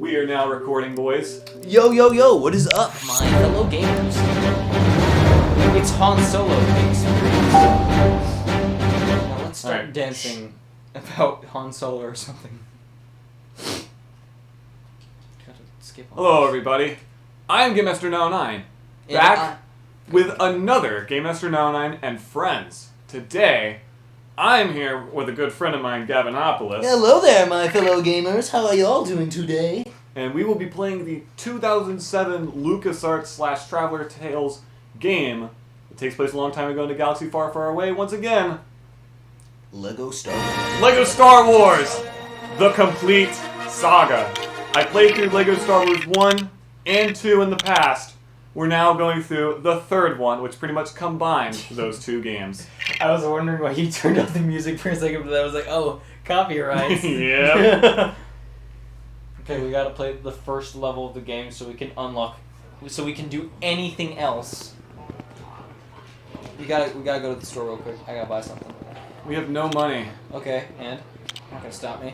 We are now recording, boys. Yo, yo, yo, what is up, my fellow gamers? It's Han Solo experience. Now let's start dancing about Han Solo or something. Skip on. Hello, everybody. I am Gamemaster 909, back with another Gamemaster 909 and friends. Today, I'm here with a good friend of mine, Gavinopolis. Hello there, my fellow gamers. How are y'all doing today? And we will be playing the 2007 LucasArts / Traveler Tales game. It takes place a long time ago in a galaxy far, far away. Once again, Lego Star Wars. Lego Star Wars, the Complete Saga. I played through Lego Star Wars 1 and 2 in the past. We're now going through the third one, which pretty much combined those two games. I was wondering why you turned off the music for a second, but I was like, oh, copyrights. Yep. Okay, we gotta play the first level of the game so we can unlock, so we can do anything else. We gotta go to the store real quick. I gotta buy something. We have no money. Okay, and? Not gonna stop me.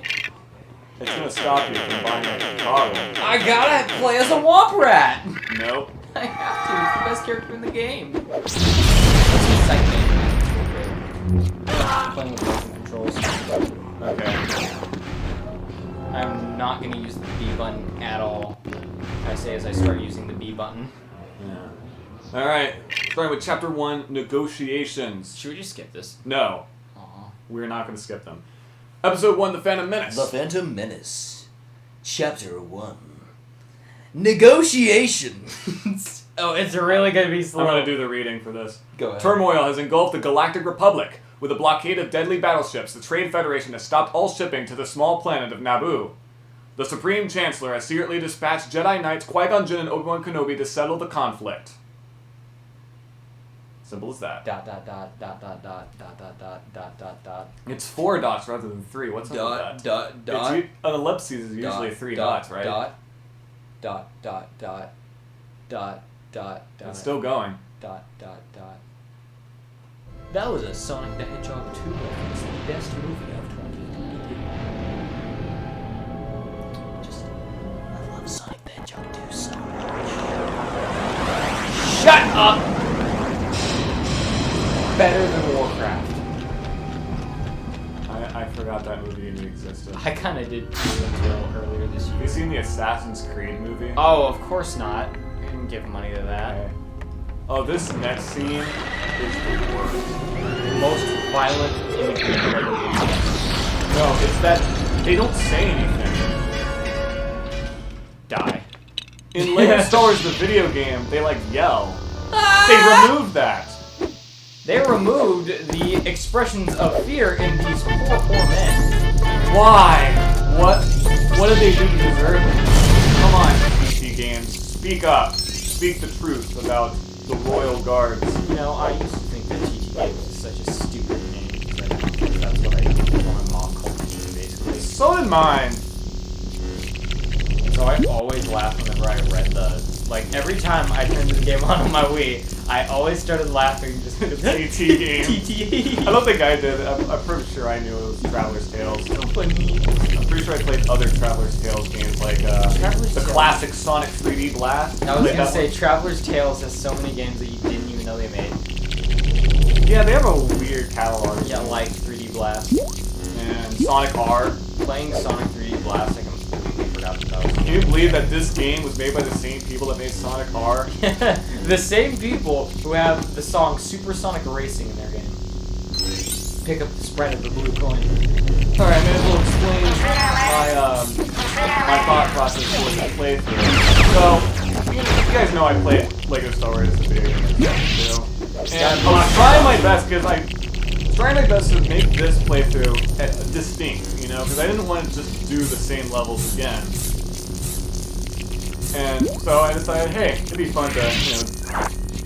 It's gonna stop you from buying a bottle. I gotta play as a Womp Rat! Nope. I have to. It's the best character in the game. Let's excite me. I'm playing with motion controls. Okay. I'm not gonna use the B button at all. I say as I start using the B button. Yeah. Alright, starting with Chapter 1, Negotiations. Should we just skip this? No. Aw. We're not gonna skip them. Episode 1, The Phantom Menace. The Phantom Menace. Chapter 1. Negotiations. Oh, it's really gonna be slow. I'm gonna do the reading for this. Go ahead. Turmoil has engulfed the Galactic Republic. With a blockade of deadly battleships, the Trade Federation has stopped all shipping to the small planet of Naboo. The Supreme Chancellor has secretly dispatched Jedi Knights Qui-Gon Jinn and Obi-Wan Kenobi to settle the conflict. Simple as that. Dot dot dot dot dot dot dot dot dot dot dot dot. It's 4 dots rather than 3. What's up with that? Dot. An ellipses is usually 3 dots, right? Dot dot dot dot dot dot dot. It's still going. Dot dot dot. That was a Sonic the Hedgehog 2 reference, the best movie of 2022. I love Sonic the Hedgehog 2 so much. Shut up! Better than Warcraft. I forgot that movie even existed. I kinda did too until earlier this Have you year. seen the Assassin's Creed movie? Oh, of course not. I didn't give money to that. Okay. Oh, this next scene is the worst. Most violent in the game. No, it's that they don't say anything. Die. In Lego Star Wars, the video game, they like yell. They removed that. They removed the expressions of fear in these poor men. Why? What did they do to deserve it? Come on, PC games. Speak up. Speak the truth about the Royal Guards. You know, I used to think that TT Games was such a stupid name because that's what I did when my mom called me, basically. So did mine. So I always laughed whenever I read the... Like, every time I turned the game on my Wii, I always started laughing just because TT Games. TT. I don't think I did. I'm pretty sure I knew it was Traveler's Tales. So funny. I'm pretty sure I played other Traveler's Tales games like Traveler's the Tales. classic Sonic 3D Blast. I was Played gonna that say, one. Traveler's Tales has so many games that you didn't even know they made. Yeah, they have a weird catalog. Yeah, like 3D Blast. And Sonic R. Playing Sonic 3D Blast, I completely forgot that was. Can you believe that this game was made by the same people that made Sonic R? The same people who have the song Supersonic Racing in their game. Pick up the spread of the blue coin. Alright, I may as well explain my thought process for this playthrough. So, you guys know I played Lego Star Wars as a video game too. And I was trying my best because to make this playthrough distinct, you know, because I didn't want to just do the same levels again. And so I decided, hey, it'd be fun to, you know,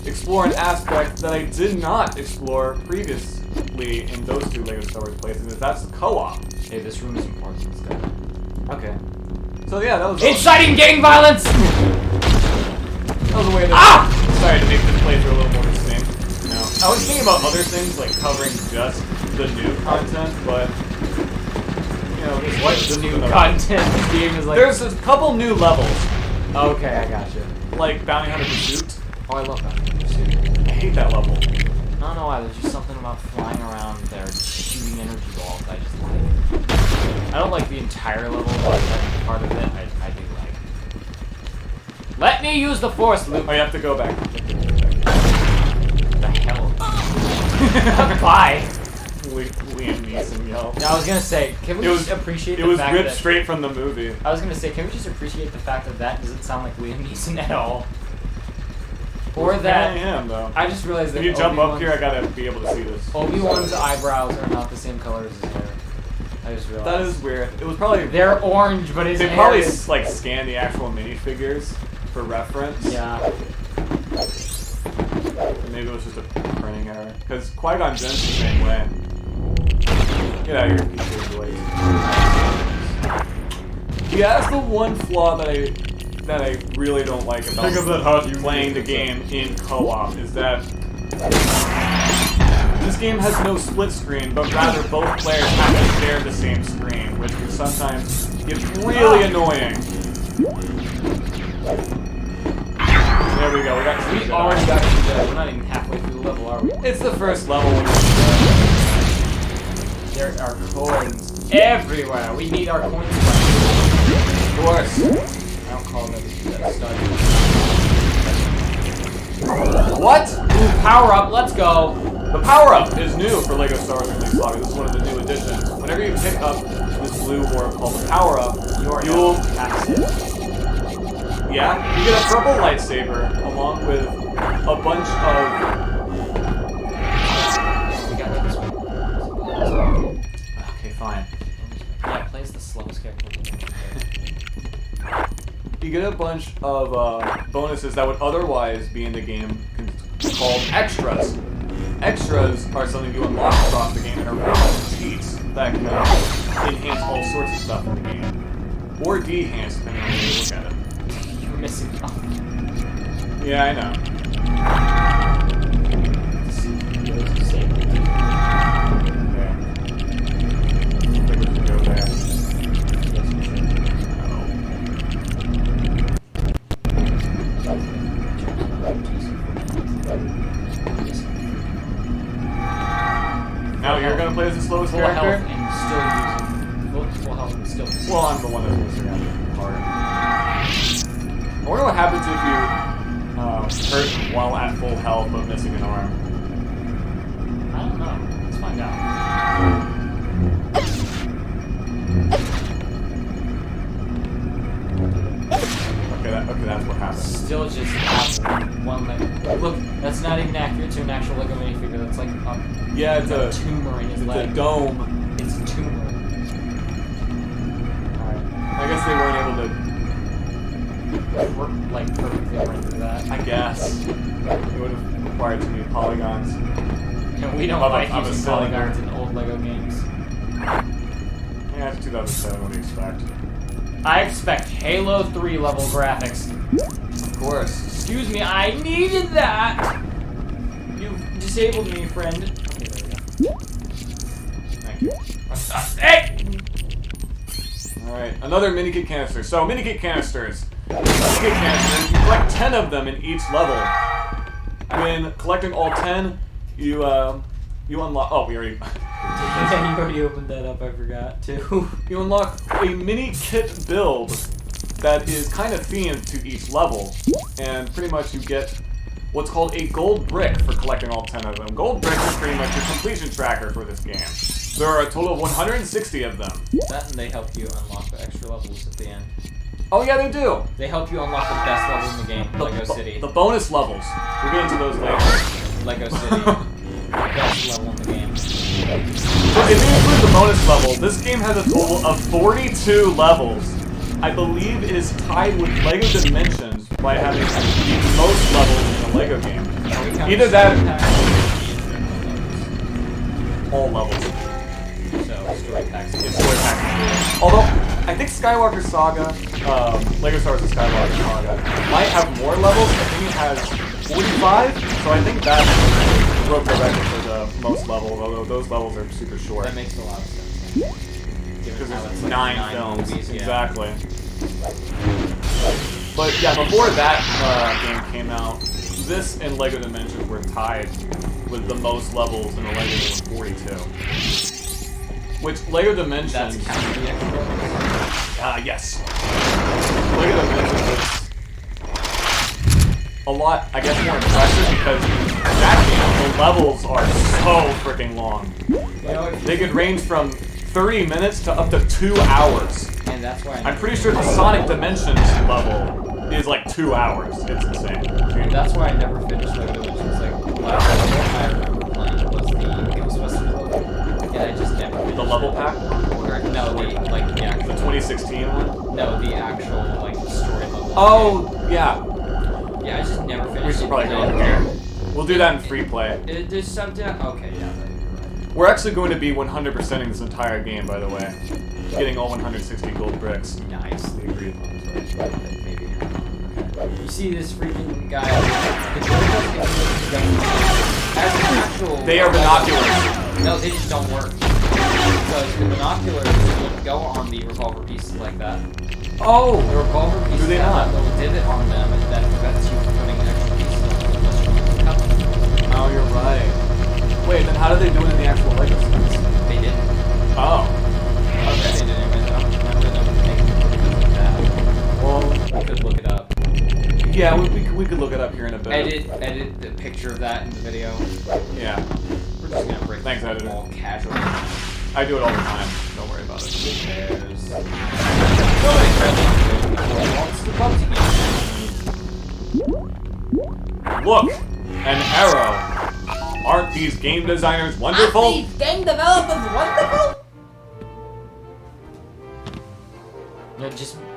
explore an aspect that I did not explore previously in those two Lego Star Wars playthroughs, and that's the co-op. Hey, this room is important. Let's go. Okay. So yeah, that was Inciting gang violence! that was a way to decided to make this playthrough a little more distinct. You know, I was thinking about other things like covering just the new content, but you know, What new content this game is like? There's a couple new levels, Okay, I got you. like Bounty Hunter Pursuit. Oh, I love Bounty Pursuit. I hate that level. I don't know why, there's just something about flying around there shooting energy balls I just like. I don't like the entire level, but that part of it I do like. Let me use the force, Luke! Oh, you have to go back. The hell? Bye! Liam Neeson yell. Now I was gonna say, can we just appreciate the fact that... It was ripped straight from the movie. I was gonna say, can we just appreciate the fact that that doesn't sound like Liam Neeson at all? Or that... I am, though. I just realized that If you jump up here, I gotta be able to see this. Obi-Wan's eyebrows are not the same color as his hair. I just realized. That is weird. It was probably... They're orange, but his They hair probably, is... like, scanned the actual minifigures for reference. Yeah. Maybe it was just a printing error. Because Qui-Gon Jinn's the same way. Get out of here, boys. He has the one flaw that I really don't like about playing the game in co-op is that this game has no split screen, but rather both players have to share the same screen, which can sometimes get really annoying. There we go. We already got to that. We're not even halfway through the level, are we? It's the first level. There are coins everywhere. We need our coins back. Of course. I don't call that stud. What? Ooh, power up. Let's go. The power-up is new for LEGO Star Wars Complete Saga. This is one of the new additions. Whenever you pick up this blue orb called the power-up, you'll... Yeah, you get a purple lightsaber along with a bunch of... We got this one. Okay, fine. Yeah, plays the slowest character. You get a bunch of bonuses that would otherwise be in the game called extras. Extras are something you unlock across the game and are random cheats that can enhance all sorts of stuff in the game. Or de-enhance, depending on how you look at it. You're missing out. Yeah, I know. Now you're gonna play as the slowest full character? health and still using full health and still missing. Well, I'm the one that's missing out the part. I wonder what happens if you hurt while at full health but missing an arm. I don't know. Let's find out. Okay, that's what happens. Still just have one leg. Look, that's not even accurate to an actual LEGO minifigure. That's like Yeah, it's a tumor in his it's leg. a dome. It's a tumor. Alright. I guess they weren't able to, Like, perfectly render that. I guess. It would have required too many polygons. And we don't like using polygons in old LEGO games. Yeah, it's 2007, what do you expect? I expect Halo 3 level graphics. Of course. Excuse me, I needed that! You disabled me, friend. Okay, there we go. Thank you. Hey! Alright, another mini-kit canister. So, mini-kit canisters. Mini-kit canisters, you collect 10 of them in each level. When collecting all 10, you unlock... Oh, we already... Yeah, you already opened that up, I forgot, too. You unlock a mini-kit build that is kind of themed to each level. And pretty much you get what's called a gold brick for collecting all 10 of them. Gold bricks is pretty much your completion tracker for this game. There are a total of 160 of them. That and they help you unlock the extra levels at the end. Oh yeah, they do! They help you unlock the best level in the game, LEGO City. The bonus levels. We'll get into those later. LEGO City. Best level in the game. So if you include the bonus level, this game has a total of 42 levels. I believe it is tied with LEGO Dimensions by having the most levels in a LEGO game. Either that... all levels. So, story packs. It's story packs. Although, I think Skywalker Saga, LEGO Star Wars Skywalker Saga, might have more levels. I think it has 45, so I think that broke the record for the most levels, although those levels are super short. That makes a lot of sense. because Now there's it's like 9 films. movies, yeah. Exactly. But yeah, before that game came out, this and Lego Dimensions were tied with the most levels in a Lego game with 42. Which Lego Dimensions... That's counting the extra. Yes. Lego Dimensions is a lot, I guess, more impressive because that game, the levels are so freaking long. You know, They could range from 30 minutes to up to 2 hours. and that's why I'm pretty sure the Sonic Dimensions level is like 2 hours. It's insane. That's why I never finished Lego Dimensions. Like, the last level I remember playing was the Ghostbusters level. Yeah, I just never finished The level pack? Or, no, the actual... The 2016 one? No, the actual, like, story level. Oh, yeah. Yeah, I just never finished We should it. probably go in here. We'll do that in free play. There's something... Okay, yeah. We're actually going to be 100%ing this entire game, by the way. Getting all 160 gold bricks. Nice. The agreed ones, right? Maybe. You see this freaking guy... As an actual... They are binoculars. No, they just don't work. Because the binoculars would go on the revolver pieces like that. Oh! The revolver pieces Do they have not? a little divot on them, and that prevents you from putting extra pieces on them unless you want to cut them. Oh, you're right. Wait, then how did they do it in the actual Lego sets? They didn't. Oh. Okay, they didn't. I don't remember them making it like that. Well, We could look it up. yeah, we could look it up here in a bit. Edit the picture of that in the video. Yeah. We're just gonna break Thanks, it editor. all casually. I do it all the time. Don't worry about it. There's nobody friendly. It's the PUBG game. Look! An arrow! Aren't these game designers wonderful? game developers wonderful?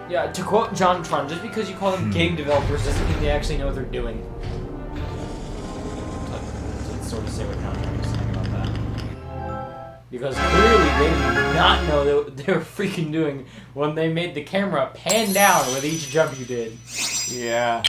Yeah, to quote John Tron, just because you call them game developers doesn't mean they actually know what they're doing. Let's sort of say what John Tron was saying about that. Because clearly they did not know what they were freaking doing when they made the camera pan down with each jump you did. Yeah.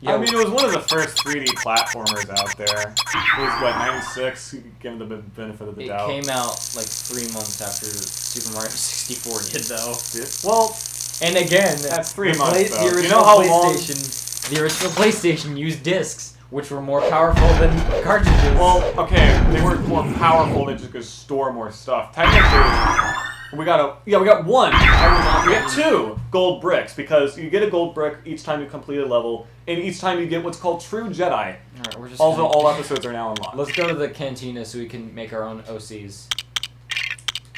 Yo. I mean, it was one of the first 3D platformers out there. It was, what, 96? Give them the benefit of the It doubt. came out like 3 months after Super Mario 64 did, though. Well, And again, that's 3 the months, though. The original You know how long... the original PlayStation used discs, which were more powerful than cartridges. Well, okay, they were more powerful, they just could store more stuff. Technically, we got one. We got 2 gold bricks, because you get a gold brick each time you complete a level, and each time you get what's called True Jedi. Alright, we're just Also, gonna- all episodes are now unlocked. Let's go to the cantina so we can make our own OCs.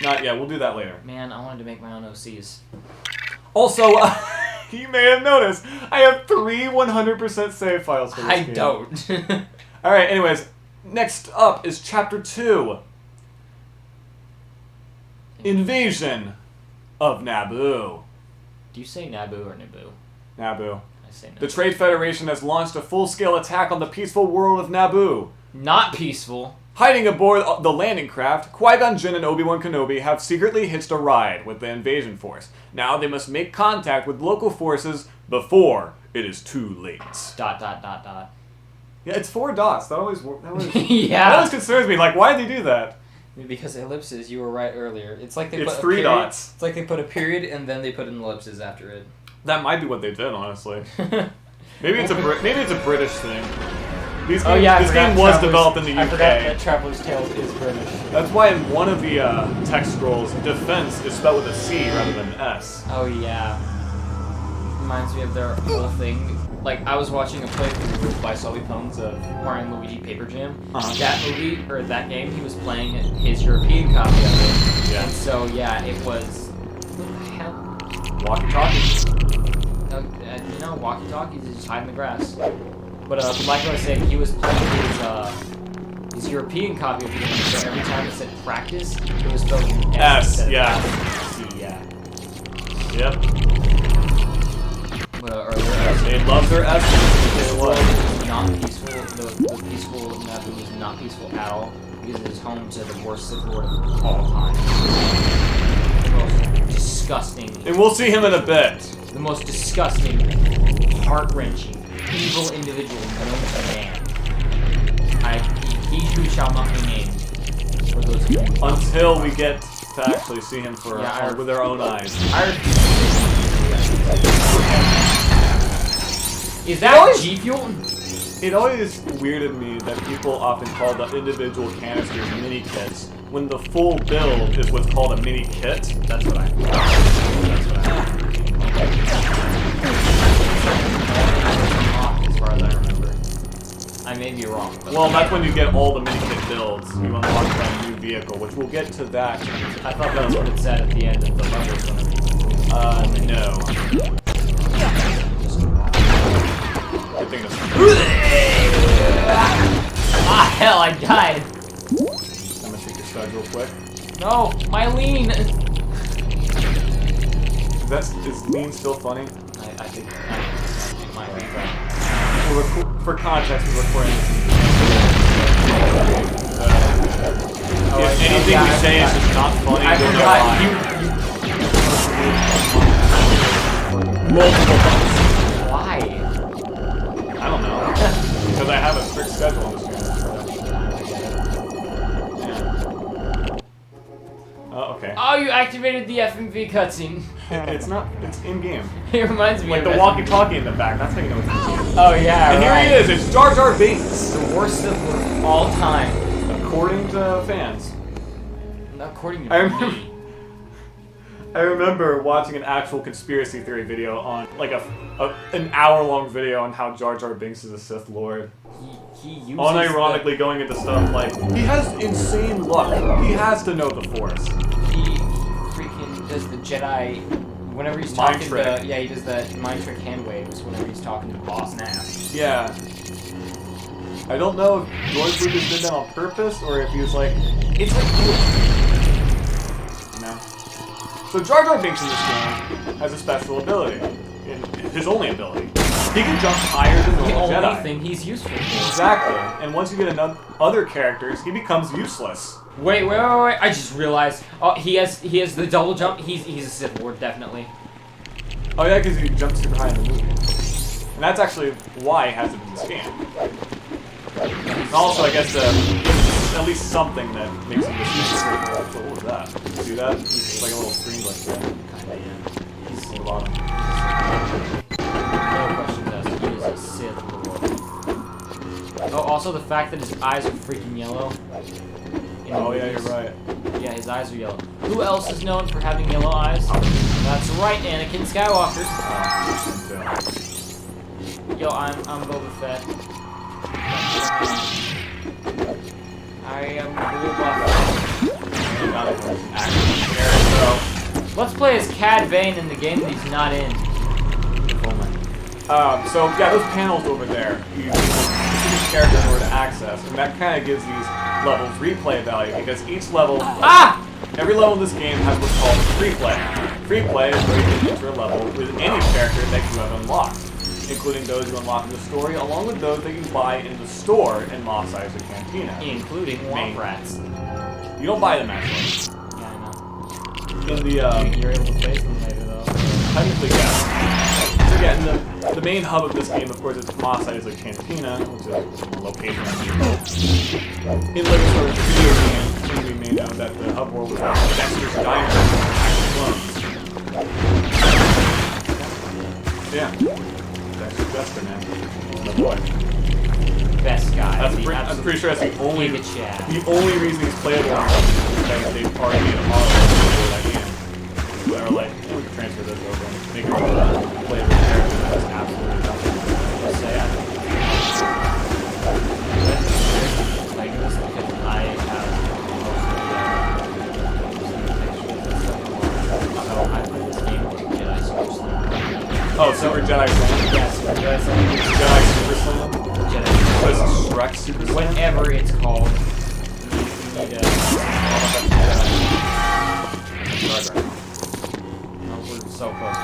Not yet, we'll do that later. Man, I wanted to make my own OCs. Also, you may have noticed, I have 3 100% save files for this I game. don't. Alright, anyways, next up is Chapter 2. Invasion of Naboo. Do you say Naboo or Naboo? Naboo. I say Naboo. The Trade Federation has launched a full-scale attack on the peaceful world of Naboo. Not peaceful. Hiding aboard the landing craft, Qui-Gon Jinn and Obi-Wan Kenobi have secretly hitched a ride with the invasion force. Now they must make contact with local forces before it is too late. ... Dot. Yeah, it's 4 dots. That always Yeah. that always concerns me. Like, why did they do that? Because ellipses, you were right earlier. It's like they It's put 3 a period, dots. It's like they put a period and then they put an ellipses after it. That might be what they did, honestly. Maybe it's a British thing. This Oh yeah, this game was developed in the UK. I forgot that Traveler's Tales is British. That's why in one of the text scrolls, defense is spelled with a C rather than an S. Oh yeah. Reminds me of their whole thing. Like, I was watching a playthrough by Sully Pones of Mario and Luigi Paper Jam. That movie, or that game, he was playing his European copy of it. Yeah. And so, yeah, it was... What the hell? Walkie-talkies. You know, walkie-talkies is just hide in the grass. But like I was saying, he was playing his European copy of the game, so every time it said practice, it was spelled with an S. S, yeah. C, yeah. Yep. Or their They love their S. This world is not peaceful. The peaceful Naboo is not peaceful at all because it is home to the worst Sith Lord of all time. The most disgusting. And we'll see him in a bit. The most disgusting, heart-wrenching, evil individual known to man. He who shall not be named. For those of you Until we get to actually see him for with our own eyes. Is that G Fuel? It always weirded me that people often call the individual canisters mini kits when the full build is what's called a mini kit. That's what I thought. As far as I remember. I may be wrong. Well, that's when you get all the mini kit builds. You unlock that new vehicle, which we'll get to that. I thought that was what it said at the end of the level. No. Good thing to Ah, hell, I died. I'm gonna check your stud real quick. No, my lean. Is lean still funny? I think it might be. For context, we're recording this. If anything we say is just not funny, I then forgot multiple times. Why? I don't know. Because I have a strict schedule on this game. Yeah. Oh, okay. Oh, you activated the FMV cutscene. It's not. It's in game. It reminds me Like of the walkie-talkie in the back. That's how you know it's in game. Oh yeah, And right. here he is. It's Jar Jar Binks. The worst of all time. According to fans. According to me. I remember watching an actual conspiracy theory video on, like, an hour-long video on how Jar Jar Binks is a Sith Lord. He uses Unironically going into stuff like, he has insane luck. He has to know the Force. He freaking does the Jedi whenever he's Mind talking trick. to... Yeah, he does that mind trick hand waves whenever he's talking to Boss Nass. Yeah. I don't know if George Lucas did that on purpose, or if he was like, it's like... You know? So Jar Jar Binks in this game has a special ability. His only ability. He can jump higher than normal The Jedi. only thing he's useful for. Exactly. And once you get other characters, he becomes useless. Wait. I just realized. Oh, he has the double jump. He's a Sith Lord, definitely. Oh yeah, because he jumped super high in the movie. And that's actually why he has it in this game. And also, I guess, at least something that makes him this game. So what was that? See that? It's like a little screen like that. Kinda, yeah. He's at the bottom. No questions asked. He is a Sith Lord. Oh, also the fact that his eyes are freaking yellow. Oh yeah, you're right. Yeah, his eyes are yellow. Who else is known for having yellow eyes? That's right, Anakin Skywalker. Yo, I'm Boba Fett. I am Boba. Let's play as Cad Bane in the game that he's not in. So yeah, those panels over there, you use a specific character in order to access, and that kind of gives these levels replay value because each level, every level in this game has what's called free play. Free play is where you can enter a level with any character that you have unlocked, including those you unlock in the story, along with those that you buy in the store in Mos Eisley Cantina. Including Womp Rats. You don't buy them actually. Yeah, I know. In the You're able to place them later though. technically, yeah. So yeah, in the main hub of this game, of course, is Mos Eisley Cantina, which is a location in like sort of video game. We may know that the hub world was Dexter's Diner clones. Yeah, Dexter, man, my boy. Best guy. I'm pretty sure that's the only reason he's playable on because they already made a model for that game. They're like, we can transfer this over and make it a playable character that's absolutely nothing. Let's say like this because I have I play this game with Jedi Super Slam. Oh, Super Jedi Slam? Yeah, Super Jedi Slam. Jedi Super Slam? Jedi So it's Shrek Super Slam? Whatever it's called. You need no, we're so close.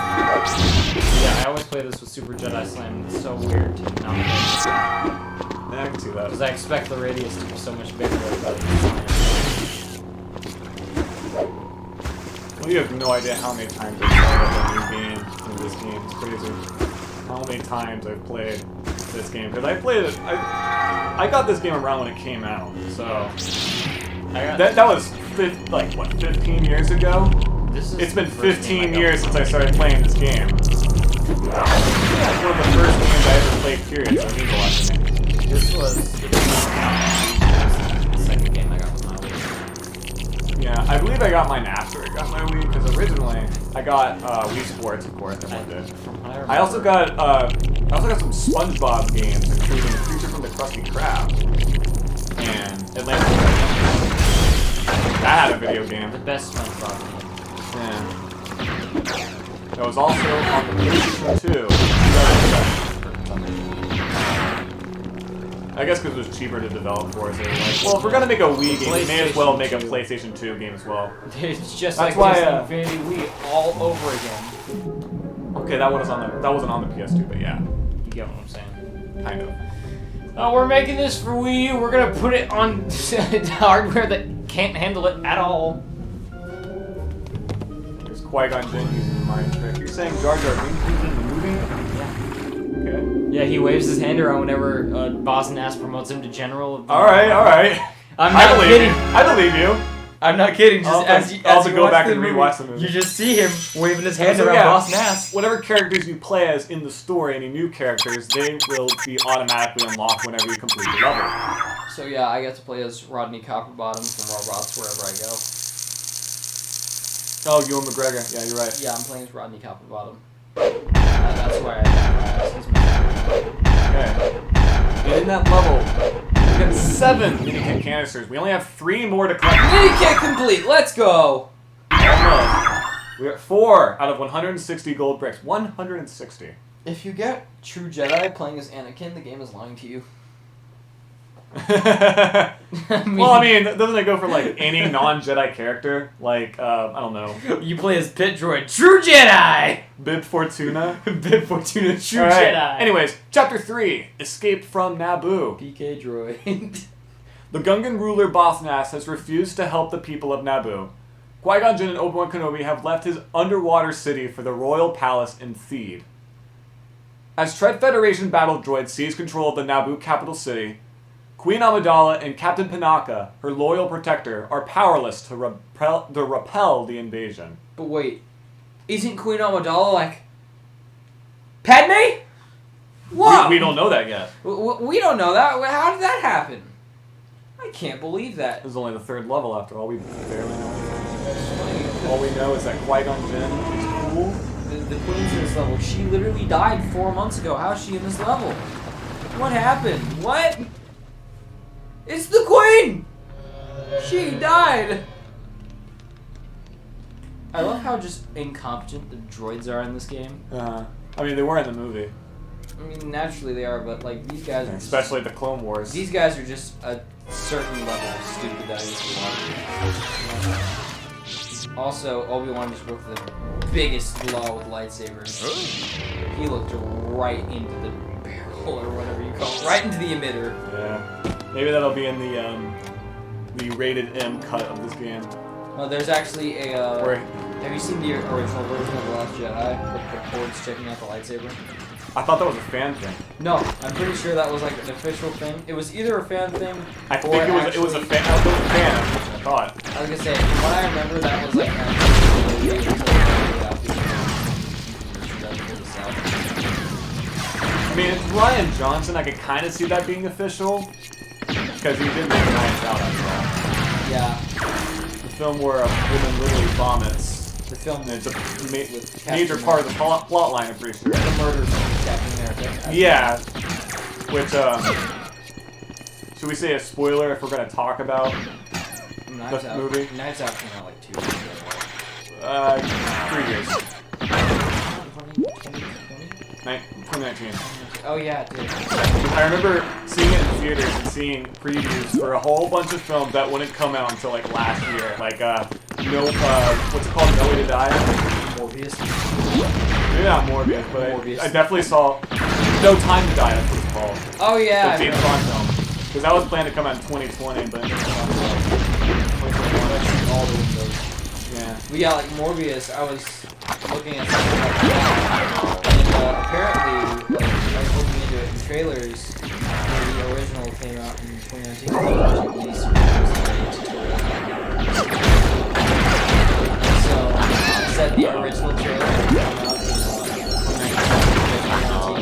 Yeah, I always play this with Super Jedi Slam. It's so weird to not play this. Yeah, I can see that. Because I expect the radius to be so much bigger. Well, you have no idea how many times I've played a new game in this game. It's crazy. How many times I've played this game. Because I played it... I got this game around when it came out, so... That was like what, 15 years ago? It's been 15 years since I started playing this game. It's one of the first games I ever played, period, so it means a lot to me. This was the second game I got with my Wii. Yeah, I believe I got mine after I got my Wii, because originally I got Wii Sports, of course, I loved it. I also got some SpongeBob games, including Creature from the Krusty Krab and Atlantis. That had a video game. The best SpongeBob game. Yeah. That was also on the PlayStation 2. I guess because it was cheaper to develop for us. They were like, well, if we're gonna make a Wii game, we may as well make a PlayStation 2 game as well. It's just That's like why, Infinity Wii all over again. Okay, that wasn't on the PS2, but yeah, You get what I'm saying? kind of. Oh, we're making this for Wii U. We're gonna put it on hardware that can't handle it at all. There's Qui-Gon Jinn using the mind trick. You're saying Jar Jar Binks using the movie? Yeah. Okay. Yeah, he waves his hand around whenever Boss Nass promotes him to general. All right. I'm not kidding. I believe you. I'm not kidding. Just I'll have to go back and rewatch the movie. You just see him waving his hand So, around yeah, Boss Nass. Whatever characters you play as in the story, any new characters, they will be automatically unlocked whenever you complete the level. So yeah, I get to play as Rodney Copperbottom from Robots wherever I go. Oh, Ewan McGregor. Yeah, you're right. Yeah, I'm playing as Rodney Copperbottom. That's why I Okay. And in that level, we got 7 minikit canisters. We only have 3 more to collect. Minikit complete. Let's go. Almost. We're at 4 out of 160 gold bricks. 160. If you get True Jedi playing as Anakin, the game is lying to you. Well, I mean, doesn't it go for like any non-Jedi character? Like, I don't know. You play as Pit Droid, True Jedi! Bib Fortuna? Bib Fortuna, True All right. Jedi! Anyways, Chapter 3, Escape from Naboo. PK Droid. The Gungan ruler Boss Nass has refused to help the people of Naboo. Qui-Gon Jinn and Obi-Wan Kenobi have left his underwater city for the royal palace in Theed. As Tread Federation battle droids seize control of the Naboo capital city, Queen Amidala and Captain Panaka, her loyal protector, are powerless to repel the invasion. But wait, isn't Queen Amidala like Padme? Whoa! We don't know that yet. We don't know that. How did that happen? I can't believe that. This is only the 3rd level after all. We barely know anything. All we know is that Qui-Gon Jinn is cool. The Queen's in this level. She literally died 4 months ago. How is she in this level? What happened? What? It's the Queen! She died! I love how just incompetent the droids are in this game. I mean, they were in the movie. I mean, naturally they are, but like these guys are especially the Clone Wars. These guys are just a certain level of stupid that I used to watch. Also, Obi-Wan just broke the biggest law with lightsabers. He looked right into the barrel or whatever you call it, right into the emitter. Yeah. Maybe that'll be in the rated M cut of this game. Oh, there's actually a. Where, have you seen the original version of The Last Jedi with the cords checking out the lightsaber? I thought that was a fan thing. No, I'm pretty sure that was like an official thing. It was either a fan thing. I think it was a fan. I thought. I was gonna say, from what I remember, that was like kind I mean, it's Ryan Johnson. I could kind of see that being official because he did make Knives Out after all. Yeah. The film where a woman literally vomits. The film and it's a major part of the plot line, I'm pretty sure. The murders of Captain America. Yeah. Which, should we say a spoiler if we're going to talk about the movie? Knives Out came out like 2 years ago. 3 years. 2019. Oh yeah, it did. I remember seeing it in theaters and seeing previews for a whole bunch of films that wouldn't come out until like last year. Like, what's it called? No Way to Die? Morbius? Maybe not Morbius, but Morbius. I definitely saw No Time to Die, that's what it's called. Oh yeah! The James Bond film. Because that was planned to come out in 2020, but it didn't come out until 2021. All the windows. Yeah. But yeah, like Morbius, I was looking at something like that, and apparently, like, I was looking into it in trailers, the original came out in 2019, said the original trailer came out in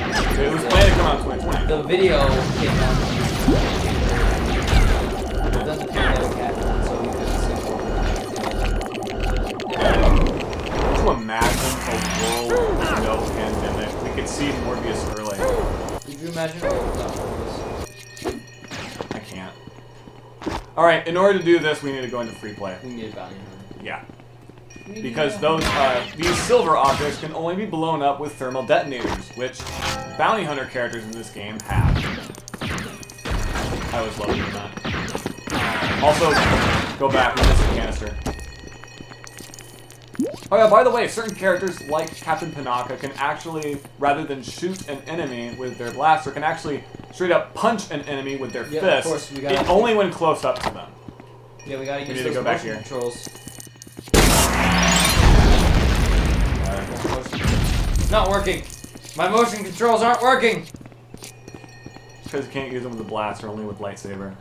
1919. It was planned to come out in 2020. The video came out in 2020. Then the pandemic happened, so we couldn't see Could you imagine a world with no pandemic? We could see Morbius early. Could you imagine a world without Morbius? I can't. Alright, in order to do this, we need to go into free play. We need a bounty hunter. Yeah. Because these silver objects can only be blown up with thermal detonators, which bounty hunter characters in this game have. I was loving that. Also, go back, we missed a canister. Oh yeah, by the way, certain characters like Captain Panaka can actually, rather than shoot an enemy with their blaster, can actually straight up punch an enemy with their fist, of course, only when close up to them. Yeah, we gotta use need those to go back motion here. controls. Not working! My motion controls aren't working! Because you can't use them with the blaster, only with lightsaber.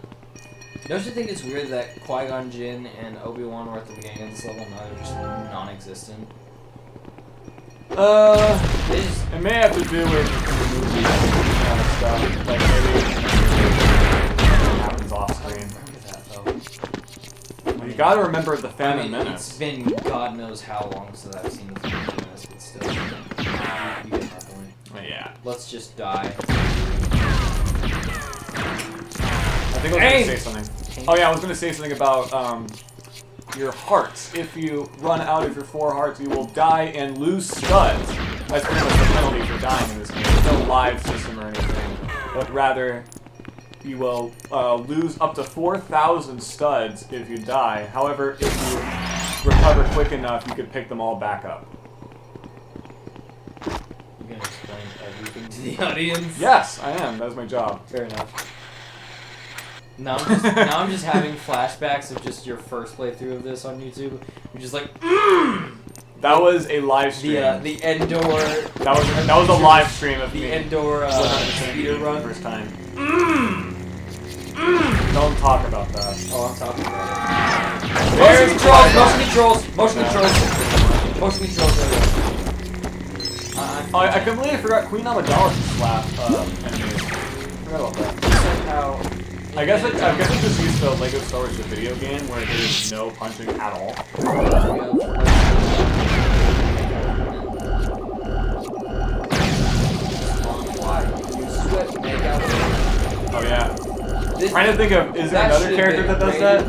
Don't you think it's weird that Qui-Gon Jinn and Obi-Wan were at the beginning of this level and now they're just non-existent? It may have to do with the movie kind of stuff. Like maybe it happens off screen. Remember that though. Well, you gotta remember the Phantom It's Menace. been God knows how long since I've seen the Phantom Menace, but still. You get my point. Yeah. Let's just die. I think I was gonna say something. Oh yeah, I was gonna say something about your hearts. If you run out of your 4 hearts, you will die and lose studs. That's pretty much the penalty for dying in this game. There's no live system or anything, but rather you will lose up to 4,000 studs if you die. However, if you recover quick enough, you could pick them all back up. You're gonna explain everything to the audience? Yes, I am. That was my job. Fair enough. Now I'm just having flashbacks of just your first playthrough of this on YouTube. You're just like, That was a live stream. the Endor. That was a live stream of the me. Endor speeder run. First time. Don't talk about that. Oh, I'm talking about it. There's Motion controls. I completely forgot Queen Amidala's slap enemies. Forgot about that. Somehow. I guess I just used the Lego Star Wars the video game where there's no punching at all. Oh yeah. Trying to think of, is there another character that does that?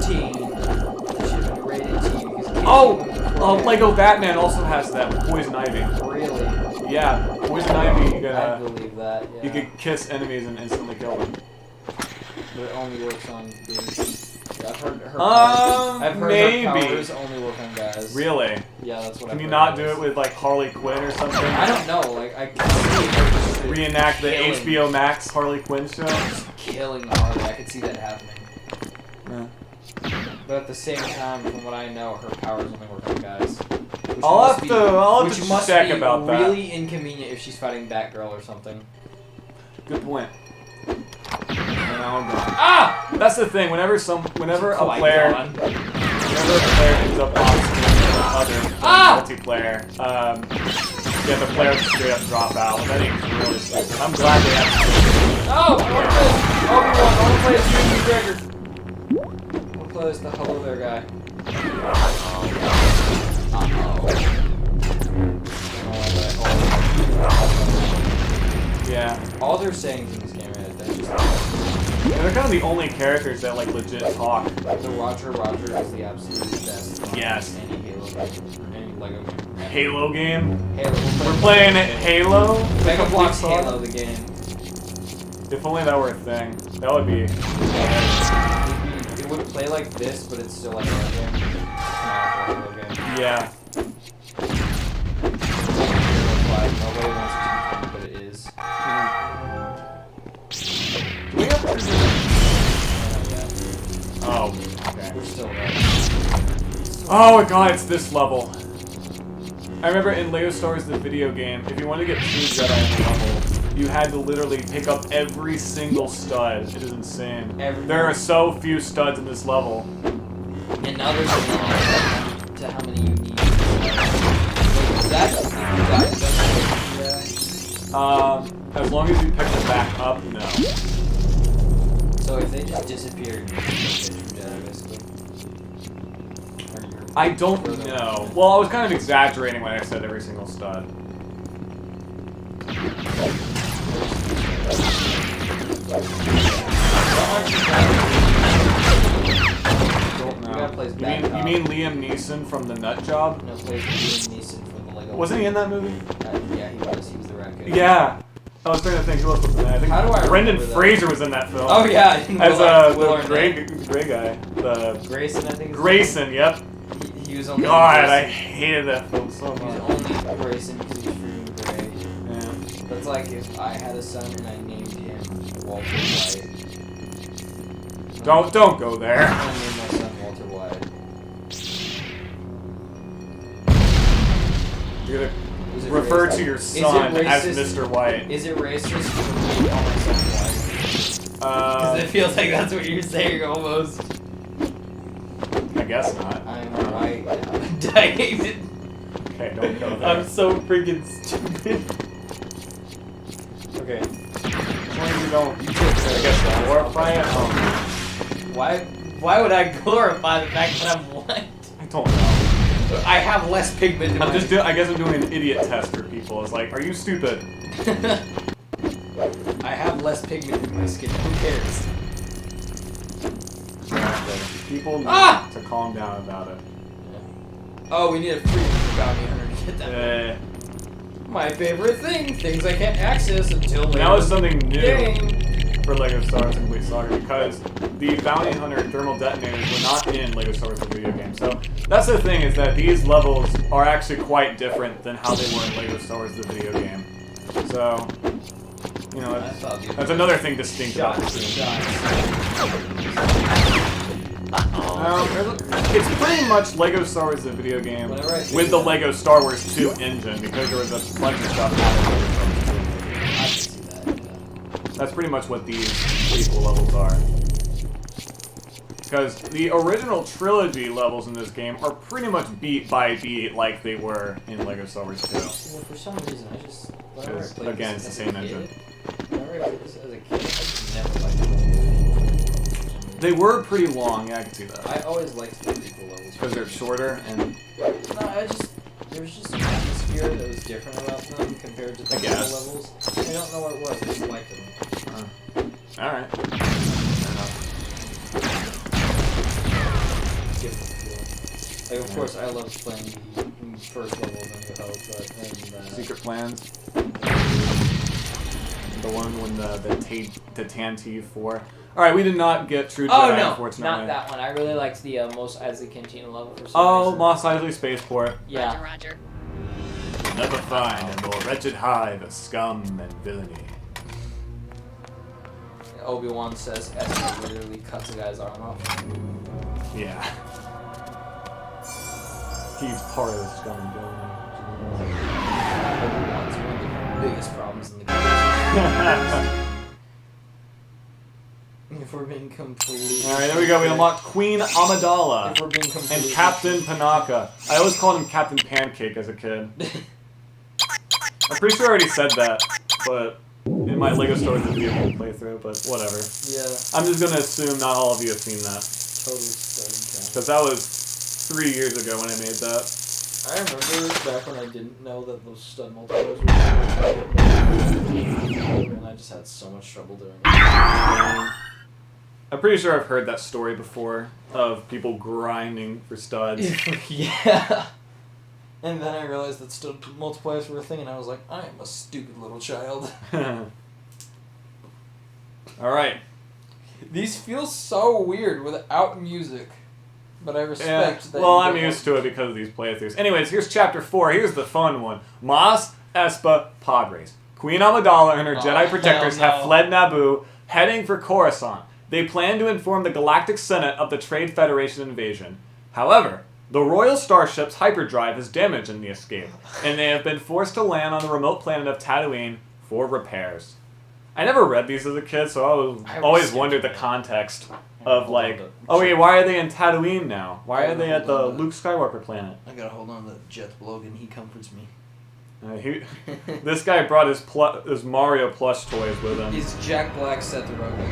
Oh, Lego Batman also has that with Poison Ivy. Really? Yeah, Poison Ivy. You I believe that. Yeah. you could kiss enemies and instantly kill them. But it only works on dudes. I've heard her. I've heard maybe. her powers only work on guys. Really? Yeah, that's what. Can I've you heard not it do is. it with like Harley Quinn or something? I don't know. Like I can see her just Reenact the killing- HBO Max Harley Quinn show. killing Harley. I could see that happening. Yeah. But at the same time, from what I know, her powers only work on guys. Which I'll must have be- to which must check be about that. really inconvenient if she's fighting Batgirl or something. Good point. Now I'm gone. Ah! That's the thing. Whenever a player ends up off screen with other multiplayer, yeah, the player will straight up drop out. That ain't really stupid. I'm glad they have. Oh! I want to play Obi-Wan. I want to play as Ewan McGregor. I want to play as the hello there guy. Yeah. All they're saying in this game is They're kind of the only characters that like legit talk. the Roger is the absolute best. on Yes. Any Halo game. Any Lego game. Halo game. Halo. We're playing Halo. Mega Bloks Complete Saga? Halo the game. If only that were a thing. That would be. It would play like this, but it's still like a Halo game. It's not a Halo game. Yeah. Like, nobody wants it to be fun, but it is. Oh, okay. We're still there. Oh my god, it's this level. I remember in Lego Star Wars the video game, if you wanted to get 2 Jedi in the level, you had to literally pick up every single stud. It is insane. There are so few studs in this level. And now there's a limit to how many you need. that As long as you pick it back up, no. So if they just disappeared, basically. I don't know. Well, I was kind of exaggerating when I said every single stud. You mean Liam Neeson from The Nut Job? No, plays Liam Neeson from the Lego. Wasn't he in that movie? Yeah, he was. He was the raccoon. Yeah. I was trying to think who else was in that. I think How do I Brendan remember that? Fraser was in that film. Oh yeah, As Will the gray guy. The Grayson, I think. Grayson, yep. He was only. God, I hated that film so He was much. only Grayson because he was freaking gray. Yeah. That's like if I had a son and I named him Walter White. Don't go there. I named my son Walter White. You're gonna Is it refer racist? to your Is it son as racist? Mr. White. Is it racist for me to call my son White? Because it feels like that's what you're saying almost. I guess not. I'm white. Dated. Okay, don't go there. I'm so freaking stupid. Okay. As long as you don't, I guess, glorify it. Why would I glorify the fact that I'm white? I don't know. I have less pigment in my I guess I'm doing an idiot test for people. It's like, are you stupid? I have less pigment in my skin. Who cares? People need to calm down about it. Oh, we need a free bounty hunter to get that. My favorite thing. Things I can't access until later. That was something new Game. for LEGO Star Wars Complete Saga because the bounty hunter thermal detonators were not in LEGO Star Wars the video game. So that's the thing, is that these levels are actually quite different than how they were in LEGO Star Wars the video game. So, you know, that's another thing distinct about this game. It's pretty much LEGO Star Wars the video game with the LEGO Star Wars 2 engine because there was a bunch of stuff happening. I can see that. That's pretty much what these prequel levels are. Because the original trilogy levels in this game are pretty much beat by beat like they were in LEGO Star Wars 2. Well, for some reason, I just... Because, again, it's the same engine. Whenever I played this as a kid, I just never liked it. They were pretty long, yeah, I can see that. I always liked the prequel levels. Because they're shorter and... No, there was just an atmosphere that was different about them compared to the other levels. I don't know what it was, I just liked them. Alright. Fair enough. Like, of course, I loved playing the first level of New Hope, but then... Secret Plans. The one when the Tantive 4. Alright, we did not get True Jedi, unfortunately. Not that one. I really liked the Mos Eisley Cantina level for some reason. Mos Eisley Spaceport. Yeah. Roger. Never find a more wretched hive of scum and villainy. Obi-Wan says Ezra literally cuts a guy's arm off. Yeah. He's part of the scum and villainy. Obi-Wan's one of the biggest problems in the game. If we're being completely... Alright, there we go. We unlocked Queen Amidala If we're being completely... and Captain Panaka. I always called him Captain Pancake as a kid. I'm pretty sure I already said that, but in my LEGO Star Wars video game playthrough, but whatever. Yeah. I'm just gonna assume not all of you have seen that. Totally started. Because that was 3 years ago when I made that. I remember back when I didn't know that those stud multipliers were and I just had so much trouble doing it. I'm pretty sure I've heard that story before of people grinding for studs. Yeah. And then I realized that stud multipliers were a thing, and I was like, I am a stupid little child. Alright. These feel so weird without music. But I respect that. Well, I'm used to it because of these playthroughs. Anyways, here's chapter 4. Here's the fun one. Maz, Espa, Padres. Queen Amidala and her Jedi protectors have fled Naboo, heading for Coruscant. They plan to inform the Galactic Senate of the Trade Federation invasion. However, the Royal Starship's hyperdrive is damaged in the escape, and they have been forced to land on the remote planet of Tatooine for repairs. I never read these as a kid, so I always wondered the context of, like, oh wait, why are they in Tatooine now? Why are they at the Luke Skywalker planet? I gotta hold on to Jet Logan, he comforts me. This guy brought his Mario plush toys with him. He's Jack Black, Seth Rogen.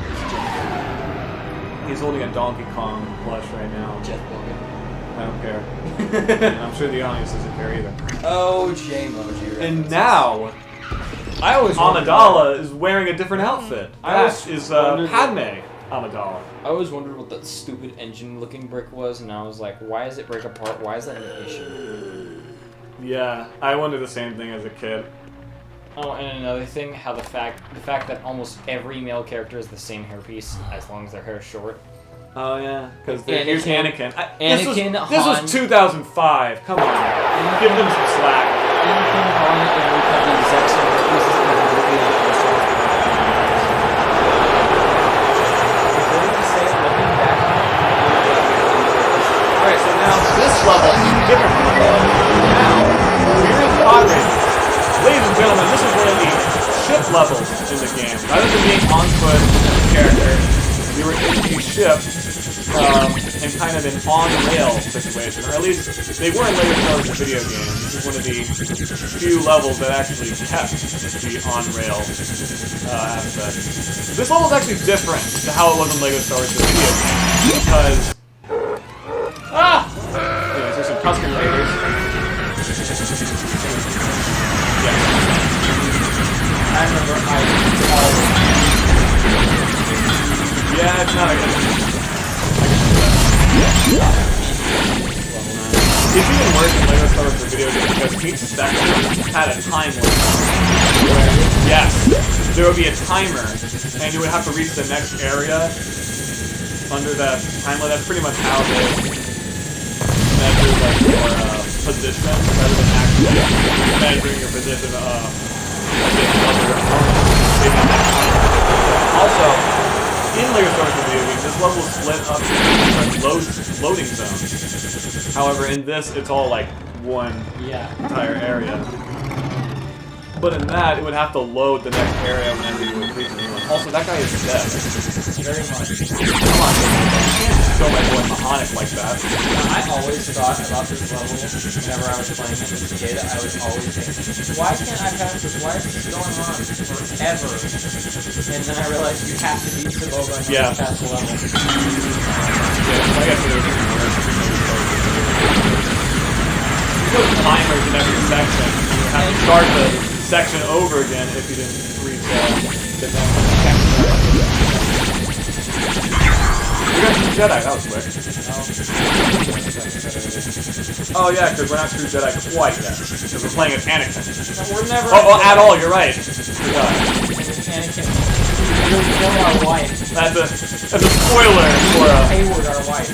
He's holding a Donkey Kong plush right now. Jeff Logan. I don't care. And I'm sure the audience doesn't care either. Oh, J-Moji. And now, I always Amidala is wearing a different outfit. That is Padme Amidala. I always wondered what that stupid engine-looking brick was, and I was like, why does it break apart? Why is that an issue? Yeah, I wondered the same thing as a kid. Oh, and another thing, how the fact that almost every male character has the same hairpiece as long as their hair is short. Oh yeah, because Anakin- here's Anakin. Anakin, this was Han- 2005. Come on, give them some slack. Anakin, Han, and Luke have the exact same hairpieces and they're looking at the Star Wars. Alright, so now this level is different from the level. Now, we're in pod racing. Ladies and gentlemen, this is one of the ship levels in the game. Rather than being on foot as a character, we were in the ship in kind of an on-rail situation. Or at least, they weren't later shows in video games. This is one of the few levels that actually kept the on-rail aspect. This level is actually different to how it was in LEGO Star Wars the video game. Because anyways, there's some Tusken Raiders. Yeah. I remember Yeah, it's not a good. It's even worse than LEGO Star Wars the video game because each section had a time limit. Yes, there would be a timer, and you would have to reach the next area under that time limit. That's pretty much how they measure like your position rather than actually measuring your position against other opponents. Also, in LEGO Star Wars the video game, this level is split up into different loading zones. However, in this, it's all like one entire area. But in that, it would have to load the next area whenever you would reach a new one. Also, that guy is dead. very much. Come on, you can't just go my boy Mahonic like that. I always thought about this level whenever I was playing it as a kid. I was always thinking, why can't I pass this? Why is this going on forever? And then I realized you have to beat Saboba in order to pass the level. Yeah, I guess it is worse. You put timers in every section. You have to start the section over again if you didn't reach the next section. We got True Jedi, that was quick. Oh yeah, because we're not True Jedi quite yet. Because we're playing as Anakin. No, we're never at all, you're right. Forgot. Anakin. You're still our wife. That's a spoiler for Hayward, our wife.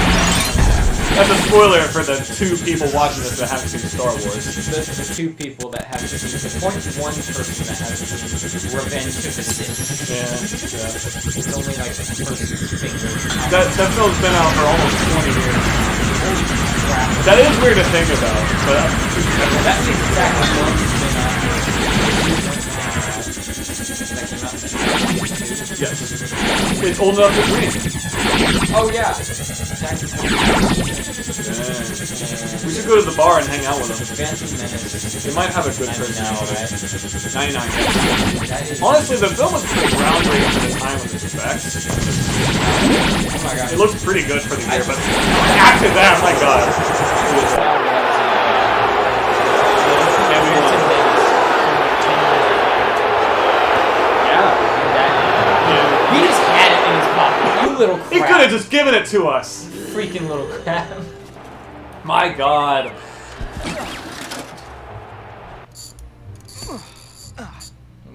That's a spoiler for the 2 people watching this that haven't seen Star Wars. The 2 people that haven't seen the 0.1 person that hasn't seen Revenge of the Sith. Yeah. It's only like the person's finger. That film's been out for almost 20 years. Holy crap. That is weird to think about, but That's exactly what yes. It's old enough to dream. Oh yeah. We should go to the bar and hang out with them. Phantom Menace. They might have a good person now, right? 99. That is Honestly, the film was pretty groundbreaking for the time with its effects. oh my god. It looks pretty good for the year, but after that, my god. He just had it in his pocket. You little crap. He could have just given it to us. Freaking little crap. My god.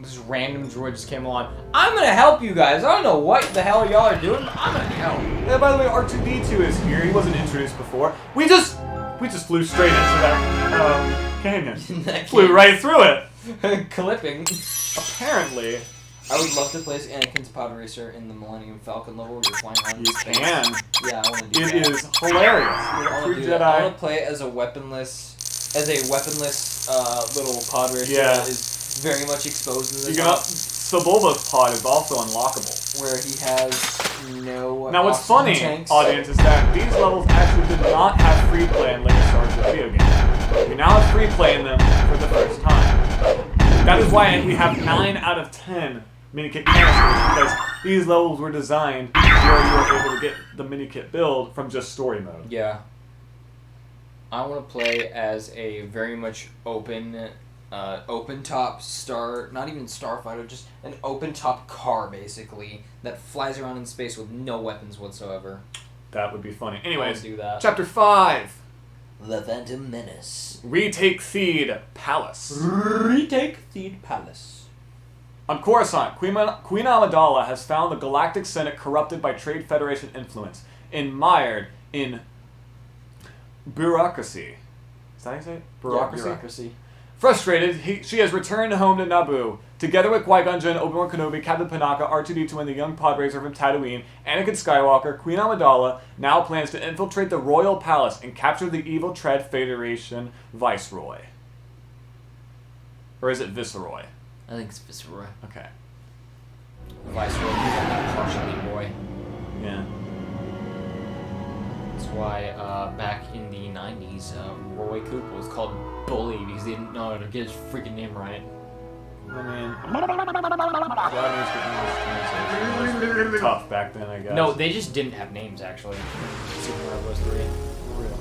This random droid just came along. I'm gonna help you guys. I don't know what the hell y'all are doing, but I'm gonna help. Yeah, by the way, R2-D2 is here. He wasn't introduced before. We just flew straight into that canyon. Flew right through it. Clipping. Apparently, I would love to play as Anakin's pod racer in the Millennium Falcon level where you're flying around in You space. can. Yeah, I want to do It that. is hilarious. I You're a want true to do that. I Jedi. want to play as a weaponless little pod racer Yeah. that is very much exposed in You the can top, Sebulba's pod is also unlockable. where he has no. Now what's oxygen funny, tanks. audience, is that these levels actually did not have free play in Lego Star Wars the video game. We now have free play in them for the first time. That is why we have 9 out of 10 mini-kit canisters, because these levels were designed where you were able to get the mini-kit build from just story mode. Yeah. I want to play as a very much open top not even starfighter, just an open top car basically that flies around in space with no weapons whatsoever. That would be funny. I Anyways, wanna do that. Chapter 5. The Phantom Menace. Retake Theed Palace. Retake Theed Palace. On Coruscant, Queen Amidala has found the Galactic Senate corrupted by Trade Federation influence, mired in bureaucracy. Is that how you say it? Bureaucracy? Yeah, bureaucracy. Frustrated, she has returned home to Naboo. Together with Qui-Gon Jinn, Obi-Wan Kenobi, Captain Panaka, R2-D2, and the young pod racer from Tatooine, Anakin Skywalker, Queen Amidala now plans to infiltrate the royal palace and capture the evil Trade Federation Viceroy. Or is it Viceroy? I think it's Viceroy. Okay. Viceroy, partially boy. Yeah. That's why back in the 90s, Roy Cooper was called Bully because they didn't know how to get his freaking name right. I mean, it was tough back then, I guess. No, they just didn't have names, actually. Super Mario Bros. 3.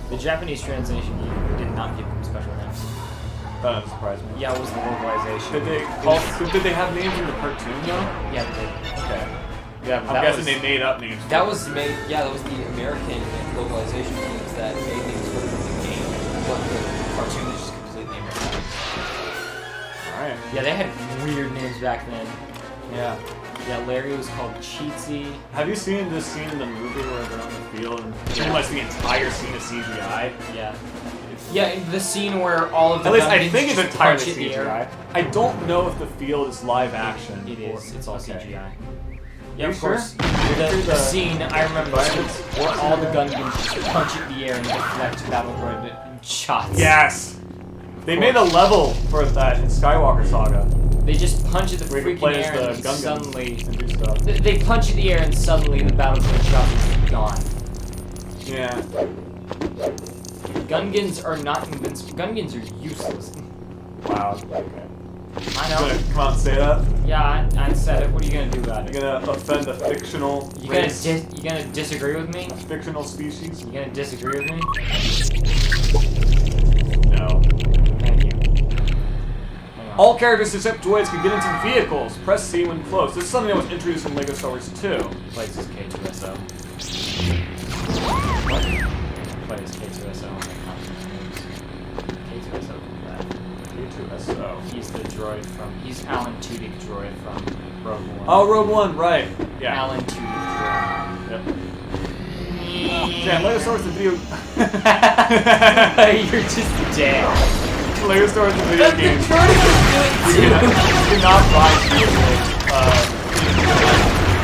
The Japanese translation did not give them special names. That doesn't surprise me. Yeah, it was the localization. Did they have names in the cartoon, though? Yeah, they did. Okay. Yeah, I'm guessing they made up names. That was made. Yeah, that was the American localization teams that made things for the game, but the cartoon is just completely American. Alright. Yeah, they had weird names back then. Yeah. Yeah, Larry was called Cheatsy. Have you seen this scene in the movie where they're on the field and pretty much the entire scene is CGI? Yeah. Yeah, the scene where all of the At least I Gungans think it's just entirely punch in the air. CGI. I don't know if the field is live action. It is. It's all Okay. CGI. You Yeah, of sure? course. The scene I remember where all the Gungans just punch in the air and deflect battle droid shots. Yes! They made a level for that in Skywalker Saga. They just punch at the Where he freaking plays air the and Gungans suddenly and do stuff. they punch in the air and suddenly the battle droid shot is gone. Yeah. Gungans are not invincible. Gungans are useless. Wow. Okay. I You know. gonna come out and say that? Yeah, I said it. What are you gonna do about You're it? gonna offend a fictional You race? gonna disagree with me? A fictional species? You gonna disagree with me? No. Thank you. Hang on. All characters except droids can get into vehicles. Press C when close. This is something that was introduced in LEGO Star Wars 2. Plays as K2SO. What? Plays K2SO. K2SO did that. K2SO. He's the droid from. He's Alan Tudyk droid from Rogue One. Oh, Rogue One, right. Yeah. Alan Tudyk droid. Yep. Damn, LEGO Star Wars the video... You're just dead. LEGO Star Wars the video The game. droid was You doing too. cannot buy vehicles,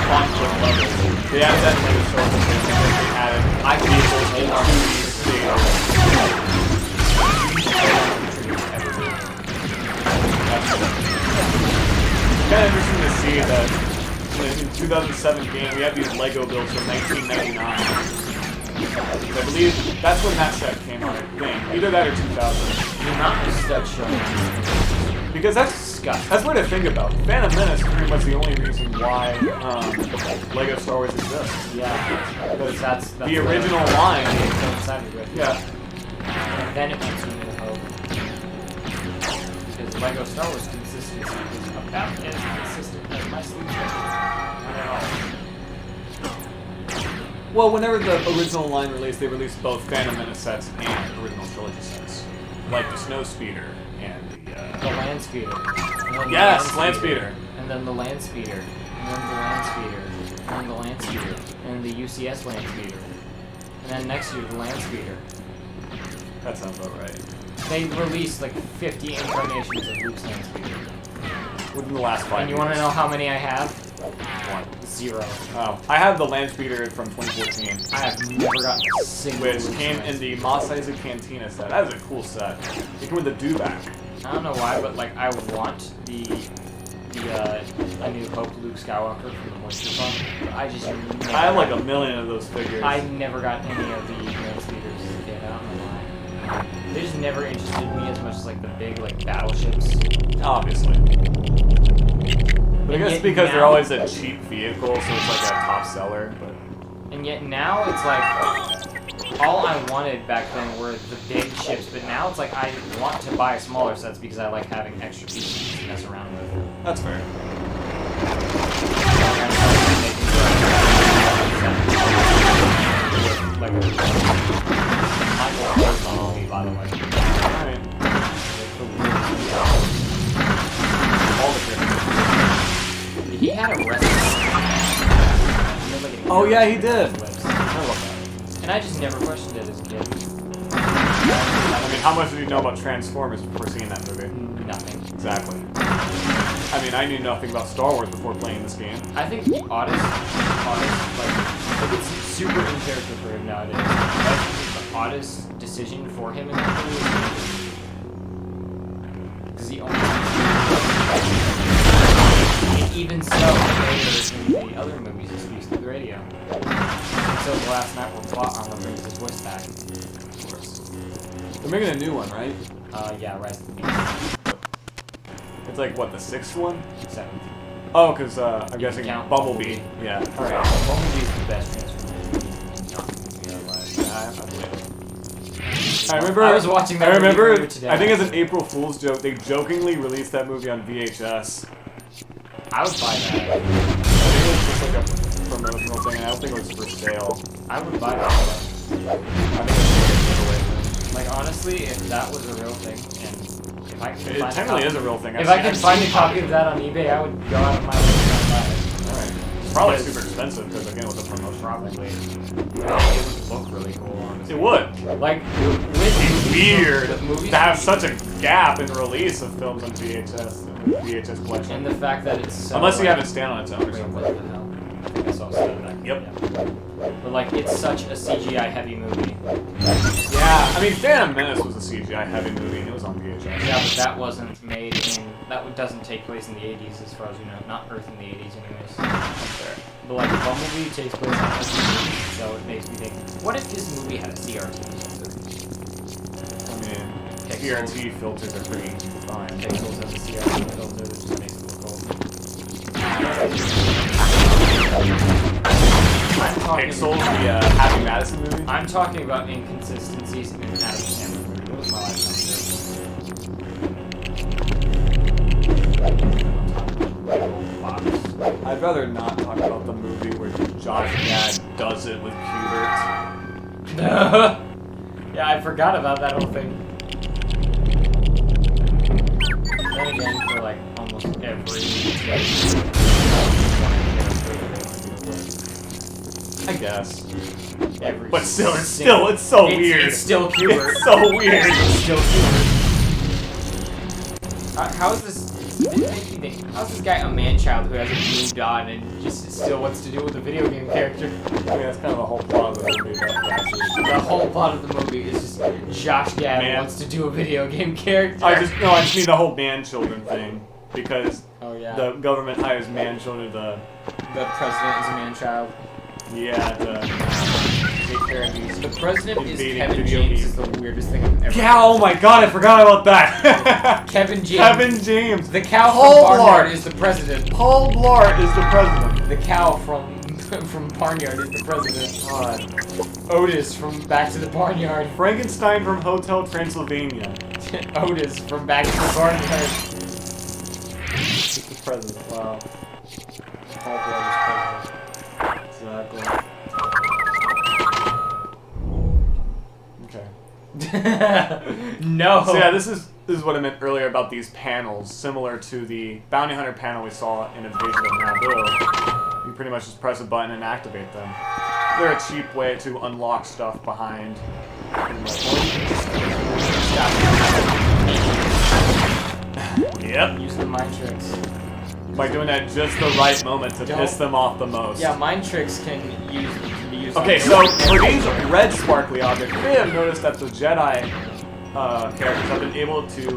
conflict levels. They added that in LEGO Star Wars because they added vehicles into It's kind of interesting to see that in 2007 game we have these Lego builds from 1999. I believe that's when that set came out, I think. Either that or 2000. You're not just that showing. Because that's weird to think about. Phantom Menace is pretty much the only reason why Lego Star Wars exists. Yeah, because that's The original line. coincided with. Yeah. And then it went to New Hope. Because Lego Star Wars consistency is about as consistent as my sleep schedule. Well, whenever the original line released, they released both Phantom Menace sets and original trilogy sets, like the Snow Speeder and the Land Speeder. And then the yes, Land Speeder. And then the Land Speeder. And then the Land Speeder. And then the Land Speeder. And the UCS Land Speeder. And then next year, the Land Speeder. That sounds about right. They released like 50 incarnations of Luke's Land Speeder. Within the last 5 years. And you want to know how many I have? One. 0. Oh, I have the land speeder from 2014. I have never gotten a single. Which came in the Mos Eisley Cantina set. That is a cool set. It came with the dewback. I don't know why, but like I want the A New Hope Luke Skywalker from the Moisture Fund. But I just never I have like a million of those figures. I never got any of the land speeders as a kid. I don't know why. They just never interested me as much as like the big like battleships. Obviously. But I And guess yet because they're now- always a cheap vehicle, so it's like a top seller. But And yet now it's like all I wanted back then were the big ships, but now it's like I want to buy smaller sets because I like having extra pieces to mess around with. that's fair. Like Michael works on all me, by the way. Alright. All the characters. He had a recipe. Oh yeah, he did. I love that. And I just never questioned it as a kid. I mean, how much did you know about Transformers before seeing that movie? Nothing. Exactly. I mean, I knew nothing about Star Wars before playing this game. I think the oddest, like it's super in character for him nowadays. I think the oddest decision for him in that movie was because he only. And even so, later in the other movies, he speaks through the radio. Until the last night we're plot on when brings his voice back. Of course. They're making a new one, right? Yeah, Rise of the Beast. It's like, what, the 6th one? 17. Oh, because I'm guessing count Bumblebee. Yeah. Alright, Bumblebee is the best transformation. I remember. I was watching that I movie remember. earlier today. I think as an April Fool's joke, they jokingly released that movie on VHS. I would buy that. I think it was just like a promotional thing, and I don't think it was for sale. I would buy that. I think it was just Like, honestly, if that was a real thing, and if I could it find technically is a real thing. if I could find a copy of that on eBay, I would go out of my way to buy it. Alright. It's probably super expensive because again with the promotion. Probably. It would look really cool, honestly. It would. Like, with It's weird with movies to have such a gap in release of films on VHS and VHS collection. and the fact that it's so, Unless you like, have it stand on its own or wait, something. what the hell? I think I saw stuff back. Yep. Yeah. But like, it's such a CGI heavy movie. Yeah, I mean, Phantom Menace was a CGI heavy movie and it was on VHS. Yeah, but that wasn't made in. That doesn't take place in the 80s, as far as we know. Not Earth in the 80s, anyways. Fair. But like, Bumblebee takes place on Earth, so it makes me think, what if this movie had a CRT filter? I mean, CRT filters are pretty fine. Pixels has a CRT filter that just makes it look old. I'm talking. Pixels, the Happy Madison movie? I'm talking about inconsistencies in an Adam Sandler movie. What was my last time? I'd rather not talk about the movie where Josh Gad does it with Hubert. Yeah, I forgot about that whole thing. Then again, for like almost every I guess. every But still, it's single- so weird. It's still Hubert. It's so weird. It's still Hubert. How is this? It makes me think, how's this guy a man-child who hasn't moved on and just still wants to do with a video game character? I mean, that's kind of the whole plot of the movie. The whole plot of the movie is just Josh Gad Man. wants to do a video game character. I just mean the whole man-children thing. Because oh yeah. the government hires man-children to, The president is a man-child. to take care of these. The president is invading Kevin video James. games. Is the weirdest thing I've ever. Yeah, oh my god, I forgot about that! Kevin James. Kevin James. The cow Paul from Barnyard Blart. is the president. Paul Blart is the president. The cow from Barnyard is the president. God. Otis from Back to the Barnyard. Frankenstein from Hotel Transylvania. Otis from Back to the Barnyard. He's the president. Wow. Paul Blart is president. Exactly. Okay. No. So yeah, this is what I meant earlier about these panels, similar to the bounty hunter panel we saw in Invasion of Naboo. You pretty much just press a button and activate them. They're a cheap way to unlock stuff behind. Yep. Use the mind tricks. by doing it at just the right moment to piss them off the most. Yeah, mind tricks can be used. Okay, so for these red sparkly objects, you may have noticed that the Jedi characters have been able to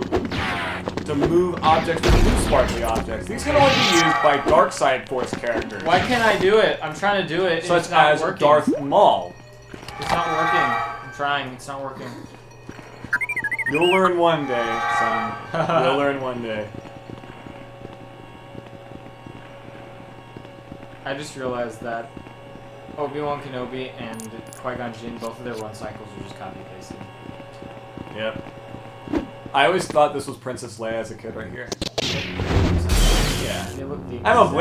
move objects to blue sparkly objects. These can only be used by dark side force characters. Why can't I do it? I'm trying to do it. Such it's not as working. Darth Maul. It's not working. I'm trying. It's not working. You'll learn one day, son. You'll learn one day. I just realized that Obi-Wan Kenobi and Qui-Gon Jinn, both of their run cycles are just copy-pasted. Yep. I always thought this was Princess Leia as a kid right here. Yeah. They look the I don't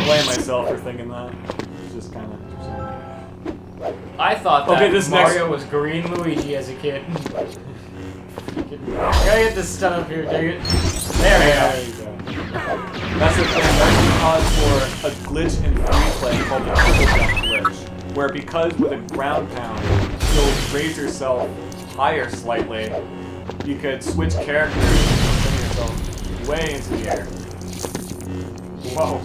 blame myself for thinking that. It's just kind of... I thought that okay, this Mario was green Luigi as a kid. I gotta get this stuff up here, dang it. There we go. That's the thing, that's because for a glitch in free play called the triple jump glitch, where because with a ground pound, you'll raise yourself higher slightly, you could switch characters and send yourself way into the air. Whoa.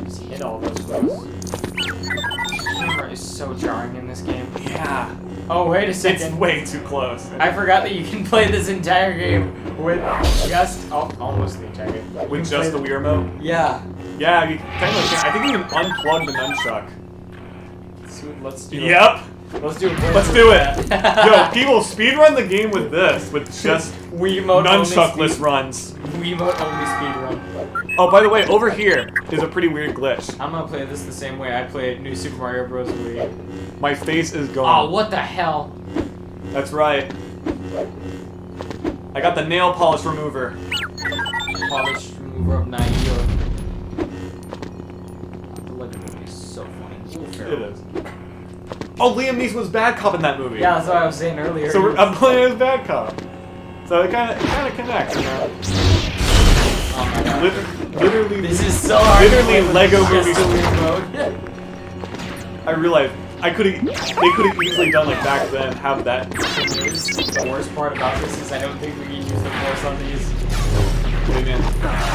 Just hit all those throws. The camera is so jarring in this game. Yeah. Oh, wait a second. It's way too close. I forgot that you can play this entire game with just... Oh, almost the entire game. With just the Wii remote? Yeah. Yeah, you technically can. I think you can unplug the nunchuck. Let's do it. Yep. Let's do it. Let's do it. Yo, people, speedrun the game with this, with just Wiimote nunchuckless runs. Wiimote only speedrun. Oh, by the way, over here is a pretty weird glitch. I'm gonna play this the same way I played New Super Mario Bros. Wii. My face is going. Oh, what the hell? That's right. I got the nail polish remover. Polish remover of Naio. The Lego movie is so funny. It is. Oh, Liam Neeson was bad cop in that movie. Yeah, that's what I was saying earlier. So I'm playing as bad cop. So it kind of connects, you know. Oh my god. Literally. This is so hard. Literally Lego movie. mode. I realized they could have easily done like back then. Have that. The worst part about this is I don't think we can use the force on these. What do you mean?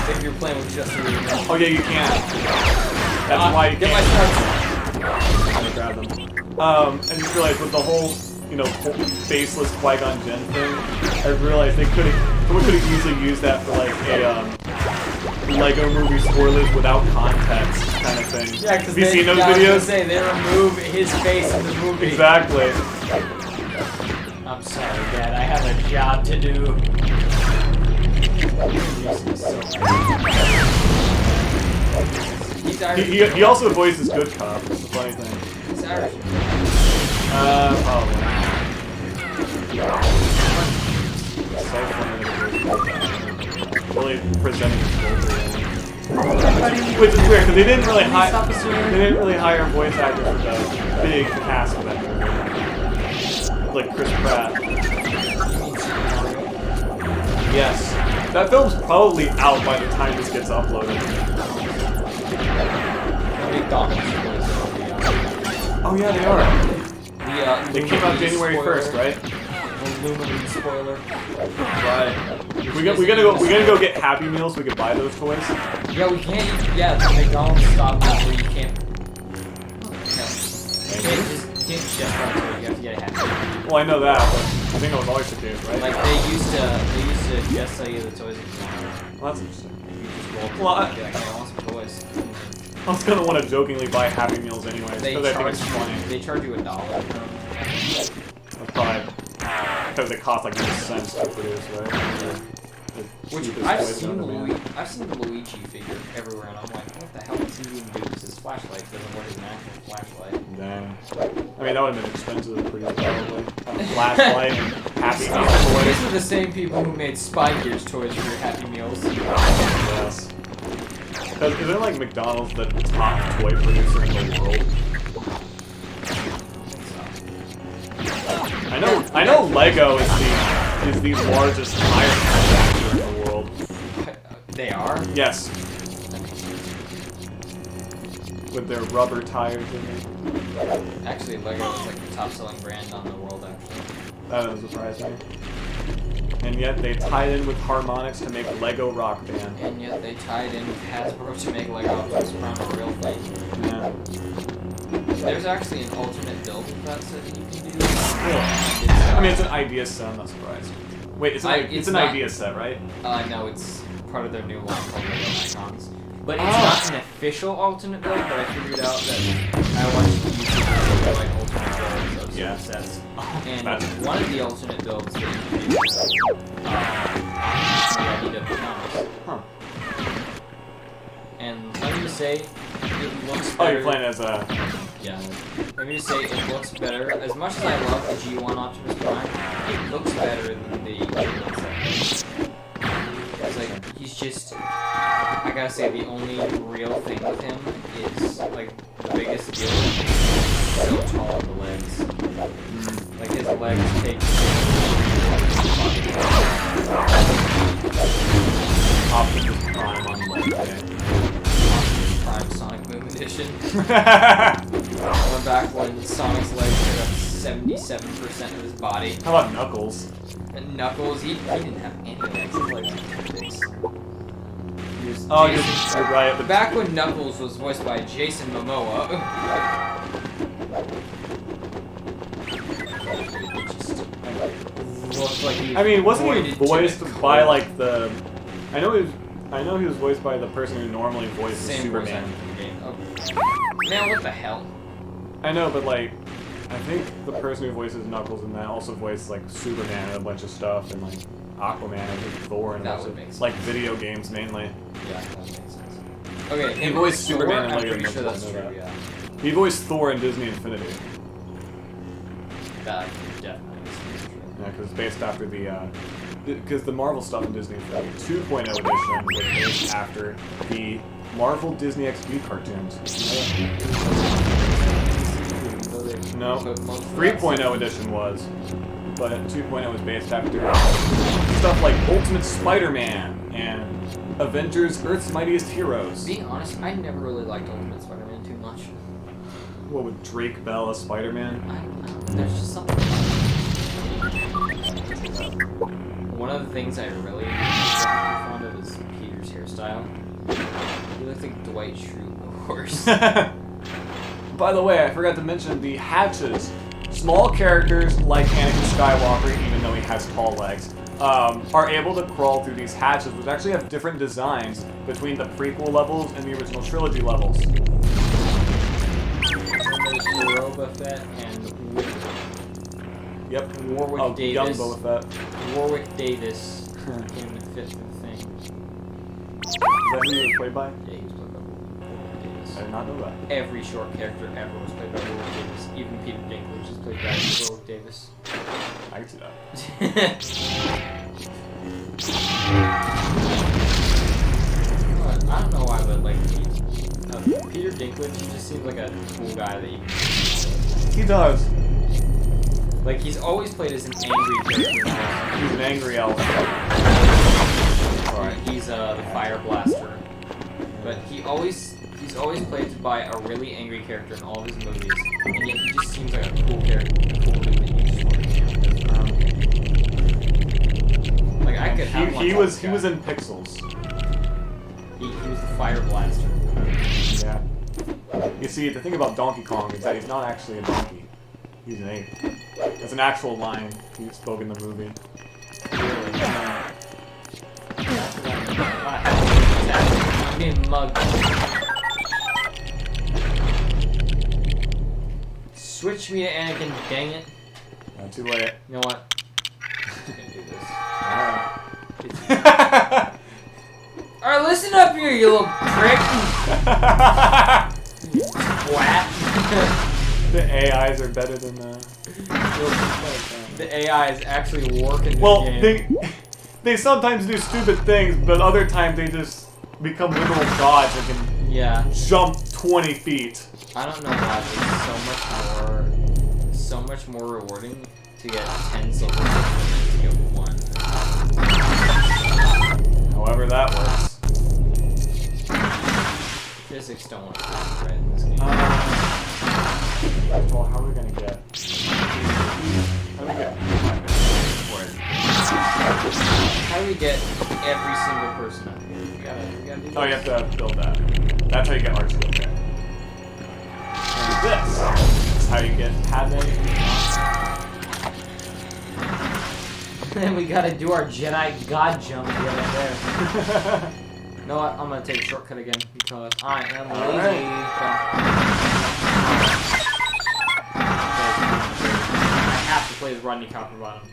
If you're playing with just the remote. Oh yeah, you can. That's why you get can't. my starts. I'm gonna grab them. I just realized with the whole, you know, faceless Qui-Gon Jinn thing, I realized someone could have easily used that for like a Lego movie spoilers without context kind of thing. Yeah, because have you seen those videos? Say they remove his face in the movie. Exactly. I'm sorry, Dad. I have a job to do. He's Irish. He also voices Good Cop. It's a funny thing. He's Irish. Probably. Really presenting his culture. Which is weird because they didn't really hire voice actors with a big cast for that movie. Like Chris Pratt. Yes. That film's probably out by the time this gets uploaded. Oh yeah, they are. They came out January 1st, right? Luminary spoiler. Right. We gotta go get Happy Meals so we can buy those toys. Yeah, we can't. Yeah, the McDonald's stopped us where you can't. You can't just buy a toy. You have to get a Happy Meal. Well, I know that, but I think that was always the case, right? Like they used to just sell you the toys if you wanted. Well, that's interesting. You just roll through Well, and be like, hey, I want some toys. I was gonna want to jokingly buy Happy Meals anyway, because I think it's funny. They charge you $1. That's probably because it costs like 10 cents to produce, right? Which I've seen the Luigi figure everywhere, and I'm like, what the hell does he even do? Because his flashlight doesn't work as an actual flashlight. Damn. I mean, that would have been expensive to produce, probably. A flashlight and Happy Meals These toys. are the same people who made Spy Gears toys for your Happy Meals. Yes. Because isn't like McDonald's the top toy producer in the world? I know Lego is the largest tire manufacturer in the world. They are? Yes. With their rubber tires in it. Actually, Lego is like the top selling brand on the world, actually. That doesn't surprise me. and yet they tied in with harmonics to make Lego Rock Band. And yet they tied in with Hasbro to make Lego Optimus Prime a real thing. Yeah. There's actually an alternate build of that set that you can do. I mean, it's an idea set, I'm not surprised. Wait, it's an idea set, right? No, it's part of their new line called Lego Icons. But it's not an official alternate build, but I figured out that I watched the YouTube video like alternate builds of certain sets. And one of the alternate builds that you can do is ready to become. Huh. And let me just say, it looks better. Oh, you're playing as a... Yeah. Let me just say, it looks better. As much as I love the G1 Optimus Prime, it looks better than the G1 set. It's like, he's just... I gotta say, the only real thing with him is, like, the biggest deal is so tall on the legs. Like, his legs take... Optimus Prime on leg day. Prime Sonic Boom Edition. We're back when Sonic's legs took up 77% of his body. How about Knuckles? And Knuckles, he didn't have any legs. His legs were dicks. Oh, you're right. Back when Knuckles was voiced by Jason Momoa. I mean, wasn't he voiced by like the? I know he was voiced by the person who normally voices Superman. Oh. Man, what the hell? I know, but like, I think the person who voices Knuckles in that also voiced like Superman and a bunch of stuff, and like Aquaman and Thor and that would make sense. Like video games mainly. Yeah, that makes sense. Okay, he voiced Superman in I'm Lego. pretty sure that's true. Yeah. He voiced Thor in Disney Infinity. That definitely is true. Yeah, because it's based after the. Because the Marvel stuff in Disney Infinity 2.0 edition was based after the Marvel Disney XD cartoons. No, 3.0 edition was, but 2.0 was based after stuff like Ultimate Spider-Man and Avengers: Earth's Mightiest Heroes. Being honest, I never really liked Ultimate Spider-Man too much. What, with Drake Bell as Spider-Man? I don't know. There's just something. One of the things I really fond of is Peter's hairstyle. He looks like Dwight Schrute, of course. By the way, I forgot to mention the hatches. Small characters like Anakin Skywalker, even though he has tall legs, are able to crawl through these hatches, which actually have different designs between the prequel levels and the original trilogy levels. Boba Fett and Yep. Warwick Davis. Young Boba Fett. Warwick Davis came to fit the thing. Is that who he was played by? Yeah, he was played by Warwick Davis. I did not know that. Every short character ever was played by Warwick Davis. Even Peter Dinklage is played by Warwick Davis. I can see that. I don't know why, but like Peter Dinklage just seems like a cool guy that you can. He does. Like he's always played as an angry character. He's an angry elf. Alright, he's the Fire Blaster. But he's always played by a really angry character in all of his movies, and yet he just seems like a cool character, a cool dude that you just want to hang with. Like I could have one. He was in Pixels. He was the Fire Blaster. Yeah. You see, the thing about Donkey Kong is that he's not actually a donkey. He's an ape. That's an actual line he spoke in the movie. Really? I'm being mugged. Switch me to Anakin, dang it. Not too late. You know what? I'm gonna do this. Alright. Alright, listen up here, you little prick. Twat. The AIs are better than The AI is actually working this game. they sometimes do stupid things, but other times they just become literal gods and can jump 20 feet. I don't know why, but it's so much more rewarding to get 10 silver than to get 1. However that works. Physics don't want to be right in this game. Well, how are we gonna get? How do we get? How do we get every single person up here? We gotta do this. Oh, you have to build that. That's how you get arts skill there. And this is how you get Padme. Then we gotta do our Jedi God jump to get up there. You know what? I'm gonna take a shortcut again because I am lazy. I have to play the Rodney Copperbottom.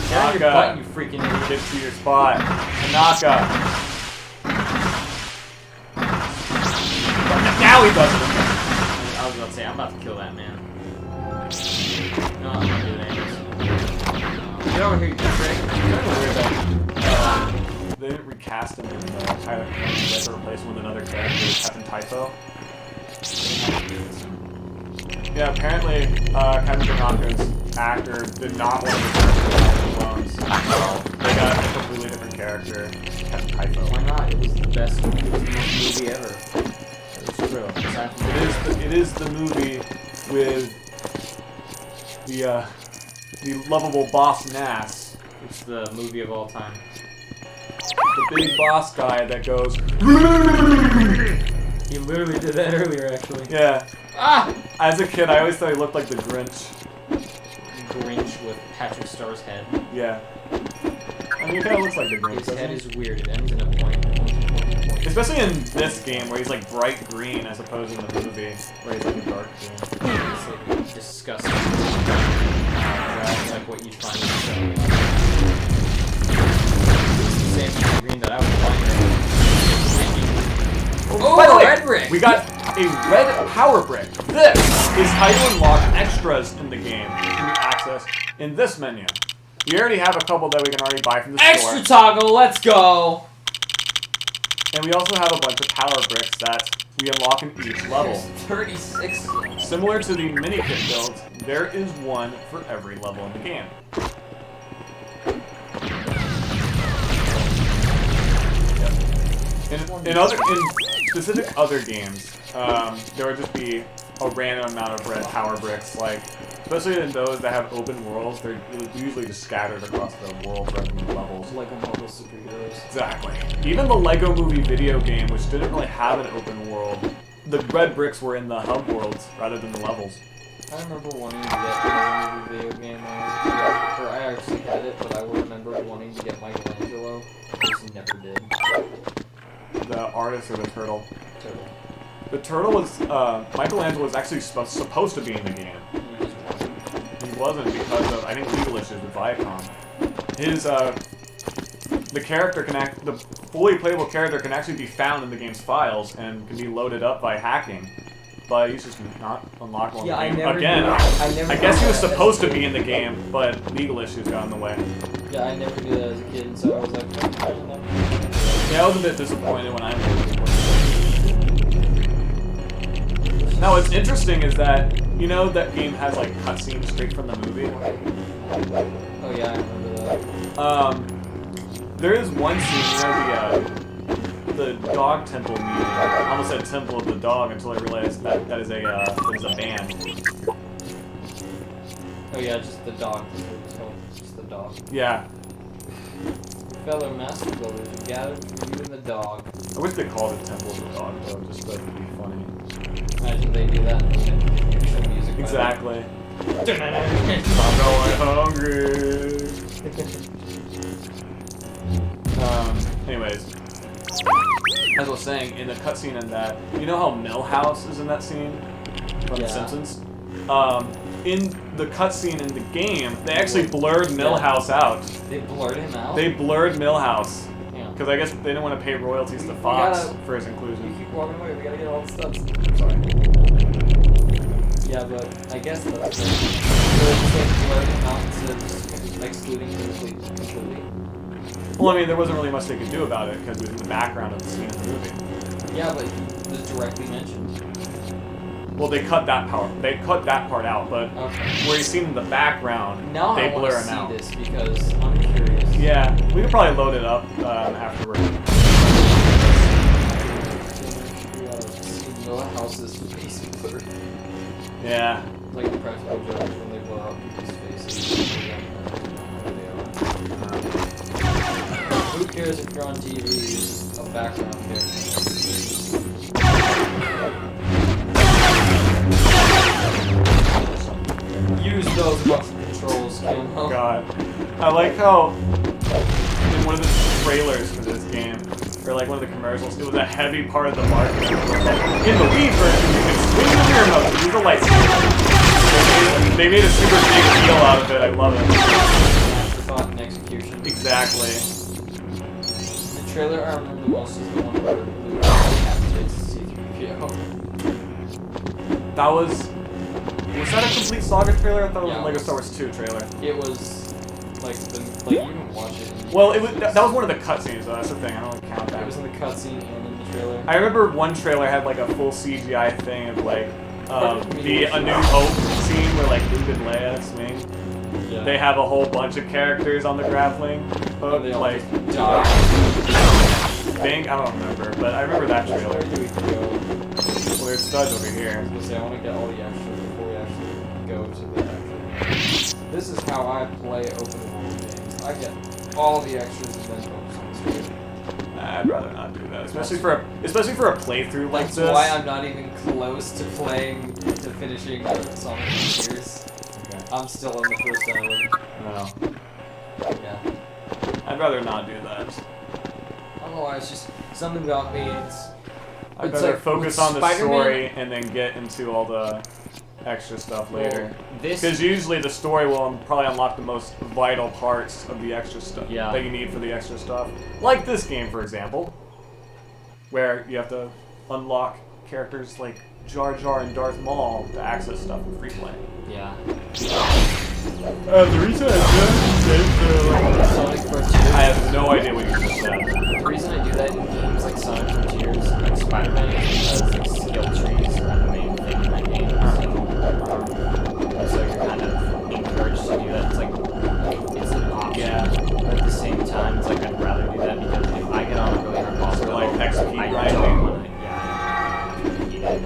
Get on your butt, you freaking idiot. Get to your spot. Tanaka. Now he does it. I was about to say, I'm about to kill that man. No, I'm not doing anything. Get over here, you prick. They didn't recast him in Pilot Command. They had to replace him with another character, Captain Typho. Yeah, apparently, Captain Tanaka's actor did not want to return to the clones. They got a completely different character, Captain Typho. Why not? It was the best movie ever. It's true. It is the movie with the lovable boss Nass. It's the movie of all time. The big boss guy that goes. He literally did that earlier, actually. Yeah. Ah! As a kid, I always thought he looked like the Grinch. Grinch with Patrick Starr's head. Yeah. I mean, he kind of looks like the Grinch. His head is weird. It ends in a point. Especially in this game, where he's like bright green, as opposed to in the movie, where he's like a dark green. It's like disgusting. That's like what you find in the show. It's the same kind of green that I would find. Oh, by the way, red brick! We got a red power brick. This is how you unlock extras in the game. You can access in this menu. We already have a couple that we can already buy from the store. Extra toggle, let's go! And we also have a bunch of power bricks that we unlock in each level. There's 36. Similar to the mini kit builds, there is one for every level in the game. In specific other games, there would just be a random amount of red power bricks, like, especially in those that have open worlds, they're usually just scattered across the world rather than the levels. Like a Marvel superheroes. Exactly. Even the Lego Movie video game, which didn't really have an open world, the red bricks were in the hub worlds rather than the levels. I remember wanting to get the video game when I was a kid. Or I actually had it, but I remember wanting to get Michelangelo. I just never did. The artist or the turtle? Turtle. The turtle was, Michelangelo was actually supposed to be in the game. He wasn't because of, I think, legal issues with Viacom. His, the character the fully playable character can actually be found in the game's files and can be loaded up by hacking. But he's just not unlockable in the game. I guess he was supposed to be in the game, but legal issues got in the way. Yeah, I never knew that as a kid, so I was like, Yeah, I was a bit disappointed when I moved. Now, what's interesting is that, you know, that game has like cutscenes straight from the movie? Oh yeah, I remember that. There is one scene, you know, the dog temple meeting. I almost said temple of the dog until I realized that is a band. Oh yeah, just the dog. Just the dog. Yeah. Fellow master builders, you gathered for you and the dog. I wish they called it temple of the dog though, just so it would be funny. Imagine they do that and show music. Exactly. I'm going hungry. Anyways, as I was saying, in the cutscene in that, you know how Milhouse is in that scene from The Simpsons? In the cutscene in the game, they actually blurred Milhouse out. They blurred him out? They blurred Milhouse. Yeah. Because I guess they didn't want to pay royalties to Fox for his inclusion. You keep walking away, we gotta get all the stuff. Sorry. Yeah, but I guess that's it. So they blurred him out instead of just excluding him completely. Well, I mean, there wasn't really much they could do about it because it was in the background of the scene in the movie. Yeah, but he was directly mentioned. Well, they cut that part. They cut that part out, but where he's seen in the background, now they I blur him out. this because I'm curious. Yeah, we could probably load it up afterward. House's face blurred. Yeah. Like the practical jokes when they blow out people's faces. cares if you're on TV? It's just a background character. Use those motion controls, Ken. Oh god. I like how in one of the trailers for this game, or like one of the commercials, it was a heavy part of the marketing. In the Wii version, you can swing the rear remote to use the lightsaber. They made a super big deal out of it. I love it. Thought and execution. Exactly. The trailer I remember the most is the one where Luke decapitates C-3PO. That was that a Complete Saga trailer? I thought it was Yeah, a Lego Star Wars 2 trailer. It was like you can watch it. Well, it was that was one of the cutscenes, though. That's the thing. I don't really count that. It was in the cutscene and in the trailer. I remember one trailer had like a full CGI thing of like the A New Hope scene where like Luke and Leia swing. Yeah. They have a whole bunch of characters on the grappling hook, They all like just die. Bing. I don't remember, but I remember that Where trailer. do we go? Well, there's studs over here. I was gonna say I want to get all the extras before we actually go to the actual. This is how I play open world games. I get all the extras and then focus on the story. I'd rather not do that, especially for a playthrough like That's this. why I'm not even close to finishing Sonic Frontiers. Okay. I'm still on the first island. No. Yeah. I'd rather not do that. I don't know why, it's just something about me. I'd It's rather like focus with on the Spider-Man- story and then get into all the extra stuff later. This Because usually the story will probably unlock the most vital parts of the extra stuff Yeah. that you need for the extra stuff. Like this game, for example, where you have to unlock characters like Jar Jar and Darth Maul to access stuff in free play. yeah. The reason I Sonic Frontiers. I have no idea what you just said. The reason I do that in games like Sonic Frontiers and Spider-Man is because like skill trees are the main thing in that game. So you're kind of encouraged to do that. It's like it's an option. Yeah. But at the same time, it's like I'd rather do that because if I get on a really hard boss So, level, like, XP I grinding? don't want to. Yeah. Eat it.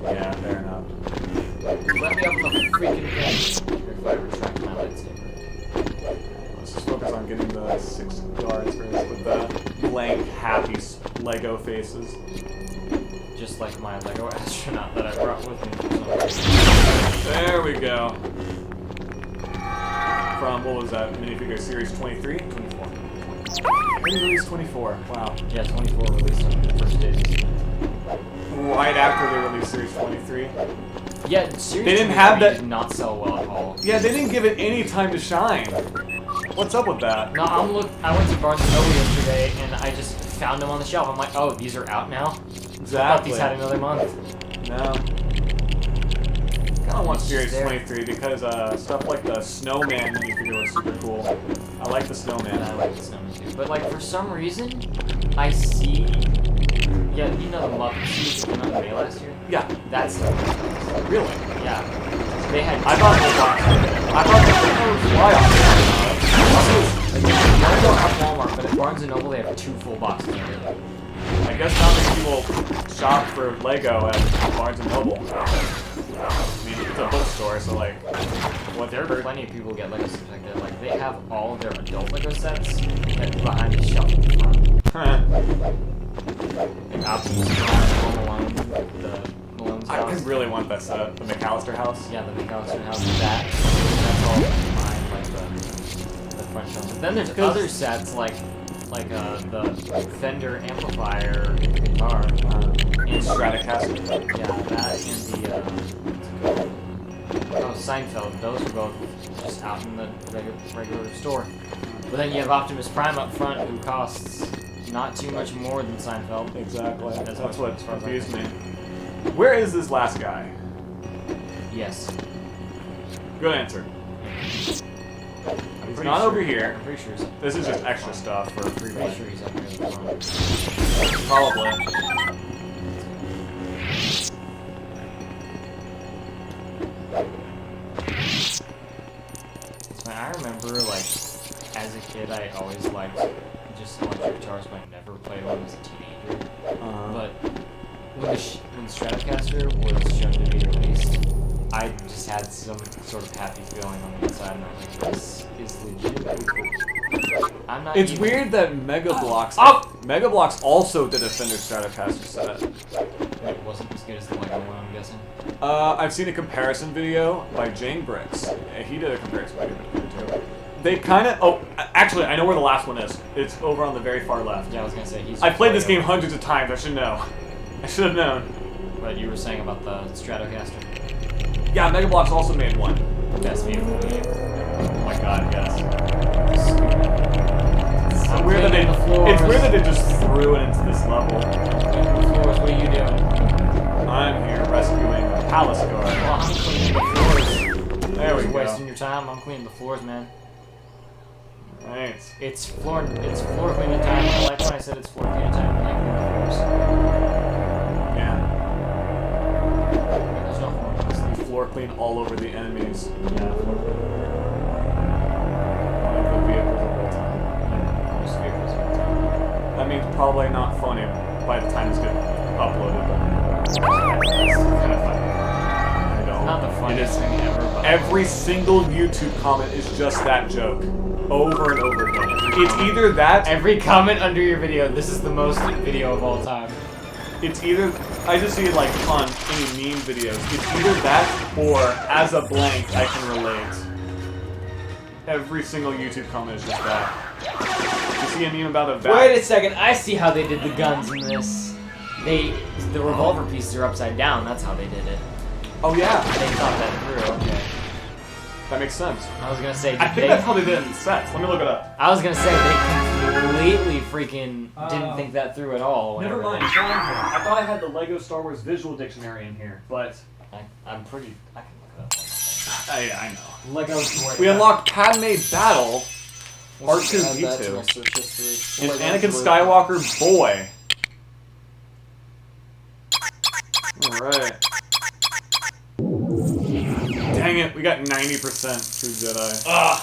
Yeah, fair enough. Let me open the freaking thing. If I retract my lightsaber. Let's just focus on getting the 6 guards first with the blank, happy Lego faces. Just like my Lego astronaut that I brought with me. There we go. From, what was that, minifigure series 23? 24. Release 24, wow. Yeah, 24 released on the first days. Right after they released series 23. Yeah, seriously, They didn't have that- did not sell well at all. Yeah, they didn't give it any time to shine. What's up with that? No, I went to Barnes & Noble yesterday and I just found them on the shelf. I'm like, oh, these are out now? I thought these had another month. No. I don't want It's series there. 23 because stuff like the snowman minifigure was super cool. I like the snowman. And I like the Snowman too. But like, for some reason, I see... Yeah, you know the Muppet series that came out in May last year? Yeah. That's Really? yeah. They had... I thought they were fly off. Like, you gotta go at Walmart, but at Barnes & Noble they have 2 full boxes of it. I guess not many people shop for Lego at Barnes & Noble. I mean, it's a bookstore, so like, There are plenty of people who get Lego sets like that. Like, they have all of their adult Lego sets behind the shelf in front. Like, Optimus Prime, Home Alone, the Malone's I house. really want that set, the McAllister house. Yeah, the McAllister house. That's all behind, like, the front shelf. But then there's other sets, like the Fender amplifier guitar. And Stratocaster. Yeah, that and the, Seinfeld. Those are both just out in the regular store. But then you have Optimus Prime up front, who costs not too much more than Seinfeld. Exactly. That's much what as far as I confused me. can Where is this last guy? Yes. Good answer. He's not over here. I'm pretty sure he's up This is there. just extra stuff for free Pretty play. sure he's up there in the front. Probably. I remember, like, as a kid, I always liked just electric guitars, but I never played one as a teenager. But when Stratocaster was shown to be released, I just had some sort of happy feeling on the inside, and I was like, this is legitimately cool. I'm not. It's even... weird that Mega Bloks. Mega Bloks also did a Fender Stratocaster set. It wasn't as good as the Lego one, I'm guessing. I've seen a comparison video by Jane Bricks. He did a comparison video too. They kind of. Oh, actually, I know where the last one is. It's over on the very far left. Yeah, I was gonna say I played this game hundreds of times. I should know. I should have known. What you were saying about the Stratocaster. Yeah, Mega Bloks also made one. Best vehicle game. Oh my god, yes. It's I'm weird that they. cleaning the floors. It's weird that they just threw it into this level. Cleaning the floors. What are you doing? I'm here rescuing a palace guard. Well, I'm cleaning the floors. There we You're go. wasting your time. I'm cleaning the floors, man. Right. It's floor cleaning time. I like when I said it's floor cleaning time. I like cleaning the floors. Yeah. There's no floor. Floor clean all over the enemies. Yeah, floor clean. One of the vehicles of all time. Most vehicles all the time. That means probably not funny by the time it's get uploaded, but It's kind of funny. I don't. Not the funniest thing ever, but Every single YouTube comment is just that joke. Over and over again. It's either that, every comment under your video, this is the most video of all time. it's either, I just see it like on any meme videos, it's either that or as a blank I can relate. Every single YouTube comment is just that. You see a meme about a bat. Wait a second, I see how they did the guns in this. The revolver pieces are upside down, that's how they did it. Oh yeah, They thought that through, okay. that makes sense. I was gonna say, I think that's how they did it in sets. Let me look it up. I was gonna say, they completely freaking didn't think that through at all. Never whenever mind, it's on here. I thought I had the Lego Star Wars visual dictionary in here, but I'm pretty, I can look it up. I know. Lego We unlocked Padme Battle, Let's just add that to R2-D2, my search history. and Anakin Skywalker Boy. Alright. Dang it, we got 90% True Jedi. Ugh!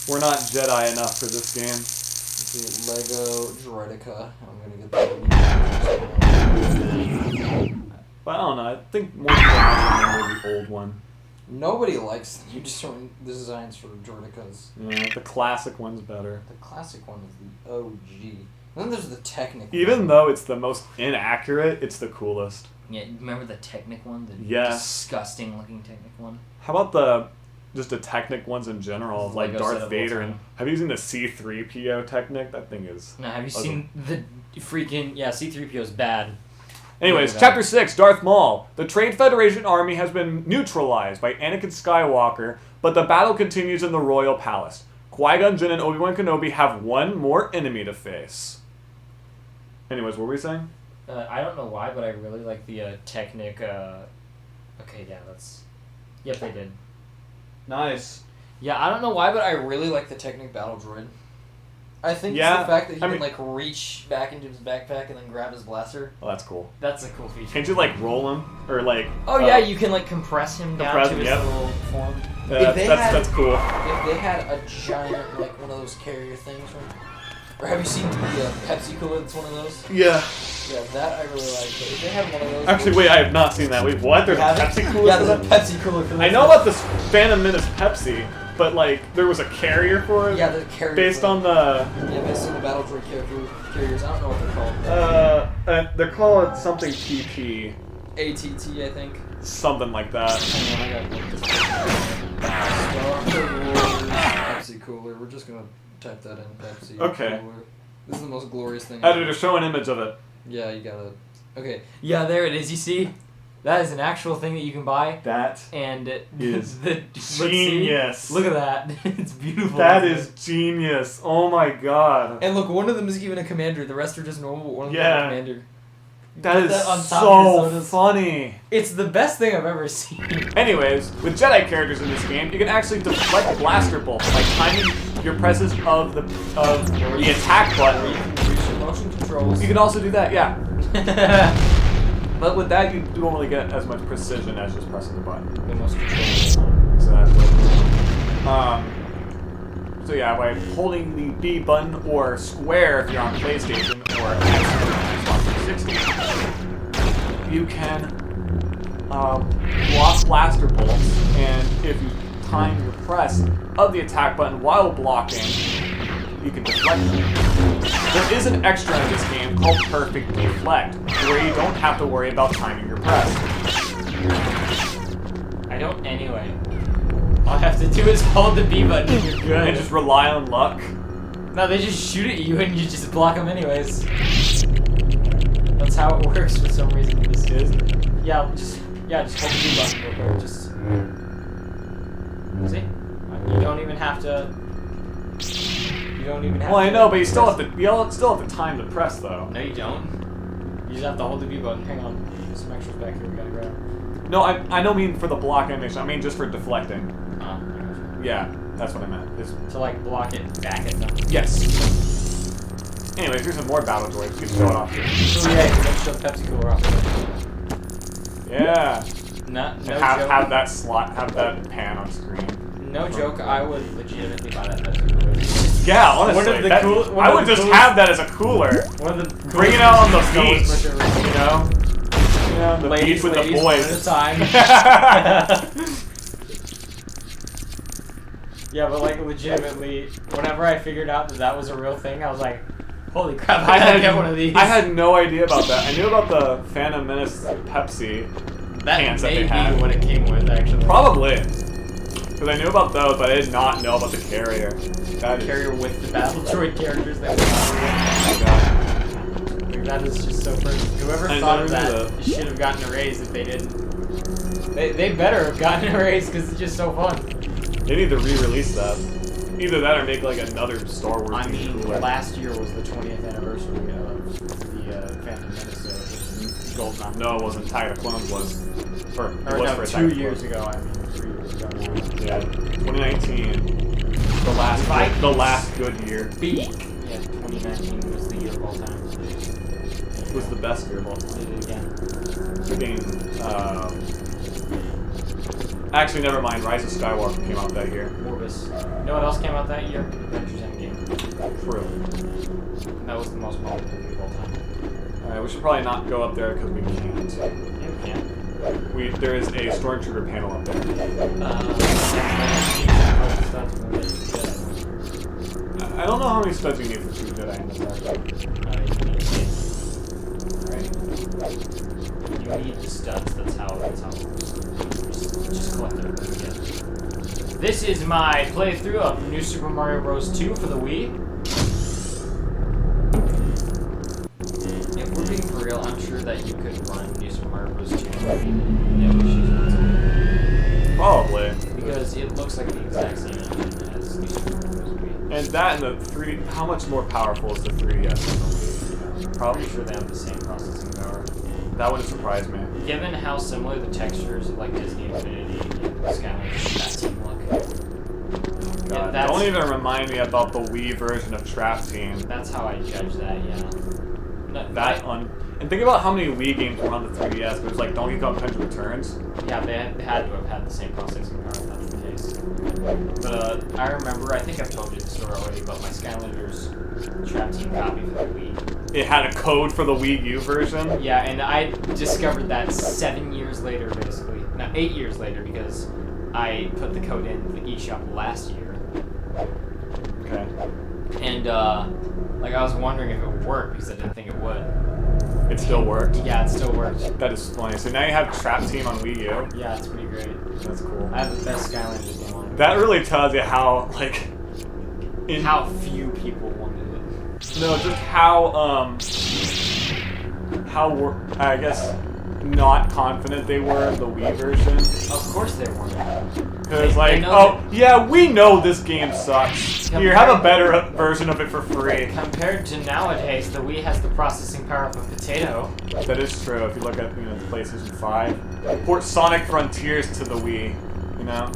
We're not Jedi enough for this game. Lego Droideka. I'm gonna get that. But I don't know, I think more people remember the old one. Nobody likes you just showing the designs for Droidekas. Yeah, the classic one's better. The classic one is the OG. And then there's the Technic Even one. though it's the most inaccurate, it's the coolest. Yeah, remember the Technic one? The Yes. disgusting looking Technic one? How about just the Technic ones in general, like Lego set Darth of Vader? all And time. have you seen the C-3PO Technic? That thing is... No, have you ugly. seen the freaking... Yeah, C-3PO's bad. Anyways, Really bad. Chapter 6, Darth Maul. The Trade Federation army has been neutralized by Anakin Skywalker, but the battle continues in the Royal Palace. Qui-Gon Jinn and Obi-Wan Kenobi have one more enemy to face. Anyways, what were we saying? I don't know why, but I really like the Technic... Okay, yeah, that's... Yep, they did. Nice. Yeah, I don't know why, but I really like the Technic Battle Droid. I think Yeah, it's the fact that he I can, mean- like, reach back into his backpack and then grab his blaster. Oh, that's cool. That's a cool feature. Can't you, like, roll him? Or, like... Oh, yeah, you can, like, compress him down compress to him, his yep. little form. Yeah, If they that's cool. If they had a giant, like, one of those carrier things, or have you seen the Pepsi cooler that's one of those? Yeah. Yeah, that I really like. But if they had one of those... Actually, wait, I have not seen that. Wait, what? There's a Yeah, Pepsi cooler Yeah, for there's a that? Pepsi cooler for that. I know about this Phantom Menace Pepsi, but, like, there was a carrier for it? Yeah, the carrier. Based on the... Yeah, based on the Battle Droid carriers. I don't know what they're called. They're called something PP. ATT, I think. Something like that. Hang on, I gotta look this up. Star Wars Pepsi cooler. We're just gonna type that in. Pepsi Okay. cooler. This is the most glorious thing. Editor, show an image of it. Yeah, you gotta. Okay. Yeah, there it is. You see, that is an actual thing that you can buy, That and is let's see. genius. Look at that. It's beautiful. That is genius. Oh my god. And look, one of them is even a commander. The rest are just normal. But one of them is Yeah. a commander. That Put is that on top of your so sodas. funny. It's the best thing I've ever seen. Anyways, with Jedi characters in this game, you can actually deflect blaster bolts by timing your presses of the attack button. Use your motion controls. You can also do that, yeah. But with that, you don't really get as much precision as just pressing the button. The motion controls. Exactly. So yeah, by holding the B button or square if you're on PlayStation or Xbox 360, you can block blaster bolts, and if you time your press of the attack button while blocking, you can deflect them. There is an extra in this game called Perfect Deflect, where you don't have to worry about timing your press. I don't anyway. All I have to do is hold the B button and you're good. And just rely on luck. No, they just shoot at you and you just block them anyways. That's how it works for some reason. This is. Yeah, just hold the B button real quick. Just see. You don't even have to. You don't even have. Well, to I know, but you still have to time the press though. No, you don't. You just have to hold the B button. Hang on. There's some extras back here we gotta grab. No, I don't mean for the block animation. I mean just for deflecting. Oh, Yeah, that's what I meant. to like block it back at them. Yes. Anyways, here's some more battle droids. You can show it off here. Oh yeah, let's show Pepsi Cooler off. Yeah. No And joke. have that slot, have that pan on screen. No joke, I would legitimately buy that Pepsi Cooler. Yeah, honestly, One of the that- cool- I would just have that as a cooler. One of the Bring it out on the Star Wars beach, merch ever. you know? Yeah, the beach with the one boys. at a time. Yeah, but like legitimately, whenever I figured out that was a real thing, I was like, holy crap, I gotta get one of these. I had no idea about that. I knew about the Phantom Menace Pepsi that cans that may they had. be what it came with, actually. Probably. Because I knew about those, but I did not know about the carrier. That is... Carrier with the battle droid characters that Oh we got. Like, that is just so perfect. Whoever I thought of never that knew should have gotten a raise if they didn't. They better have gotten a raise because it's just so fun. They need to re-release that. Either that or make like another Star Wars I mean, cooler. last year was the 20th anniversary of the Phantom Menace, so Goldeneye. No, it wasn't. Attack of the Clones was. Or it Or was no, for 2 Attack years of the ago, I mean, 3 years ago now. Clones. Yeah, 2019. The last good year. Peak. Yeah, 2019 was the year of all time. It was the best year of all time. Did it again. The game, actually, never mind. Rise of Skywalker came out that year. Orbis. You know what else came out that year? Avengers Endgame. True. That was the most popular movie of all time. Alright, we should probably not go up there because we can't. Yeah, we can. There is a Stormtrooper panel up there. I don't know how many studs you need for 2 Jedi in this actually. You need the studs, that's how it works. Just collect them. Yeah. This is my playthrough of New Super Mario Bros. 2 for the Wii. If we're being for real, I'm sure that you could run New Super Mario Bros. 2 on the Wii. Yeah, we should. Probably. Because it looks like the exact same engine as New Super Mario Bros. Wii. And that and the 3D, how much more powerful is the 3DS? Probably sure they have the same processing power. That wouldn't surprise me. Given how similar the textures of like Disney Infinity and Skylanders that team look. God, Yeah, don't even remind me about the Wii version of Trap Team. That's how I judge that, yeah. And think about how many Wii games were on the 3DS. There's like Donkey Kong Country Returns. Yeah, they had to have had the same processing power if that's the case. But I remember, I think I've told you the story already, but my Skylanders Trap Team copy for the Wii. It had a code for the Wii U version. Yeah, and I discovered that 7 years later, basically. No, 8 years later, because I put the code in the eShop last year. Okay. And, like, I was wondering if it would work, because I didn't think it would. It still worked. Yeah, it still worked. That is funny. So now you have Trap Team on Wii U. Yeah, it's pretty great. That's cool. I have the best Skylanders game on it. That really tells you how, like... How few people wanted it. No, just how, I guess, not confident they were in the Wii version. Of course they weren't. Because, like, oh, yeah, we know this game sucks. Here, have a better version of it for free. Compared to nowadays, the Wii has the processing power of a potato. That is true. If you look at, the PlayStation 5, port Sonic Frontiers to the Wii, you know?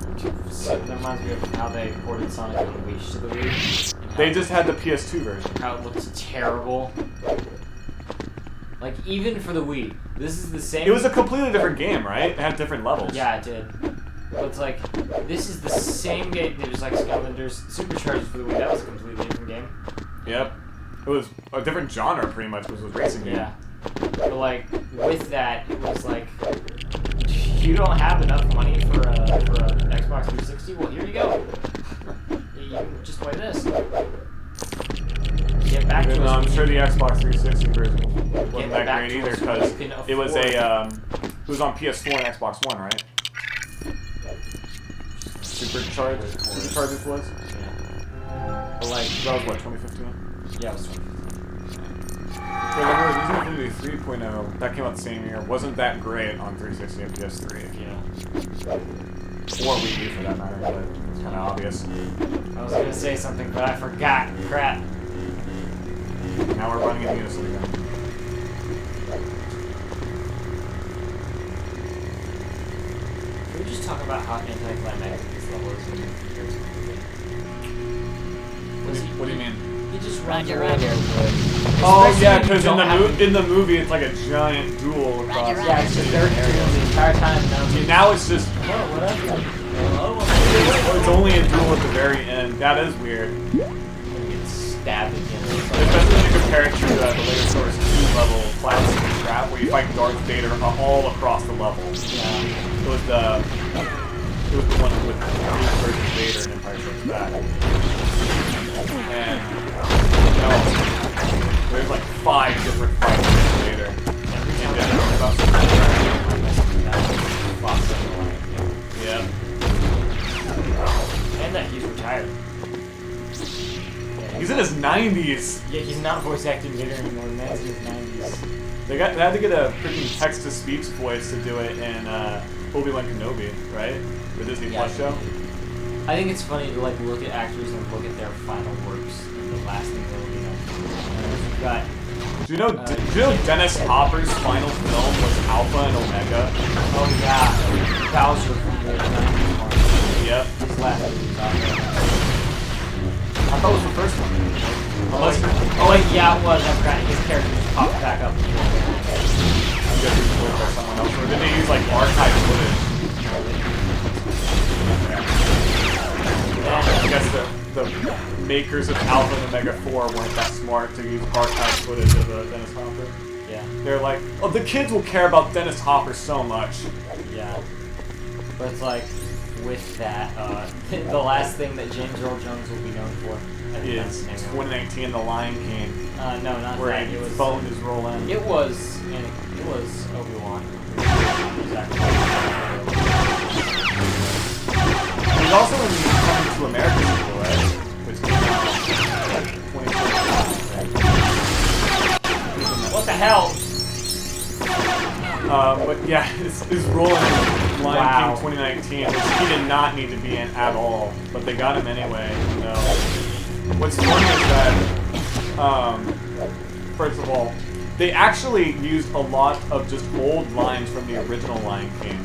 So that reminds me of how they ported Sonic on the Wii to the Wii. They just had the PS2 version. How it looks terrible. Like, even for the Wii, this is the same... It was a completely different game, right? It had different levels. Yeah, it did. But it's like, this is the same game. It was like Skylanders Supercharged for the Wii. That was a completely different game. Yep. It was a different genre, pretty much, because it was a racing game. Yeah. But like, with that, it was like, you don't have enough money for a Xbox 360? Well, here you go. You can just play this. Get back to Even us. though I'm sure the Xbox 360 version wasn't Get that back great to either us. because You can it was afford- it was on PS4 and Xbox One, right? Supercharged it was? Yeah. But like, That was what, 2015? yeah, it was 2015. So the Resident Evil 3.0, that came out the same year, wasn't that great on 360 and PS3. Yeah. Or Wii U for that matter, but it's kind of obvious. I was gonna say something, but I forgot. Crap. Now we're running in unison again. Can we just talk about how anticlimactic this level is when you compare to the movie? What do you mean? He just Round runs your around round. there. Oh yeah, because in the movie it's like a giant duel across. Yeah, it's just very the entire time. Now it's just Oh, whatever. it's only a duel at the very end. That is weird. I'm gonna get stabbed again. Especially when you compare it to the later Source 2 level classic trap where you fight Darth Vader all across the level. Yeah. It was the one with Luke versus Vader in Empire Strikes Back. And there's like 5 different fights with Vader. Yeah. And that he's retired. He's in his 90s. Yeah, he's not voice acting Vader anymore. Man's in his 90s. They had to get a freaking text-to-speech voice to do it in Obi-Wan Kenobi, right? The Disney Plus show. I think it's funny to like look at actors and look at their final works and the last thing they'll, you've got. Do you know Dennis Hopper's final film was Alpha and Omega? Oh yeah, Bowser from the 90s one. Yep. His last movie was Alpha. I thought it was the first one. Yeah, it was. I forgot his character just popped back up. I'm guessing it was by someone else. Or did they use like archive footage? I guess the makers of Alpha and Omega 4 weren't that smart to use archive footage of Dennis Hopper. Yeah. They're like, oh, the kids will care about Dennis Hopper so much. Yeah. But it's like, with that, the last thing that James Earl Jones will be known for Is 2019 The Lion King. No, not where that. he It was phoned his role in. It was Obi-Wan. He's also in the Coming to America sequel, right? Which came out in 2014. What the hell? But yeah, his role in Lion King 2019, which he did not need to be in at all, but they got him anyway. What's funny is that, first of all, they actually used a lot of just old lines from the original Lion King.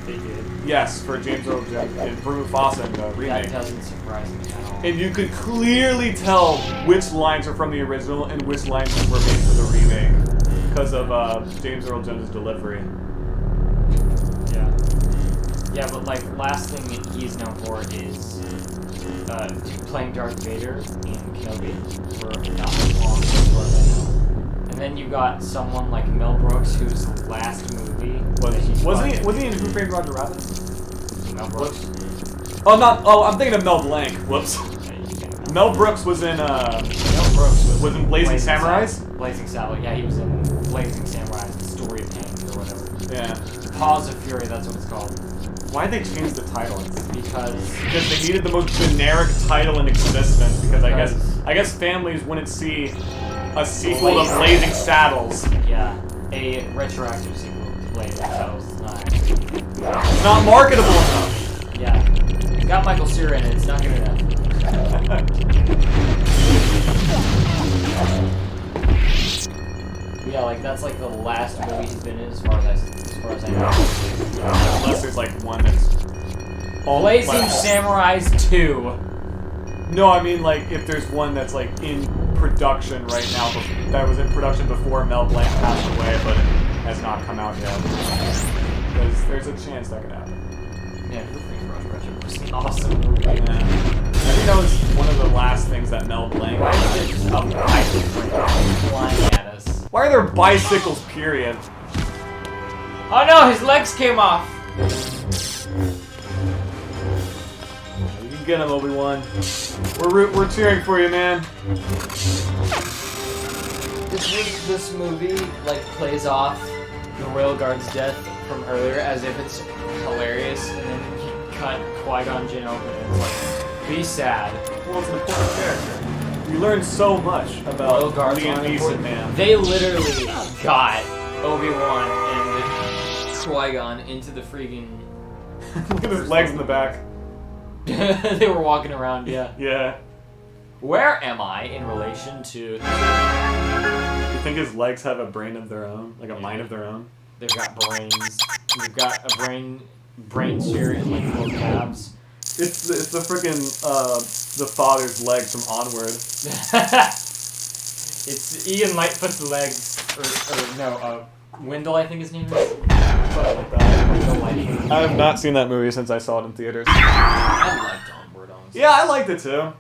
They did. Yes, for James Earl Jones and for Mufasa in the remake. That doesn't surprise me at all. And you could clearly tell which lines are from the original and which lines were made for the remake because of James Earl Jones' delivery. Yeah. Yeah, but like, last thing he's known for is playing Darth Vader in Kenobi for not as long as far as I know. And then you got someone like Mel Brooks, whose last movie Was he in Who Framed Roger Rabbit? Mel Brooks. I'm thinking of Mel Blanc. Whoops. Mel Brooks was in was in Blazing Samurais. Blazing Samurai. Yeah, he was in Blazing Samurai, The Story of Pain or whatever. Yeah. Paws of Fury. That's what it's called. Why'd they change the title? Because they needed the most generic title in existence. Because I guess families wouldn't see a sequel to Blazing Saddles. Yeah, a retroactive sequel to Blazing Saddles. It's not marketable enough. Yeah, it's got Michael Cera in it. It's not good enough. Yeah, like that's like the last movie he's been in, as far as I know. Unless there's like one that's Blazing Samurais 2. No, I mean like if there's one that's like in production right now, that was in production before Mel Blanc passed away, but it has not come out yet. Because there's a chance that could happen. Yeah, Who Framed Roger Rabbit was an awesome movie. Yeah. I think that was one of the last things that Mel Blanc. Why is there just a bicycle flying at us? Why are there bicycles? Period. Oh no, his legs came off. You can get him, Obi-Wan. We're cheering for you, man. this movie like plays off the Royal Guard's death from earlier as if it's hilarious, and then you cut Qui-Gon Jinn open and it's like, be sad. Well, it's an important character. You learn so much about Royal Guards Liam aren't Neeson, important. man. They literally got Obi-Wan and Qui-Gon into the freaking... Look at his legs in the back. They were walking around, yeah. Yeah. Where am I in relation to... You think his legs have a brain of their own? Like a mind of their own? They've got brains. They've got a brain share in like both calves. It's the freaking the father's legs from Onward. It's Ian Lightfoot's legs, or no, Wendell I think his name is. Something like that. Wendell Lightfoot. I have not seen that movie since I saw it in theaters. I liked Onward, honestly. Yeah, I liked it too.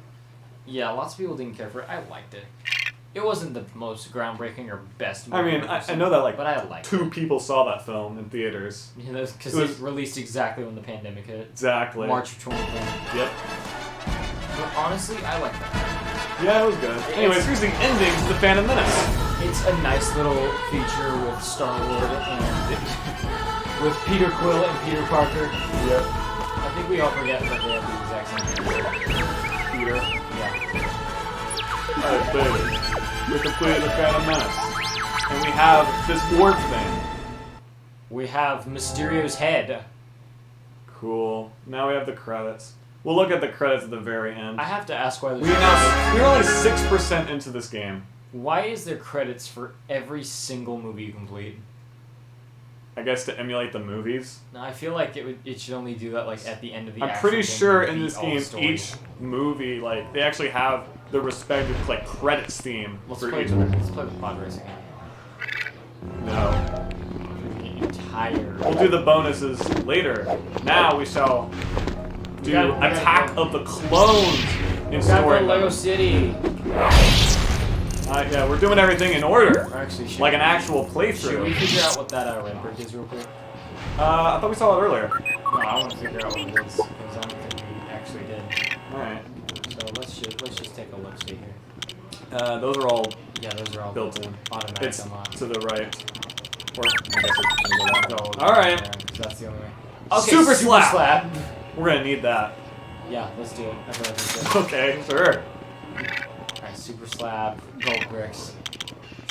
Yeah, lots of people didn't care for it. I liked it. It wasn't the most groundbreaking or best movie. I mean, I've ever I know that like but I liked two it. people saw that film in theaters. You know, because It was- it released exactly when the pandemic hit. Exactly. March of 2020. Yep. But honestly, I like that. Yeah, it was good. Anyways, here's the ending to The Phantom Menace. It's a nice little feature with Star-Lord and with Peter Quill and Peter Parker. Yep. I think we all forget that they have the exact same name. Peter. Yeah. Alright, baby. We completed The Phantom Menace. And we have this orb thing. We have Mysterio's head. Cool. Now we have the credits. We'll look at the credits at the very end. I have to ask why there's We're only 6% into this game. Why is there credits for every single movie you complete? I guess to emulate the movies. No, I feel like it should only do that like at the end of the I'm actual pretty game sure to in beat this all the game, story. each movie, like, they actually have the respective, like, credits theme Let's for play each. let's play the pod racing game. No. The entire... We'll do the bonuses later. Now we shall do Attack of the Clones in story Lego mode. City. Yeah, we're doing everything in order. Or actually, Like an actual should we playthrough. figure out what that red brick is real quick? I thought we saw it earlier. No, I want to figure out what it is, because I don't think we actually did. Alright. So let's just take a look see here. Those are all Yeah, those are all built in. automatic It's unlock. to the right. Or, I guess it's gonna go down. So, Alright. yeah, 'cause that's the only way. Super slap. slap. We're gonna need that. Yeah, let's do it. I feel like that's good. Okay, sure. Alright, super slab, gold bricks.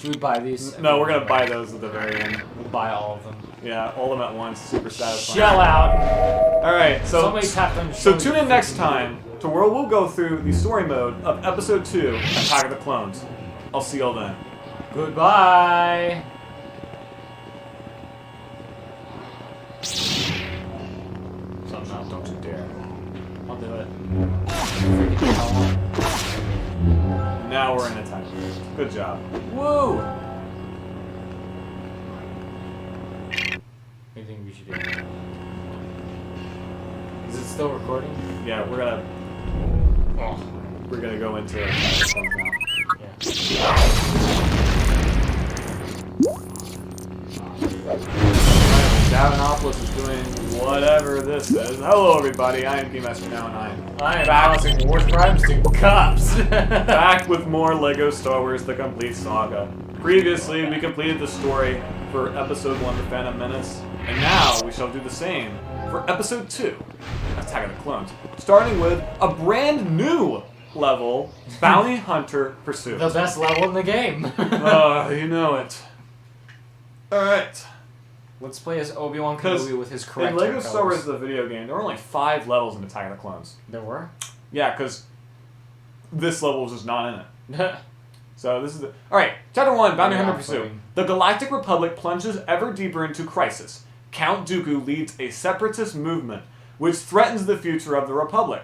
Should we buy these? No, we're gonna buy those at the very end. We'll buy all of them. Yeah, all of them at once. Super satisfying. Shell out! Alright, so Somebody tapped on so show tune me in next freaking- time to where we'll go through the story mode of Episode 2, Attack of the Clones. I'll see y'all then. Goodbye! Something else. Don't you dare. I'll do it. Now we're in attack. Good job. Woo! What do you think we should do? Is it still recording? Yeah, we're gonna go into Attack of the Clones now. Gavinopolis is doing whatever this is. Hello everybody, I am Gamemaster now, and I am balancing war crimes to cops. back with more LEGO Star Wars The Complete Saga. Previously, we completed the story for Episode 1, The Phantom Menace, and now we shall do the same for Episode 2, Attack of the Clones, starting with a brand new level, Bounty Hunter Pursuit. The best level in the game. You know it. Alright. Let's play as Obi-Wan Because Kenobi with his correct in LEGO hair Star Wars, colors. the video game, there were only 5 levels in Attack of the Clones. There were? Yeah, because this level was just not in it. So this is the... Alright, Chapter 1, Bounty Yeah, Hunter I'm Pursuit. playing. The Galactic Republic plunges ever deeper into crisis. Count Dooku leads a separatist movement, which threatens the future of the Republic.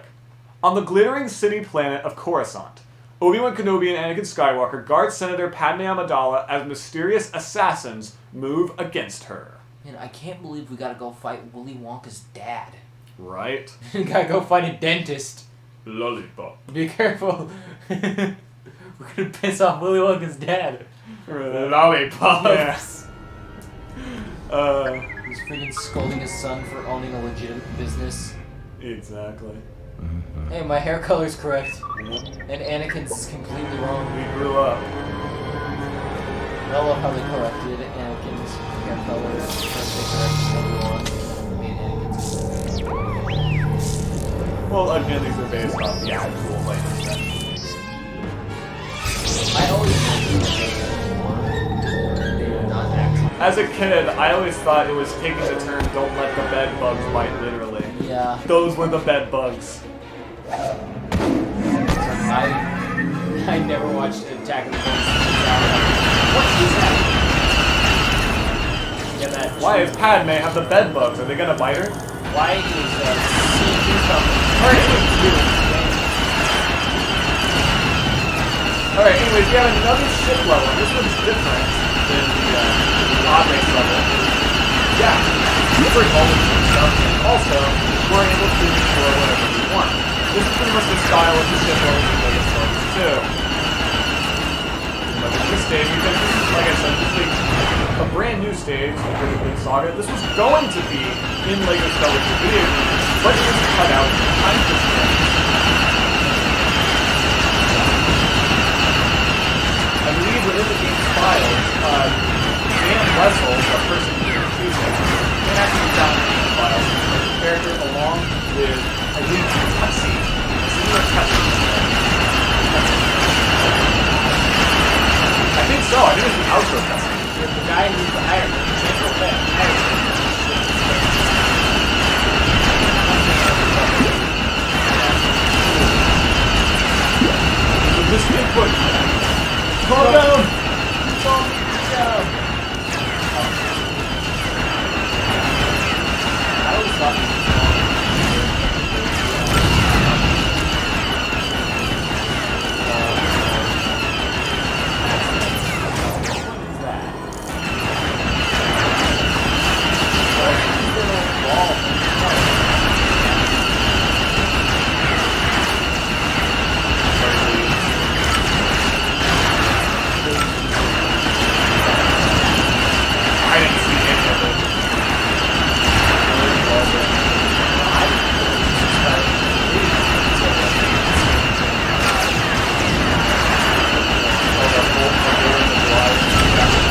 On the glittering city planet of Coruscant, Obi-Wan Kenobi and Anakin Skywalker guard Senator Padme Amidala as mysterious assassins move against her. Man, I can't believe we gotta go fight Willy Wonka's dad. Right? You gotta go find a dentist. Lollipop. Be careful. We're gonna piss off Willy Wonka's dad. Lollipop. Yes. He's freaking scolding his son for owning a legitimate business. Exactly. Hey, my hair color's correct. Yep. And Anakin's is completely wrong. We grew up. love how they corrected Anakin's hair color. They corrected Obi-Wan. Made Anakin's. Well, again, these are based off the actual lightning. I always knew that they were not actually. As a kid, I always thought it was taking the term "don't let the bed bugs bite" literally. Yeah. Those were the bed bugs. I never watched Attack of the Clones. What is that? Yeah, that. Why does Padme have the bed bugs? Are they gonna bite her? Why is seeing something? Alright, anyways, we have another ship level. This one's different than the odd race level. Yeah, super evolving stuff. Also, we're able to explore whatever we want. This is pretty much the style of the ship level in Lego Star Wars 2. But this stage, because this is, like I said, this is a brand new stage for the Complete Saga. This was going to be in Lego Star Wars the video game, but it was cut out in time constraints. I believe within the game's files, Dan Wessel, the person who chooses it, can actually download the files of the character along with, I believe, a cutscene. A similar cutscene. I think so. I think it's the outro cutscene. The guy who's the Iron Man. Central Fed. Iron Man. With this input, calm down! Calm down! I always thought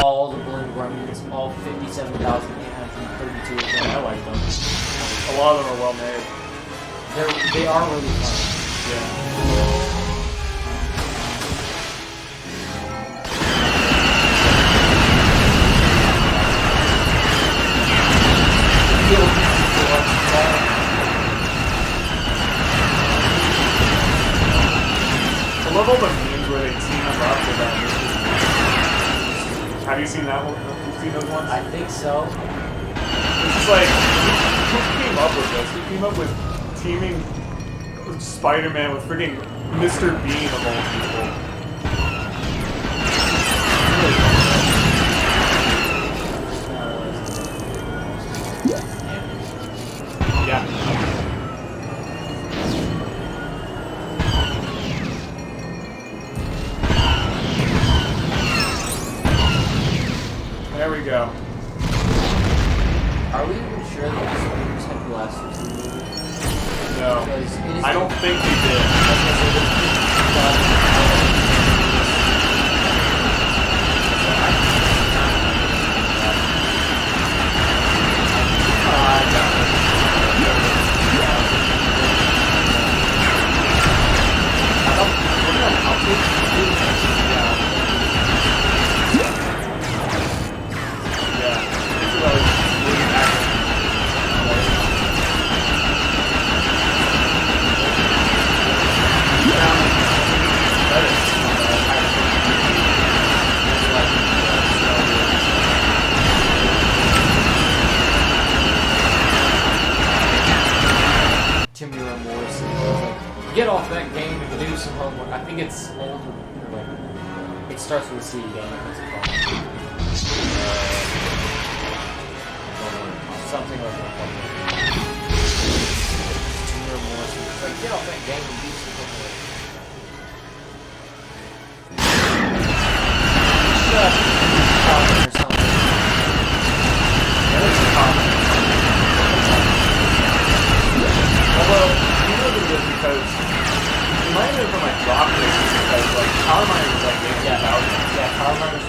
all the balloon gremlins, all 57,832 of them. I like them. A lot of them are well made. They are really fun. Yeah. I love all the memes where they team up with that. Have you seen that one? Have you seen those ones? I think so. It's just like, who came up with this? Who came up with teaming Spider-Man with freaking Mr. Bean of all people? Yeah. There we go. Are we even sure that the Spiders had blasters in the movie? No. Because it is I don't think they did. Get off that game and do some homework. I think it's older. It starts with a C game. What's it called? Something like that. Timur Morrison. It's like, get off that game and do some homework. Shut up. Or something. That is common. Although, you know this because it might have been from my drop because like Power Miners was like game Yeah, out. Power Miners was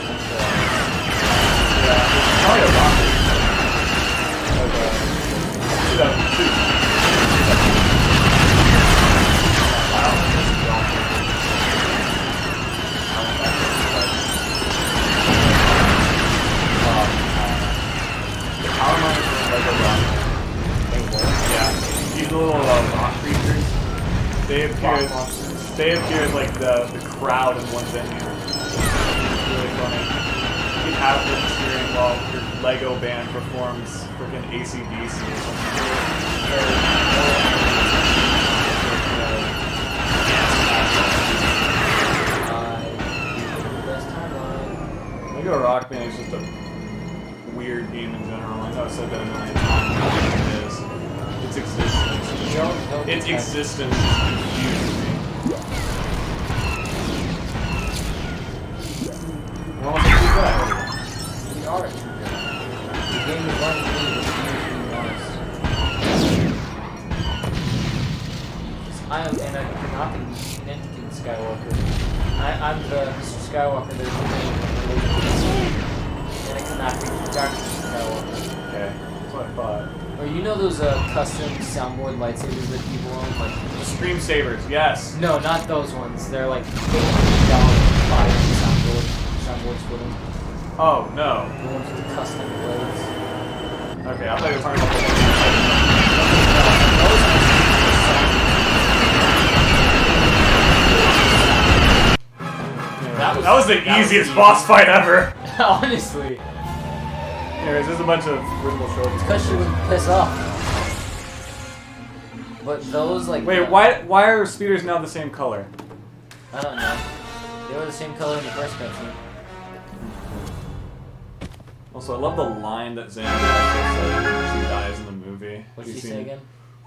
as like the crowd in one venue. It's really funny. You have them cheering while your Lego band performs freaking AC/DC or something. Lego Rock Band is just a weird game in general. I know I said that a million times. It is. Its existence. Its existence is confusing me. We're almost too good. We are too good. The game is running through I am Anakin Skywalker. I'm the Mr. Skywalker. There's the name. Anakin Skywalker. Okay, that's what I thought. Or you know those custom soundboard lightsabers that people own? Like The Scream Sabers, yes. no, not those ones. They're like $800 soundboards for them. Oh, no. The ones with the custom blades. Okay, I thought you were talking about the That was the easiest boss fight ever. Honestly. Anyways, there's a bunch of original shorts. Because she would piss off. But those like Wait, why are speeders now the same color? I don't know. They were the same color in the first cutscene. Also, I love the line that Xander actually said when she dies in the movie. What did she say again?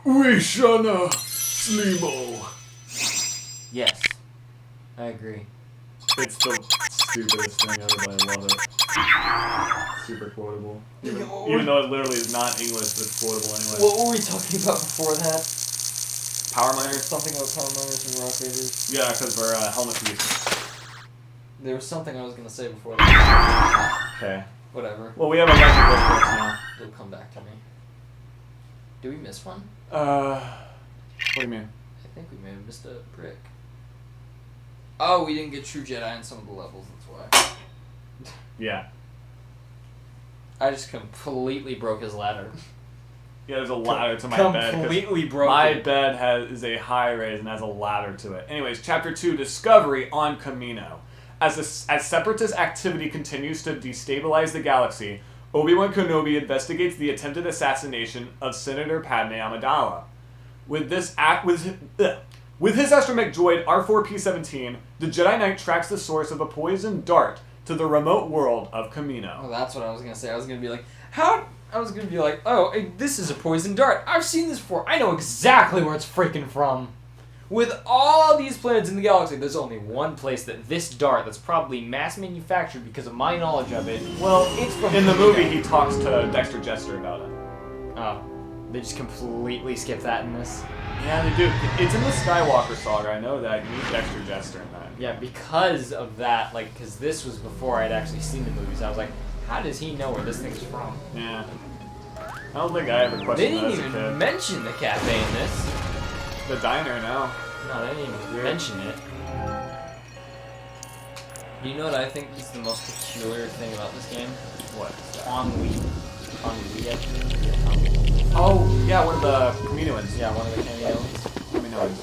We shana slimo. Yes. I agree. It's the stupidest thing ever, but I love it. Super quotable. Even though it literally is not English, but it's quotable anyway. What were we talking about before that? Power miners? Something about power miners and rock raiders. Yeah, because we're helmet thieves. There was something I was gonna say before that. Okay. Whatever. Well, we have a bunch of books now. It'll come back to me. Did we miss one? What do you mean? I think we may have missed a brick. Oh, we didn't get True Jedi in some of the levels, that's why. Yeah. I just completely broke his ladder. Yeah, there's a ladder to my bed. Completely broke My it. bed is a high raise and has a ladder to it. Anyways, Chapter 2, Discovery on Kamino. As Separatist activity continues to destabilize the galaxy, Obi-Wan Kenobi investigates the attempted assassination of Senator Padme Amidala. With his astromech droid R4-P17, the Jedi Knight tracks the source of a poisoned dart to the remote world of Kamino. Oh, that's what I was gonna say. I was gonna be like, oh, this is a poison dart. I've seen this before. I know exactly where it's freaking from. With all these planets in the galaxy, there's only one place that this dart, that's probably mass manufactured because of my knowledge of it. Well, it's from in the Kamino. movie, he talks to Dexter Jester about it. Oh, they just completely skip that in this. Yeah, they do. It's in the Skywalker saga. I know that. You meet Dexter Jester in that. Yeah, because of that, like, because this was before I'd actually seen the movies. I was like, how does he know where this thing's from? Yeah. I don't think I ever They questioned didn't that as a even kid. mention the cafe in this. The diner, no. No, they didn't even Yeah. mention it. You know what I think is the most peculiar thing about this game? What? Ennui. Ennui, I think. Oh, yeah, one of the Kaminoans. Yeah, one of the cameos. Kaminoans.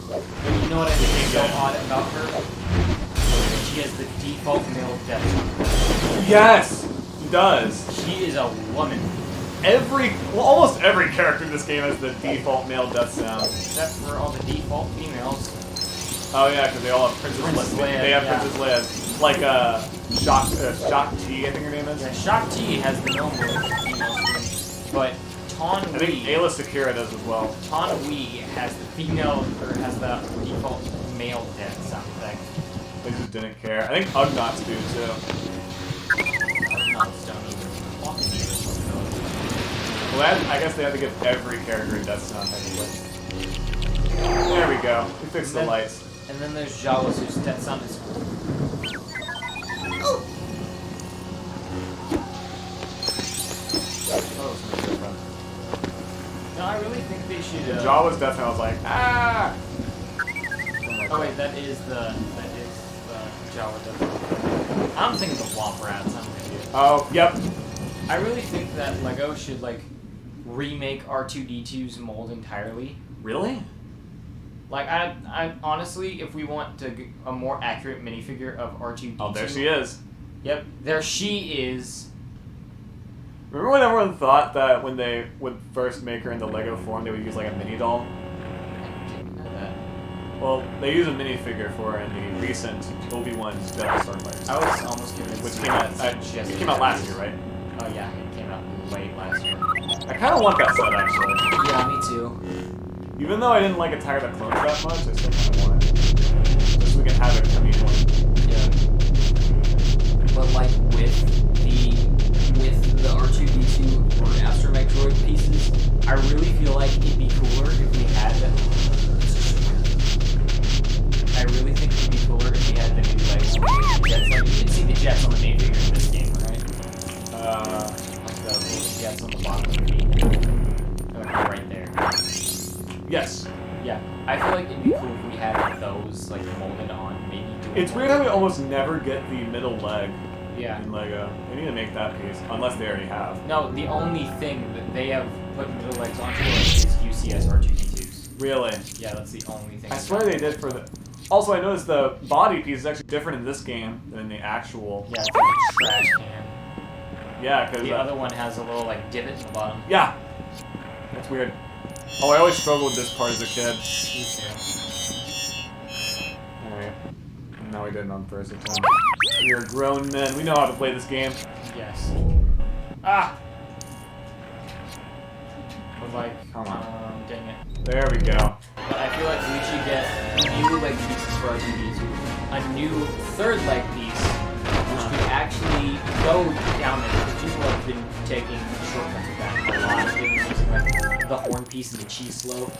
But you know what I think is so odd about her? She has the default male death. Yes! He does. She is a woman. Almost every character in this game has the default male death sound. Except for all the default females. Oh yeah, because they all have Princess Leia. They have yeah. Princess Leia. Like, Shock T, I think her name is. Yeah, Shock T has the normal female, but Taun I think Wee. Ayla Secura does as well. Taun Wee has the female, or has the default male death sound thing. They just didn't care. I think Ugnaughts do too. Ugnaughts don't even fucking either. Well, I guess they have to give every character a death sound technically. There we go. We fixed the lights. And then there's Jawas whose death sound is. Oh, it's no different. No, I really think they should. Jawa's death sound was like, ah! Oh wait, that is the Jawa death sound. I'm thinking the Womp Rats. I'm an idiot. Oh, yep. I really think that LEGO should like remake R2-D2's mold entirely. Really? Like, I honestly, if we want to a more accurate minifigure of R2-D2... Oh, there she is. Yep, there she is. Remember when everyone thought that when they would first make her in the Lego form, they would use like a mini doll? I didn't know that. Well, they use a minifigure for her in the recent Obi-Wan's Jedi Starfighters. I was almost convinced. Which came out, it came out last year, right? Oh yeah, it came out late last year. I kind of want that set, actually. Yeah, me too. Even though I didn't like Attack of the Clones that much, I still kind of want it. Just so we can have it come in one. Yeah. But like with the R2-D2 or Astromech droid pieces, I really feel like it'd be cooler if we had them. I really think it'd be cooler if we had the new like jets. Like you can see the jets on the main figure in this game, right? Like the little jets on the bottom of the feet. Like right there. Yes. Yeah. I feel like it'd be cool if we had those like molded on, maybe. It's weird how we almost never get the middle leg Yeah. in Lego. They need to make that piece, unless they already have. No, the only thing that they have put middle legs onto is UCS R2-D2s. Really? Yeah, that's the only thing. I swear they did for the... Also, I noticed the body piece is actually different in this game than in the actual... Yeah, it's like a trash can. Yeah, because... The other one has a little like divot in the bottom. Yeah! That's weird. Oh, I always struggled with this part as a kid. Me too. Alright. Now we did it on the first attempt. We are grown men. We know how to play this game. Yes. Ah! But like, Come on. dang it. There we go. But I feel like we should get new leg pieces for R2-D2. A new third leg piece, which could actually go down there. Because people have been taking shortcuts with that a lot. They've been using like the horn piece and the cheese slope.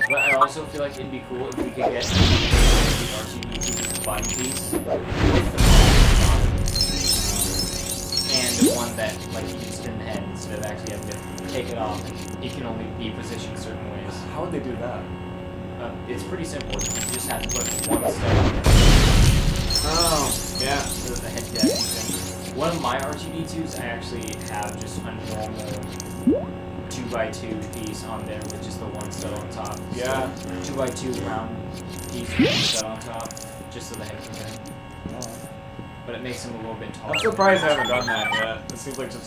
But I also feel like it'd be cool if we could get the R2-D2 body piece with the and the one that like you can spin the head instead of actually having to take it off, and it can only be positioned certain ways. How would they do that? It's pretty simple. You just have to put one step on there. Oh, yeah. So that the head gets one of my R2-D2s, I actually have just a normal 2x2 piece on there with just the one stud on top. Yeah. So 2x2 round piece with one stud on top, just so the head can get in. But it makes him a little bit taller. I'm surprised I haven't done that yet. It seems like just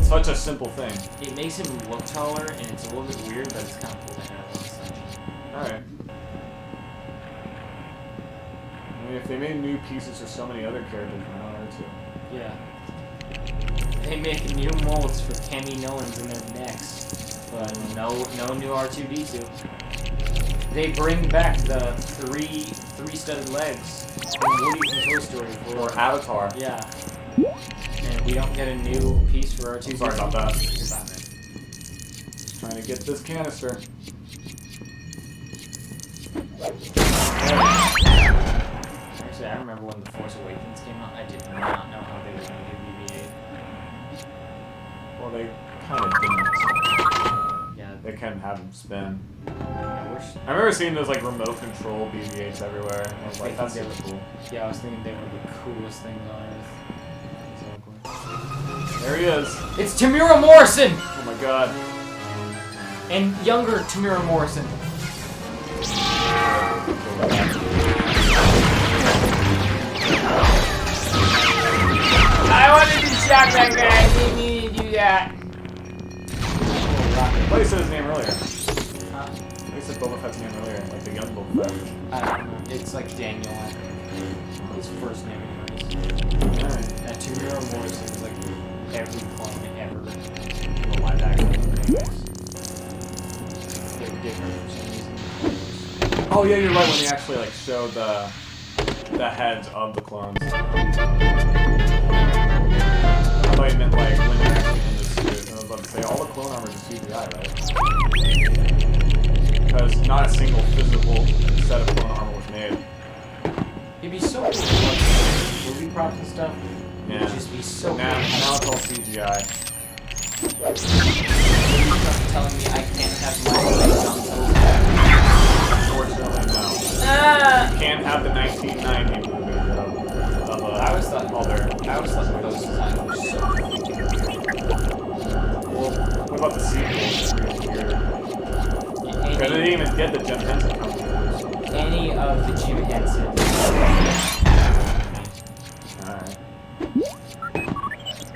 such a simple thing. It makes him look taller, and it's a little bit weird, but it's kind of cool to have on such. Alright. I mean, if they made new pieces for so many other characters, why not too? Yeah. They make new molds for Cammy Nolans in their necks, but no new R2-D2. They bring back the three-studded legs from Woody from Toy Story Or Avatar. Yeah. And we don't get a new piece for R2-D2. Sorry about that. You're fine, man. Just trying to get this canister. Actually, I remember when The Force Awakens came out, I did not know how they were going to do BB-8. Well, they kind of didn't. Yeah, They couldn't have them spin. I wish. I remember seeing those like remote control BB-8s everywhere. And I was like, that's super cool. Yeah, I was thinking they were the coolest things on Earth. There he is. It's Tamira Morrison! Oh my god. And younger Tamira Morrison. I want to be shot that guy. I didn't need to do that. What you said his name earlier? You said Boba Fett's name earlier, like the young Boba Fett. I don't know. It's like Daniel. His first name anyways. Alright. That Tamira Morrison is like every clone ever in the live action anyways. They're different for some reason. Oh yeah, you're right, when they actually like showed the heads of the clones. I thought you meant like when they're actually in the suit. And I was about to say, all the clone armor is CGI, right? Because not a single physical set of clone armor was made. It'd be so cool to watch movie props and stuff. Yeah. It'd just be so Now cool. it's all CGI. You're telling me I can't have my legs on those. Unfortunately, no. You can't have the 1990 movie of I always thought all their... those designs were so cool. Well, What about the sequel? I didn't even get the Jim Henson comic. any of the Jim Henson. Alright.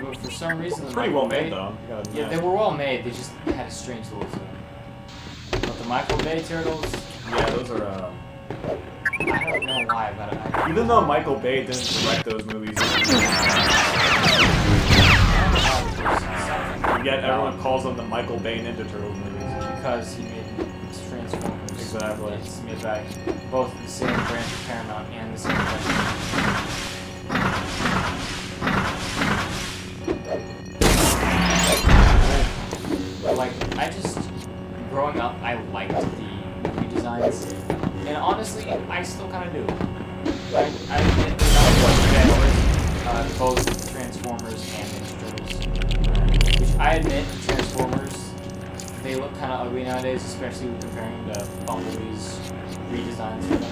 But for some reason, the Pretty Michael well Bay- made though. You gotta Yeah, admit. they were well made. They just had a strange look to them. But the Michael Bay turtles, Yeah, those are. I don't know why, but I Even though Michael Bay didn't direct those movies, yet everyone calls them the Michael Bay Ninja Turtles movies. because he made Transformers. Exactly. It's made by both the same branch of Paramount and the same branch. Like, I just, growing up, I liked the movie designs, and honestly, I still kind of do. I admit they're not what both Transformers and Ninja Turtles. Which I admit, Transformers, they look kind of ugly nowadays, especially when comparing to Bumblebee's redesigns for them.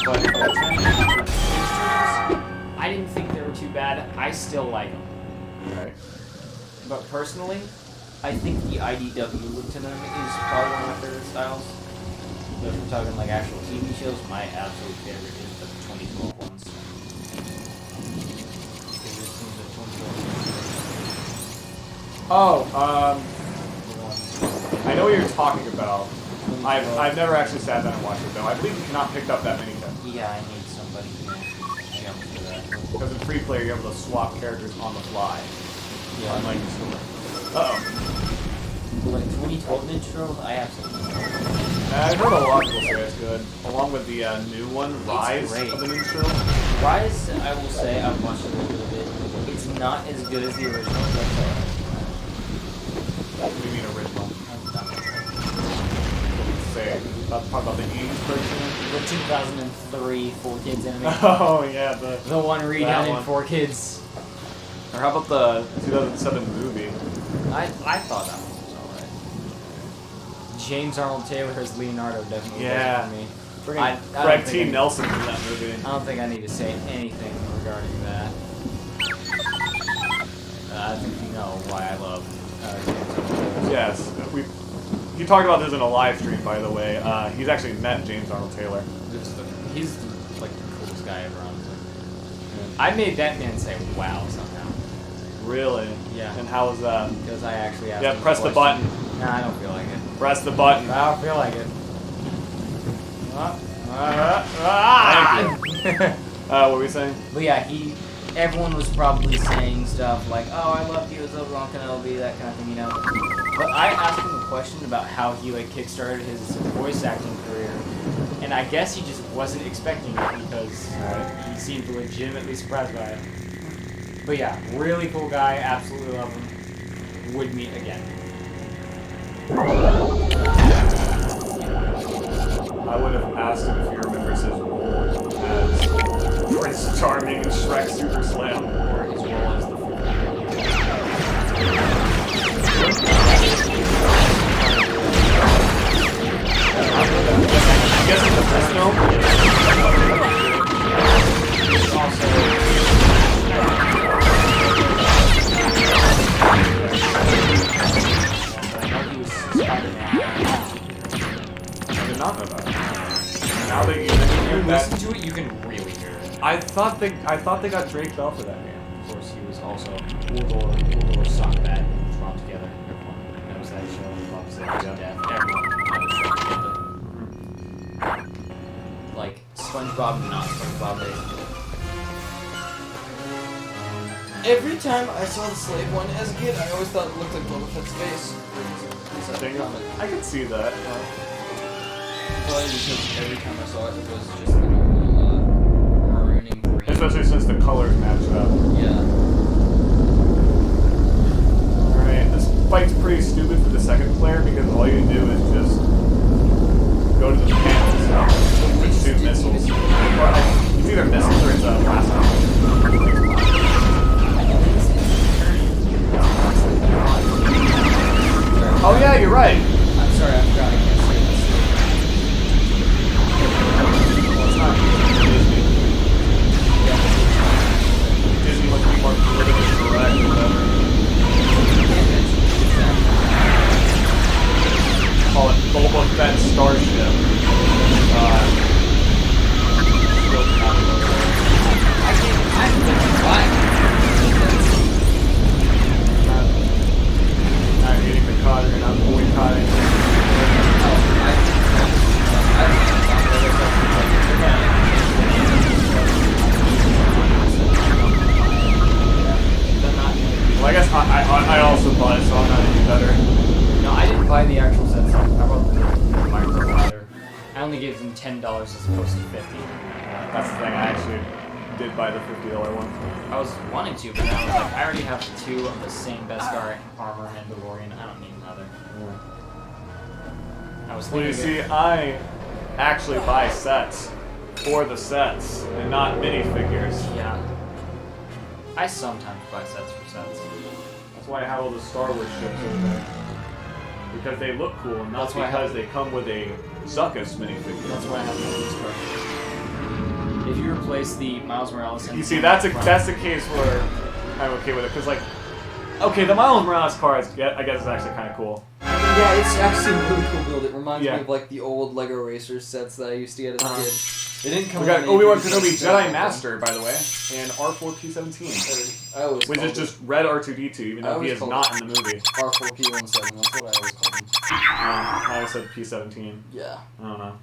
But Transformers, I didn't think they were too bad. I still like them. Right. But personally, I think the IDW look to them is probably one of my favorite styles. But if we're talking like actual TV shows, my absolute favorite is the 2012 ones. Have you seen the 2012 Oh, ones? I know what you're talking about. I've never actually sat down and watched it though. I believe you cannot pick up that many times. Yeah, I need somebody to jump for that. Because in free player you're able to swap characters on the fly. Yeah. Unlike the story. Uh-oh. Like 2012 Ninja Turtles, I absolutely love it. I've heard a lot of people say it's good. Along with the new one, Rise great. of the Ninja Turtles. Rise, I will say, I've watched a little bit of it. It's not as good as the original, but What do you mean original? I'm done with Say, talk about the 80s version? it. The 2003 4Kids anime. Oh yeah, The one redone That in one. 4Kids. Or how about the 2007 movie? I thought that one was alright. James Arnold Taylor as Leonardo definitely Yeah. does it for me. Friggin' I don't Greg think T. Nelson in that movie. I don't think I need to say anything regarding that. I think you know why I love James Arnold Taylor. Yes, he talked about this in a live stream, by the way. He's actually met James Arnold Taylor. He's like the coolest guy ever, honestly. I made that man say wow somehow. Really? Yeah. And how was that? Because I actually asked Yeah, him a press the question. button. Nah, I don't feel like it. Press the button. I don't feel like it. Thank you. What were you saying? But yeah, everyone was probably saying stuff like, oh, I love you as Obi-Wan Kenobi, that kind of thing, you know. But I asked him a question about how he like kickstarted his voice acting career, and I guess he just wasn't expecting it because he seemed legitimately surprised by it. But yeah, really cool guy, absolutely love him. Would meet again. I would have asked him if he remembers his role as Prince Charming in Shrek Super Slam. Or his role as the I guess in the first film. I did not know that. Now that you If you that, listen to it, you can really hear it. I thought they got Drake Bell for that game. Of course, he was also Uldor Sockbat, drawn together. Everyone knows that show. Loves it to death. Everyone knows that together. Like SpongeBob, not SpongeBob, basically. Every time I saw the slave one as a kid, I always thought it looked like Boba Fett's face. I can see that. Probably because every time I saw it, it was just the normal maroon and green. Especially since the colors match up. Yeah. Alright, this fight's pretty stupid for the second player because all you do is just go to the panels and shoot missiles. It's either missiles or it's a blast. Oh yeah, you're right. I'm sorry, I forgot I can't say this. Well, it's not Disney. Disney must be more politically correct or whatever. bought it, so I'm not any better. No, I didn't buy the actual sets. I bought the micro ladder. I only gave them $10 as opposed to $50. That's the thing, I actually did buy the $50 one. I was wanting to, but then I was like, I already have 2 of the same Beskar armor Mandalorian. I don't need another. I was Well, thinking. you see, I actually buy sets for the sets and not minifigures. Yeah. I sometimes buy sets for sets. That's why I have all the Star Wars ships over there. Because they look cool, and not That's why I because they come with a Zuckuss minifigure. That's why I have my Beskar. If you replace the Miles Morales and You see, that's the case where I'm okay with it, because like, okay, the Miles Morales car I guess is actually kind of cool. Yeah, it's actually a really cool build. It reminds Yeah. me of like the old Lego Racers sets that I used to get as a kid. They didn't come We got with Obi-Wan any Kenobi pieces. Jedi Master, by the way, and R4P17, I always which called is just red R2D2, even I though he always is called not it in the movie. R4P17. That's what I always called them. I said P17. Yeah. I don't know.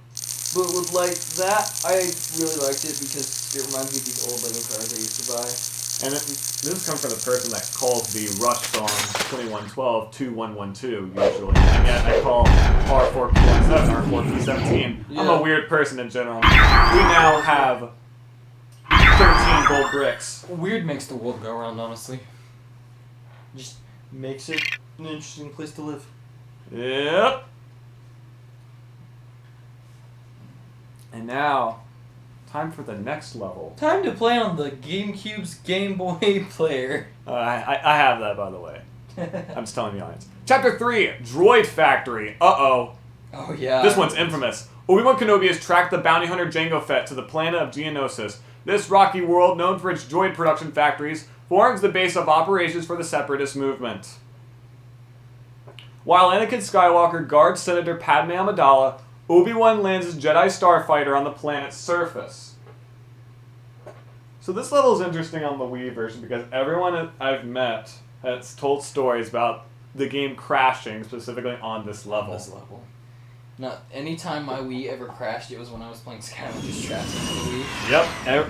But with like that, I really liked it because it reminds me of these old Lego cars I used to buy. And this comes from the person that calls the Rush song 2112-2112 usually, and yet I call R4P17 R4P17. Yeah. I'm a weird person in general. We now have 13 gold bricks. Weird makes the world go around, honestly. Just makes it an interesting place to live. Yep. And now, time for the next level. Time to play on the GameCube's Game Boy player. I have that, by the way. I'm just telling the audience. Chapter 3, Droid Factory. Uh-oh. Oh yeah. This one's infamous. Obi-Wan Kenobi has tracked the bounty hunter Jango Fett to the planet of Geonosis. This rocky world, known for its droid production factories, forms the base of operations for the Separatist movement. While Anakin Skywalker guards Senator Padme Amidala, Obi-Wan lands his Jedi starfighter on the planet's surface. So this level is interesting on the Wii version because everyone I've met has told stories about the game crashing specifically on this level. Now, anytime my Wii ever crashed, it was when I was playing Scavenger's Traps on the Wii. Yep,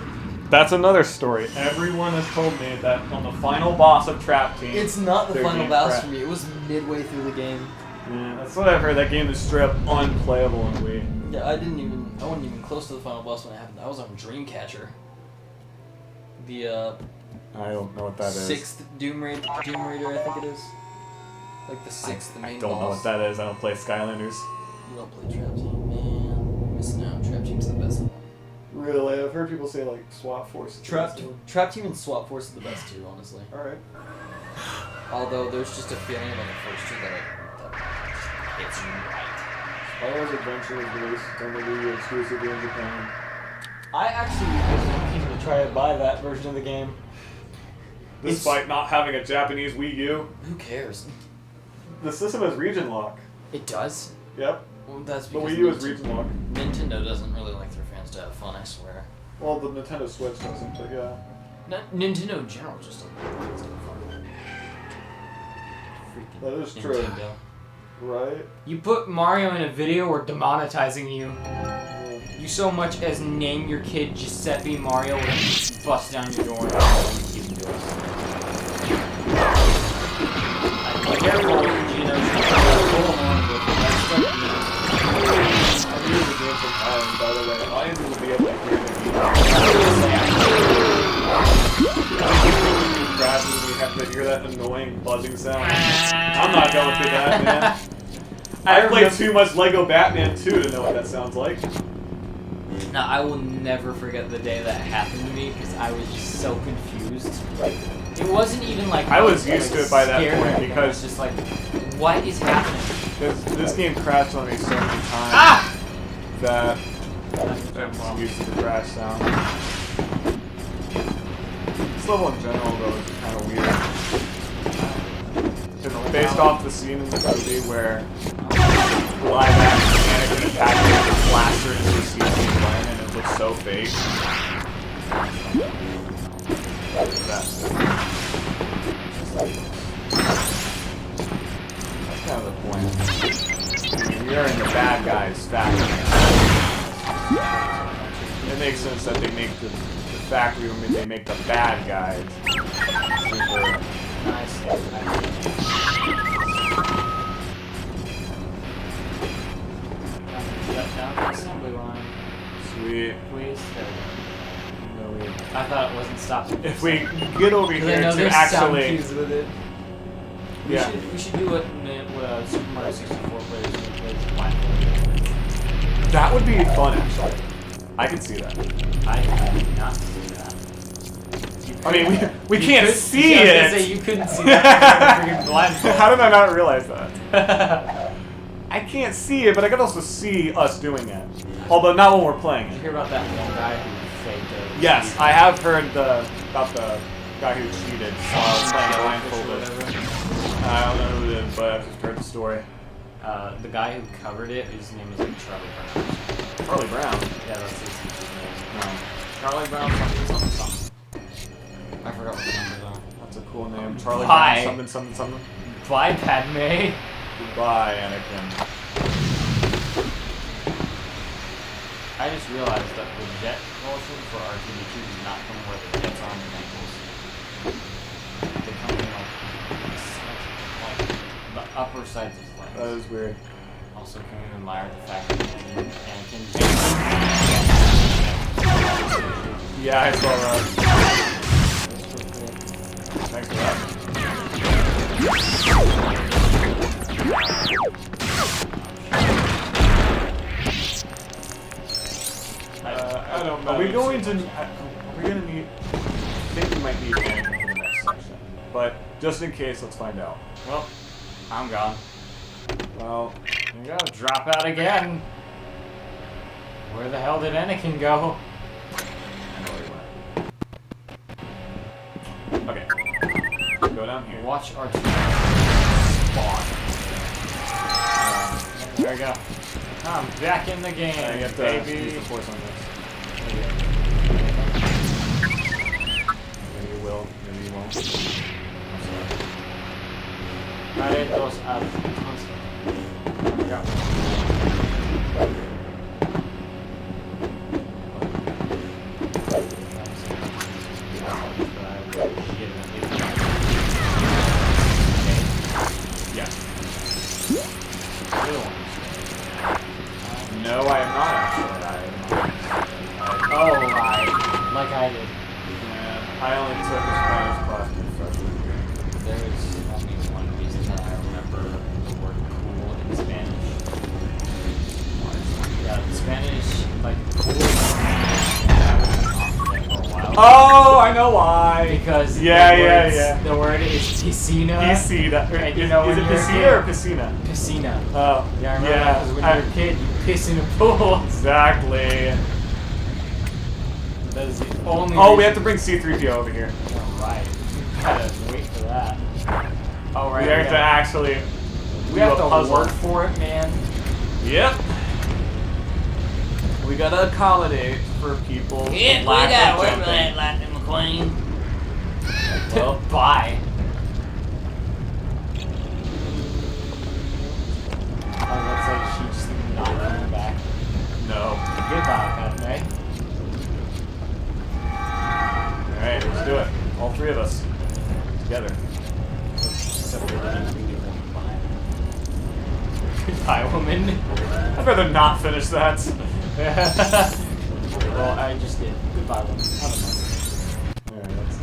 that's another story. Everyone has told me that on the final boss of Trap Team... It's not the their final game boss crashed. for me. It was midway through the game. Yeah, that's what I've heard. That game is straight up unplayable on Wii. Yeah, I wasn't even close to the final boss when it happened. I was on Dreamcatcher. The I don't know what that is. 6th Doom Raider, I think it is. Like the 6th, the main I don't know boss. what that is. I don't play Skylanders. You don't play Trap Team, man. Missing out. Trap Team's the best. Really? I've heard people say like Swap Force. Trap Team and Swap Force are the best two, honestly. Alright. Although there's just a feeling about the first two that hits you right. Spyro's Adventure was released on the Wii exclusively in Japan. I actually was looking to try to buy that version of the game. Despite not having a Japanese Wii U, Who cares? the system has region lock. It does? Yep. Well, that's The because Wii U is region lock. Nintendo doesn't really like their fans to have fun, I swear. Well, the Nintendo Switch doesn't, but yeah. Nintendo in general just doesn't like fans to have fun. Freaking That is true. Nintendo. Right? You put Mario in a video, we're demonetizing you. You so much as name your kid Giuseppe Mario, we're gonna bust down your door and you can do it. I get roll Geonosis, roll on with the rest of me. I use the game from Iron, by the way. Audiences will be able to hear the crashes, we have to hear that annoying buzzing sound. I'm not going through that, man. I played too much Lego Batman 2 to know what that sounds like. Now, I will never forget the day that happened to me because I was just so confused. It wasn't even like I was used to it by that scared point or anything. I was because just like, what is happening? this game crashed on me so many times that I'm used to the crash sound. This level in general, though, is kind of weird. It's based off the scene in the movie where live action Anakin attacks with a blaster into the CG environment and it looks so fake. That's kind of the point. I mean, we are in the bad guys' factory. It makes sense that they make the factory when they make the bad guys super Nice. Step down the assembly line. Sweet. Please. There we No, we- go. I thought it wasn't stopping. If we get over I here know to there's sound actually, cues with it. yeah, We should do what Super Mario 64 players do. Play this platform. that would be fun actually. I can see that. I did not see that. I mean, we You can't could- see I was gonna it. say, you couldn't see that. Freaking blindfold. How did I not realize that? I can't see it, but I can also see us doing it. Although not when we're playing Did you it. hear about that one guy who faked it? Yes, I have heard about the guy who cheated while playing blindfolded. I don't know who it is, but I've just heard the story. The guy who covered it, his name is like Charlie Brown. Charlie Brown. Yeah, that's his name. No. Charlie Brown something. I forgot what the numbers are. That's a cool name. Charlie Bye. Brown something. Bye, Padme. Goodbye, Anakin. I just realized that the jet propulsion for R2D2 does not come where the jets are on the ankles. They come in like the upper sides of That flames. is weird. Also, can we admire the fact that Anakin. Yeah, I saw that. Thanks for that. I don't know. Are we going to? Are we gonna need? I think we might need Anakin for the next section. But just in case, let's find out. Well, I'm gone. Well, Here we go. Drop out again. Where the hell did Anakin go? I know where he went. Okay. Go down here. Watch R2 spawn. There we go. I'm back in the game, I get to baby. use the force on this. Maybe you will. Maybe you won't. I'm sorry. Haré dos al There we go. Yeah. No, I am not actually. I am not. Oh, right. Like I did. Yeah, I only took a Spanish class my freshman year. There's only one reason that I remember the word cool in Spanish. Yeah, in Spanish, like, cool. Oh, I know why. Because Yeah. the word is piscina. Piscina. And you know Is when it you're a piscina kid- or piscina? Piscina. Oh, Yeah, I remember that because when I- you're a kid, you piss in a pool. Exactly. That is the only Oh, we reason- have to bring C-3PO over here. Alright. Gotta wait for that. Alright. We have to actually we do have a to puzzle. work for it, man. Yep. We gotta accommodate for people. with Yeah, we lack gotta of work for jumping. that, Lightning McQueen. Well, Bye. I was about to say, she's not coming back. no. Goodbye, Padme. Alright, let's do it. All three of us. Together. Except for the individual behind. Goodbye, woman. I'd rather not finish that. Well, I just did. Goodbye, woman. Have a nice day. Alright, let's...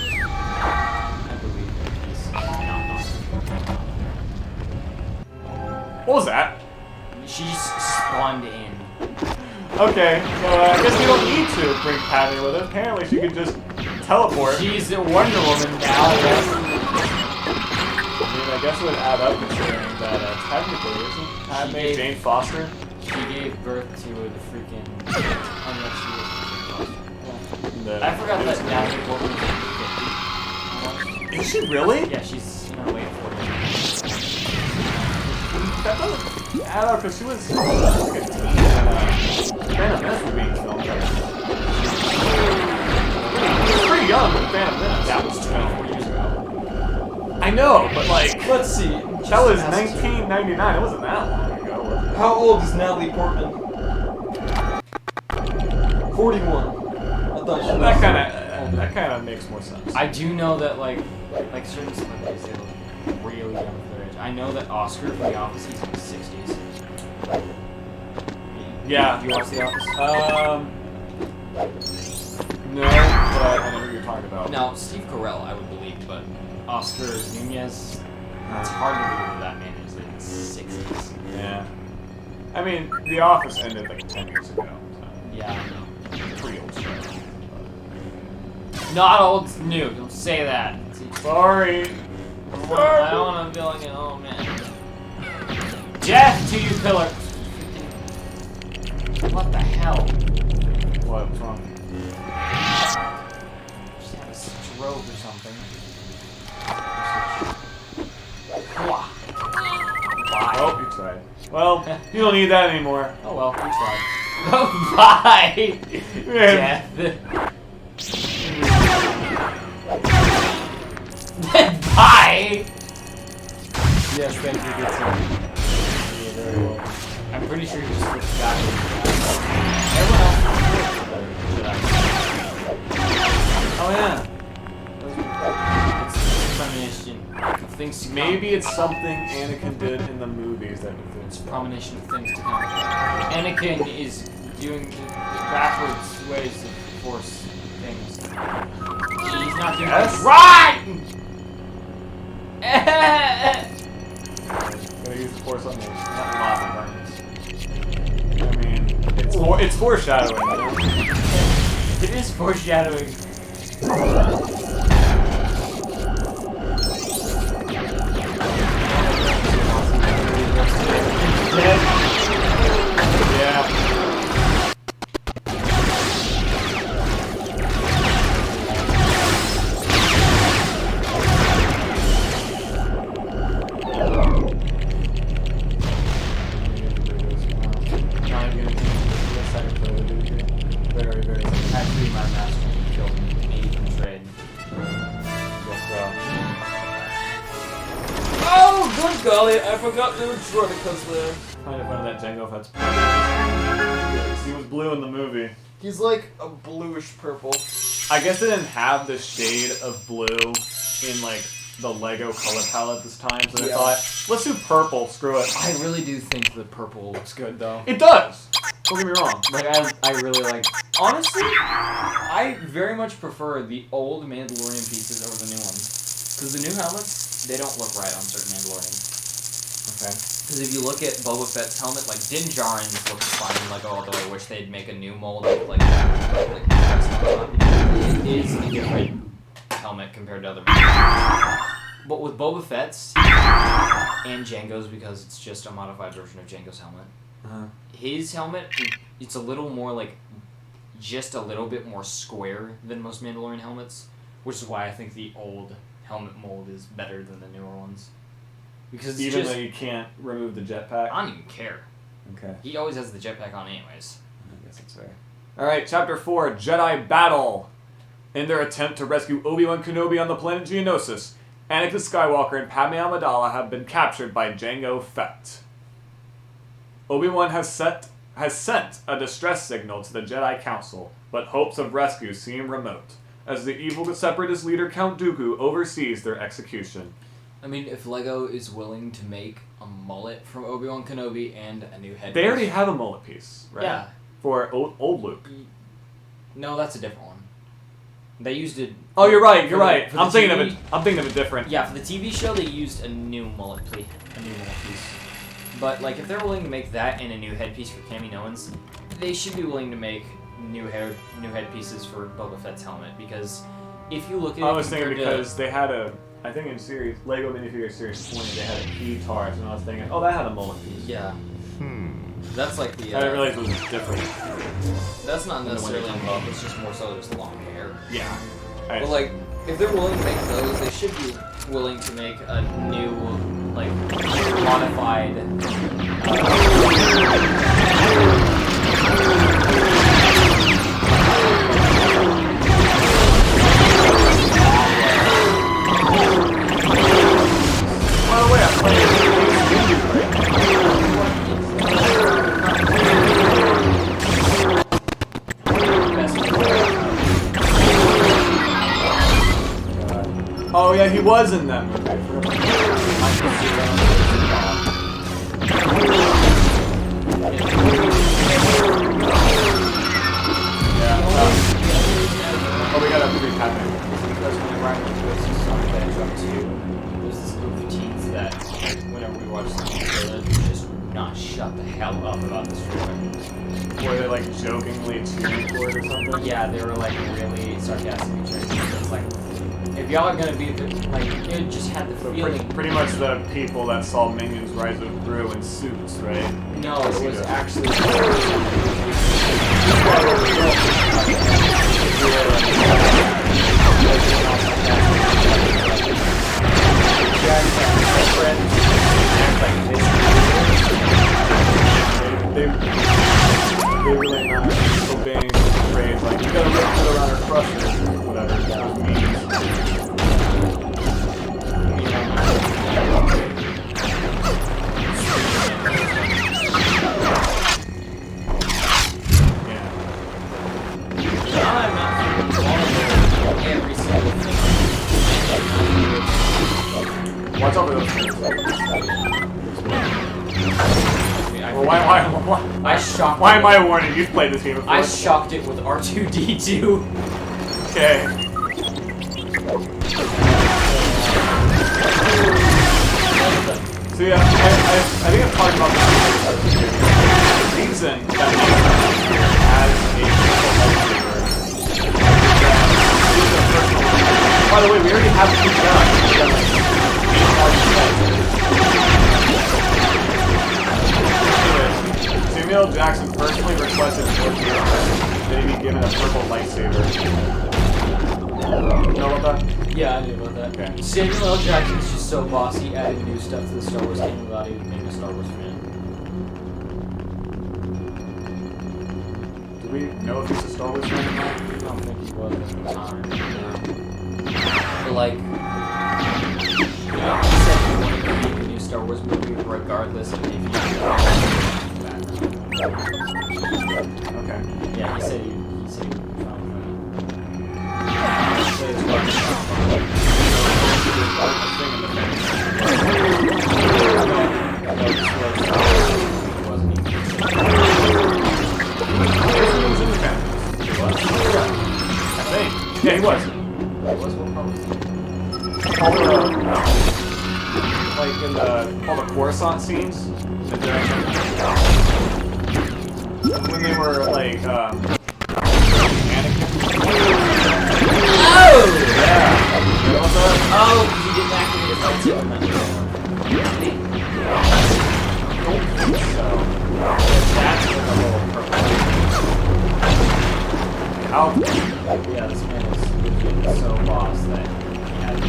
I believe that he's not. What was that? She's spawned in. Okay, so I guess we don't need to bring Padme with us. Apparently she could just teleport. She's a Wonder Woman now, I guess. I mean, I guess it would add up considering that technically isn't Padme gave- Jane Foster? She gave birth to the freaking. Unless she was Then I forgot it that was- Natalie Portman was 50. Is she really? Yeah, she's in her late 40s. That doesn't add up because she was like a teen when Phantom Menace was being filmed. She was pretty young when Phantom Menace. That was 24 years ago. I know, but like Let's see. that was 1999. It wasn't that long ago. Was it? How old is Natalie Portman? 41. I thought she was That kind of makes more sense. I do know that like certain celebrities they look really young for their age. I know that Oscar from The Office, he's in his 60s. Yeah. You watch The Office? No, but I know who you're talking about. Now, Steve Carell, I would believe, but Oscar Nunez, it's hard to believe that man is in his 60s. Yeah. I mean, The Office ended like 10 years ago. So. Yeah, I know. Pretty old show. Not old, it's new. Don't say that. Sorry. I don't want to be like an old man. Death to you, pillar! What the hell? What's wrong? Just had a stroke or something. Oh, you tried. Well, you don't need that anymore. Oh well, we tried. Oh, bye! Death. Bye! Yes, thank you, good sir. You're very welcome. I'm pretty sure you just flipped backwards. Everyone else should I? Oh yeah. It's a combination of things to come. Maybe it's something Anakin did in the movies that influenced It's a combination of things to come. Anakin is doing the backwards ways of force things. He's not doing Yes. right! Gotta use the force on those. Not lava burns. I mean, it's foreshadowing. You know? It is foreshadowing. Dead. Yeah. Very, very. Actually, my master killed me in trade. Yes, so. Oh, good golly, I forgot the Neutronicus there. Kind of fun that Jango Fett's. He was blue in the movie. He's like a bluish purple. I guess they didn't have the shade of blue in like the Lego color palette this time, so they thought, let's do purple, screw it. I really do think the purple looks good though. It does! Don't get me wrong. Like, I really like... Honestly, I very much prefer the old Mandalorian pieces over the new ones. Because the new helmets, they don't look right on certain Mandalorians. Okay. Because if you look at Boba Fett's helmet, like, Din Djarin's looks fine, like, although I wish they'd make a new mold of, like it is a different helmet compared to other Mandalorians. But with Boba Fett's and Jango's, because it's just a modified version of Jango's helmet, his helmet, it's a little more like, just a little bit more square than most Mandalorian helmets, which is why I think the old helmet mold is better than the newer ones. Because it's Even just, though you can't remove the jetpack? I don't even care. Okay. He always has the jetpack on anyways. I guess that's fair. Alright, Chapter 4, Jedi Battle. In their attempt to rescue Obi-Wan Kenobi on the planet Geonosis, Anakin Skywalker and Padme Amidala have been captured by Jango Fett. Obi-Wan has sent a distress signal to the Jedi Council, but hopes of rescue seem remote, as the evil Separatist leader Count Dooku oversees their execution. I mean, if Lego is willing to make a mullet from Obi-Wan Kenobi and a new head They already have a mullet piece, right? Yeah. For old Luke. No, that's a different one. They used it... Oh, you're right, you're right. for I'm the thinking TV of it. I'm thinking of it different. Yeah, for the TV show, they used a new mullet piece. But, like, if they're willing to make that and a new headpiece for Cammy Owens, they should be willing to make new headpieces for Boba Fett's helmet, because if you look at it... I was thinking because they had a... I think in series, Lego minifigure series 20, they had a key TARS, and I was thinking, oh, that had a mullet piece. Yeah. That's like the... I didn't realize it was different. That's not necessarily involved, it's just more so just long hair. Yeah. But, like, if they're willing to make those, they should be willing to make a new, like, modified... By the way, I'm playing Oh yeah, he was in that movie. Oh, we got a free pattern. Because whenever I went to go see Sonic the Hedgehog 2, there's this group of teens that, whenever we watched something trailer, just would not shut the hell up about this trailer. Were they like jokingly cheering for it or something? Yeah, they were like really sarcastically cheering. It's like, if y'all are gonna be like, it just had the feeling. Pretty much the people that saw Minions Rise of Gru in suits, right? No, it was actually. They really not obeying the phrase like you gotta rip it around or crush it or whatever that means. I'm not following every single thing. Watch out for those things. Well, I shocked. Why am I warning? You've played this game before. I shocked it with R2-D2. Okay. So yeah, I think I've talked about this the reason that has a lightsaber. By the way, we already have two guns. Samuel Jackson personally requested that he be given a purple lightsaber. You know about that? Yeah, I knew about that. Okay. Samuel L. Jackson's just so bossy, adding new stuff to the Star Wars game without even being a Star Wars fan. Do we know if he's a Star Wars fan or not? I don't think he was at the time. But like, he said he wanted to make a new Star Wars movie regardless of if he Okay. Yeah, he said he would found Yeah, he was. Like in all the Coruscant scenes, when they were like Anakin. Oh! Yeah. You know what that? Oh, because he didn't activate his lightsaber in that Don't think so. That's like a little purple. How? Yeah, this man is legit so boss that he had to do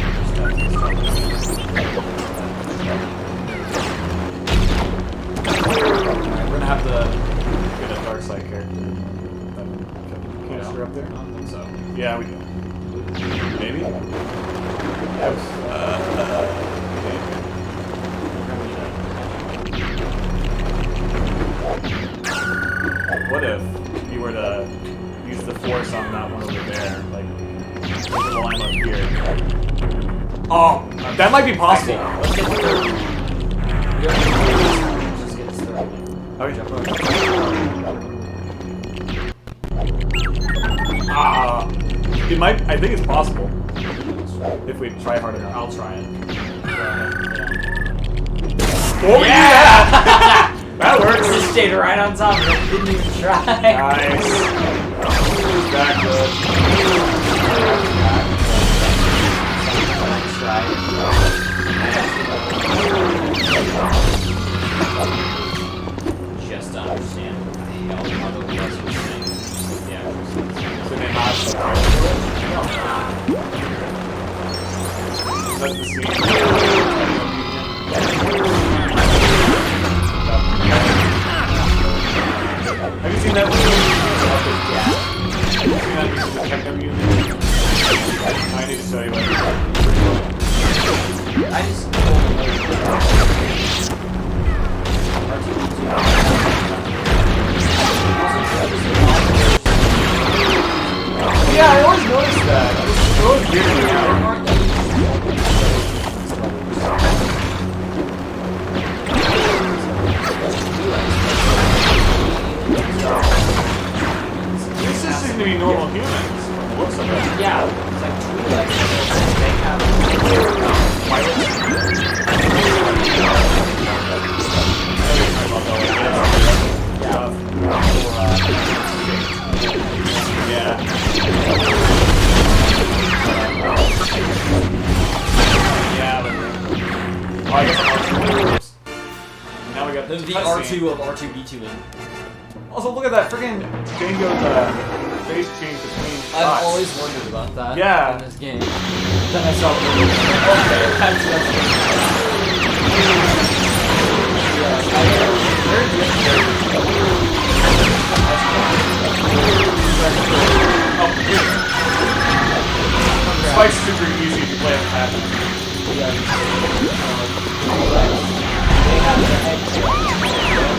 Alright, we're gonna have to get a dark side character. Canister up there? I don't think so. Yeah, we do. Maybe? What if you were to use the force on that one over there? Like, look at the line up here. Oh, that might be possible. Let's get the third one. Let's just get this third one. Okay. Jump over. It might. I think it's possible if we try hard enough. I'll try it. Oh yeah! That works. Just stayed right on top of it. Didn't even try. Nice. That good. Just to understand what the hell other was saying. Yeah. So they not That's the scene. Have you seen that movie? Yeah. Have you seen that movie, the Techno Mutant? I need to show you I just Yeah, I always noticed that. It was weird. seem to be normal humans. From the looks of it. Yeah, it's like two legs. They have Oh, I guess R2. Now we got There's the cutscene. R2 of R2-D2ing. Also, look at that freaking Django's face change between I've shots. always wondered about that Yeah. in this game. Then I saw the movie. Okay, that's Spike's super easy if you play as Patrick. they have the head.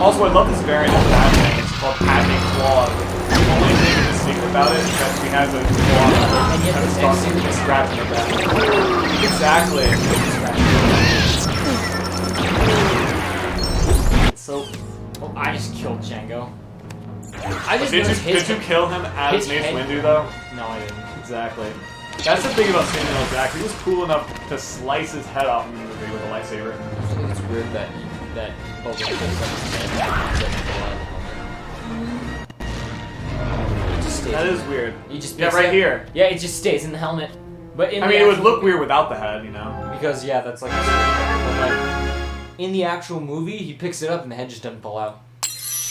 Also, I love this variant of patching. It's called patching claw. The only thing that's distinct about it is that we have a claw And yet that's the causing next a scratch in the back. Exactly. So, oh, I just killed Django. Did you kill him as his Mace head- Windu though? No, I didn't. Exactly. That's the thing about Samuel Jackson. He was cool enough to slice his head off in the movie with a lightsaber. I think it's weird that Boba pulls up his head and doesn't pull out of the helmet. It just stays. That is weird. He just Yeah, picks right it up. here. Yeah, it just stays in the helmet. But in I the mean, it would actual- look weird without the head, you know? because yeah, that's like. But like in the actual movie, he picks it up and the head just doesn't pull out.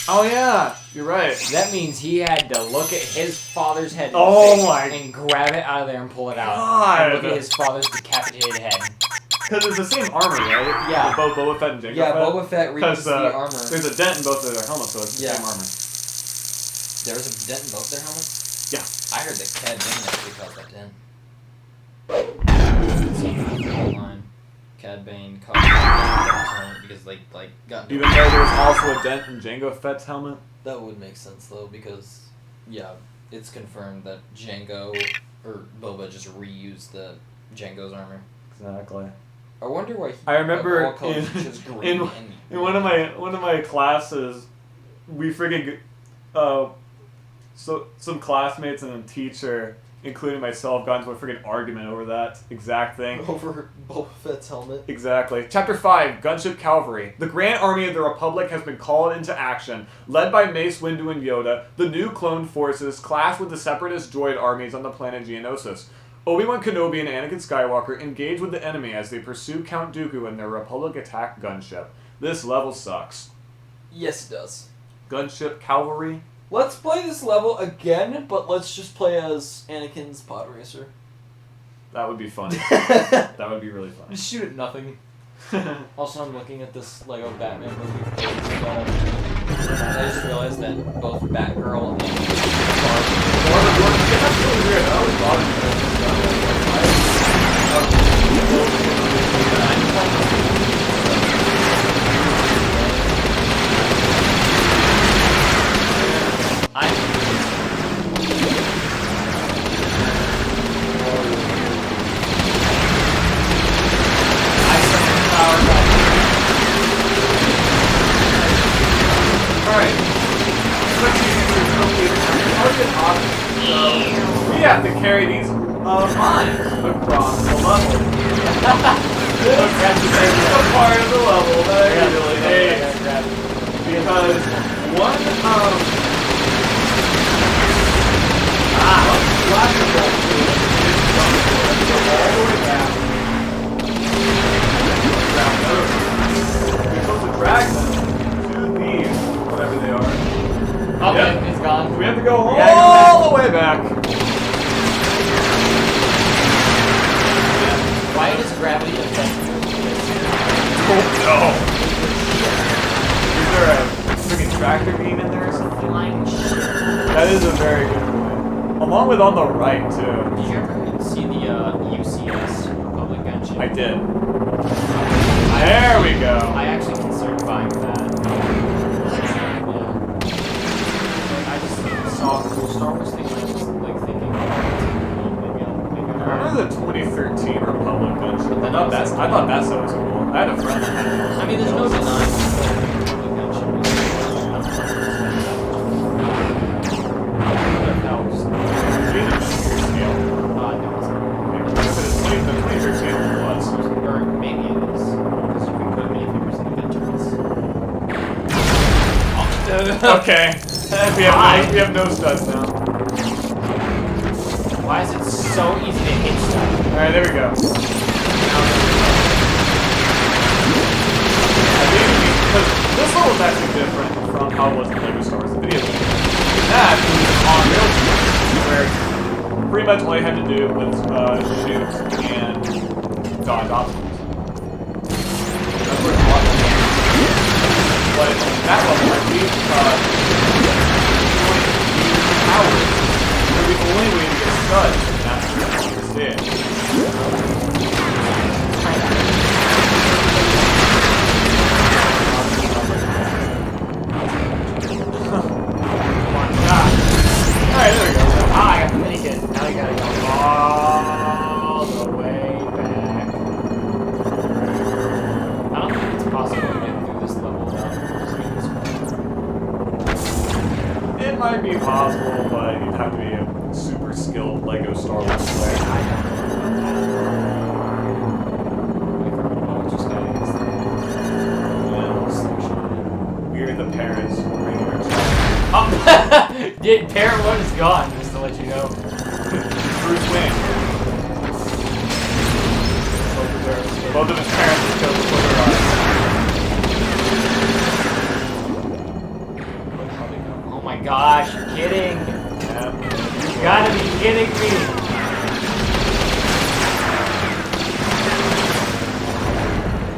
Oh yeah, you're right. That means he had to look at his father's head and grab it out of there and pull it out. God. And look at his father's decapitated head. Because it's the same armor, right? Yeah. Both Boba Fett and Jango Yeah, Fett. Boba Fett reads the armor. There's a dent in both of their helmets, so it's the Yeah. same armor. There was a dent in both their helmets? Yeah. I heard that Cad Bane actually caused that dent. Line. Cad Bane caused that dent because they got. Even though there's also a dent in Jango Fett's helmet. That would make sense though because yeah, it's confirmed that Jango or Boba just reused the Jango's armor. Exactly. I wonder why. I remember all colors are just green in and one of my classes, we friggin' so some classmates and a teacher, including myself, got into a friggin' argument over that exact thing. over Boba Fett's helmet. Exactly. Chapter 5, Gunship Cavalry. The Grand Army of the Republic has been called into action. Led by Mace Windu and Yoda, the new clone forces clash with the separatist droid armies on the planet Geonosis. Obi-Wan Kenobi and Anakin Skywalker engage with the enemy as they pursue Count Dooku and their Republic attack gunship. This level sucks. Yes, it does. Gunship Cavalry? Let's play this level again, but let's just play as Anakin's pod racer. That would be funny. That would be really funny. Just shoot at nothing. Also, I'm looking at this Lego Batman movie. I just realized that both Batgirl and That's really weird. That always bothered me. Alright. We have to carry these mines across the level. This is a part of the level that I really hate. Because one blaster bolt is all the way back. You're supposed to drag them to these, whatever they are. okay, Yep. it's gone. We have to go Yeah, all the way back. Why does gravity affect Oh no! Is there a freaking tractor beam in there or something? flying shit? That is a very good point. Along with on the right too. Did you ever see the UCS Republic Gunship? I did. There we go. I actually considered buying that. Yeah. I just saw Okay. We have no studs now. Why is it so easy to hit stuff? Alright, there we go. Because this level is actually different from how it was in LEGO Star Wars, the video game. That was on real where pretty much all you had to do was shoot and dodge obstacles. That's where it's a lot more fun. But in that level, I believe powers were the only way to get studs in that stage. Alright, there we go. Ah, I got the minikit. Now we gotta go all the way back. I don't think it's possible to get through this level without speaking this way. It might be possible, but you'd have to be a super skilled LEGO Star Wars player. We're the parents bringing our child. Yeah, parent 1 is gone, just to let you know. Bruce Wayne. Both of his parents were killed before their eyes. Oh my gosh, you're kidding. Yeah. You gotta be kidding me.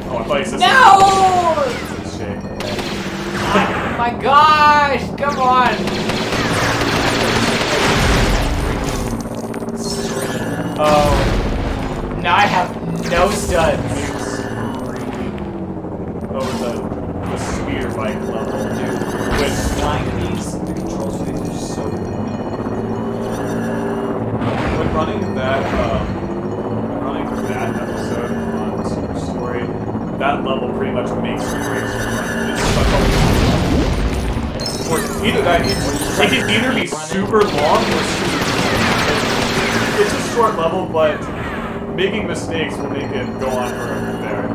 Oh, I thought you said No! it's a shame. Oh my gosh, come on. Oh. Now I have no studs. Over the speeder bike level, dude. With Flying these, the controls for these are so good. when running that episode on Super Story, that level pretty much makes or breaks your run. It's such a long level. Or either that, it can either be super long or super short. It's a short level, but making mistakes will make it go on for very.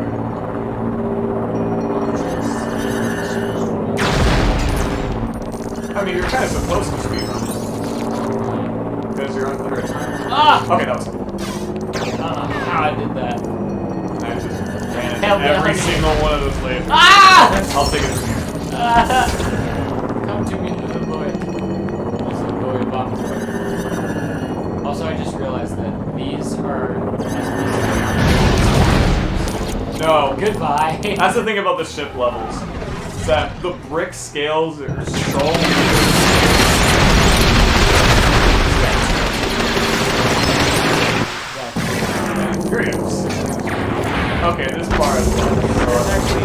I mean, you're kind of supposed to speedrun it. Because you're under a time. Ah! Okay, that was cool. I don't know how I did that. I just ran Hell, every yeah. single one of those lasers. Ah! I'll take it from here. Come to me, little boy. Little boy, Bob. Also, I just realized that these are No. goodbye. That's the thing about the ship levels. Is that the brick scales are so Here it is. Okay, this bar is low. There's actually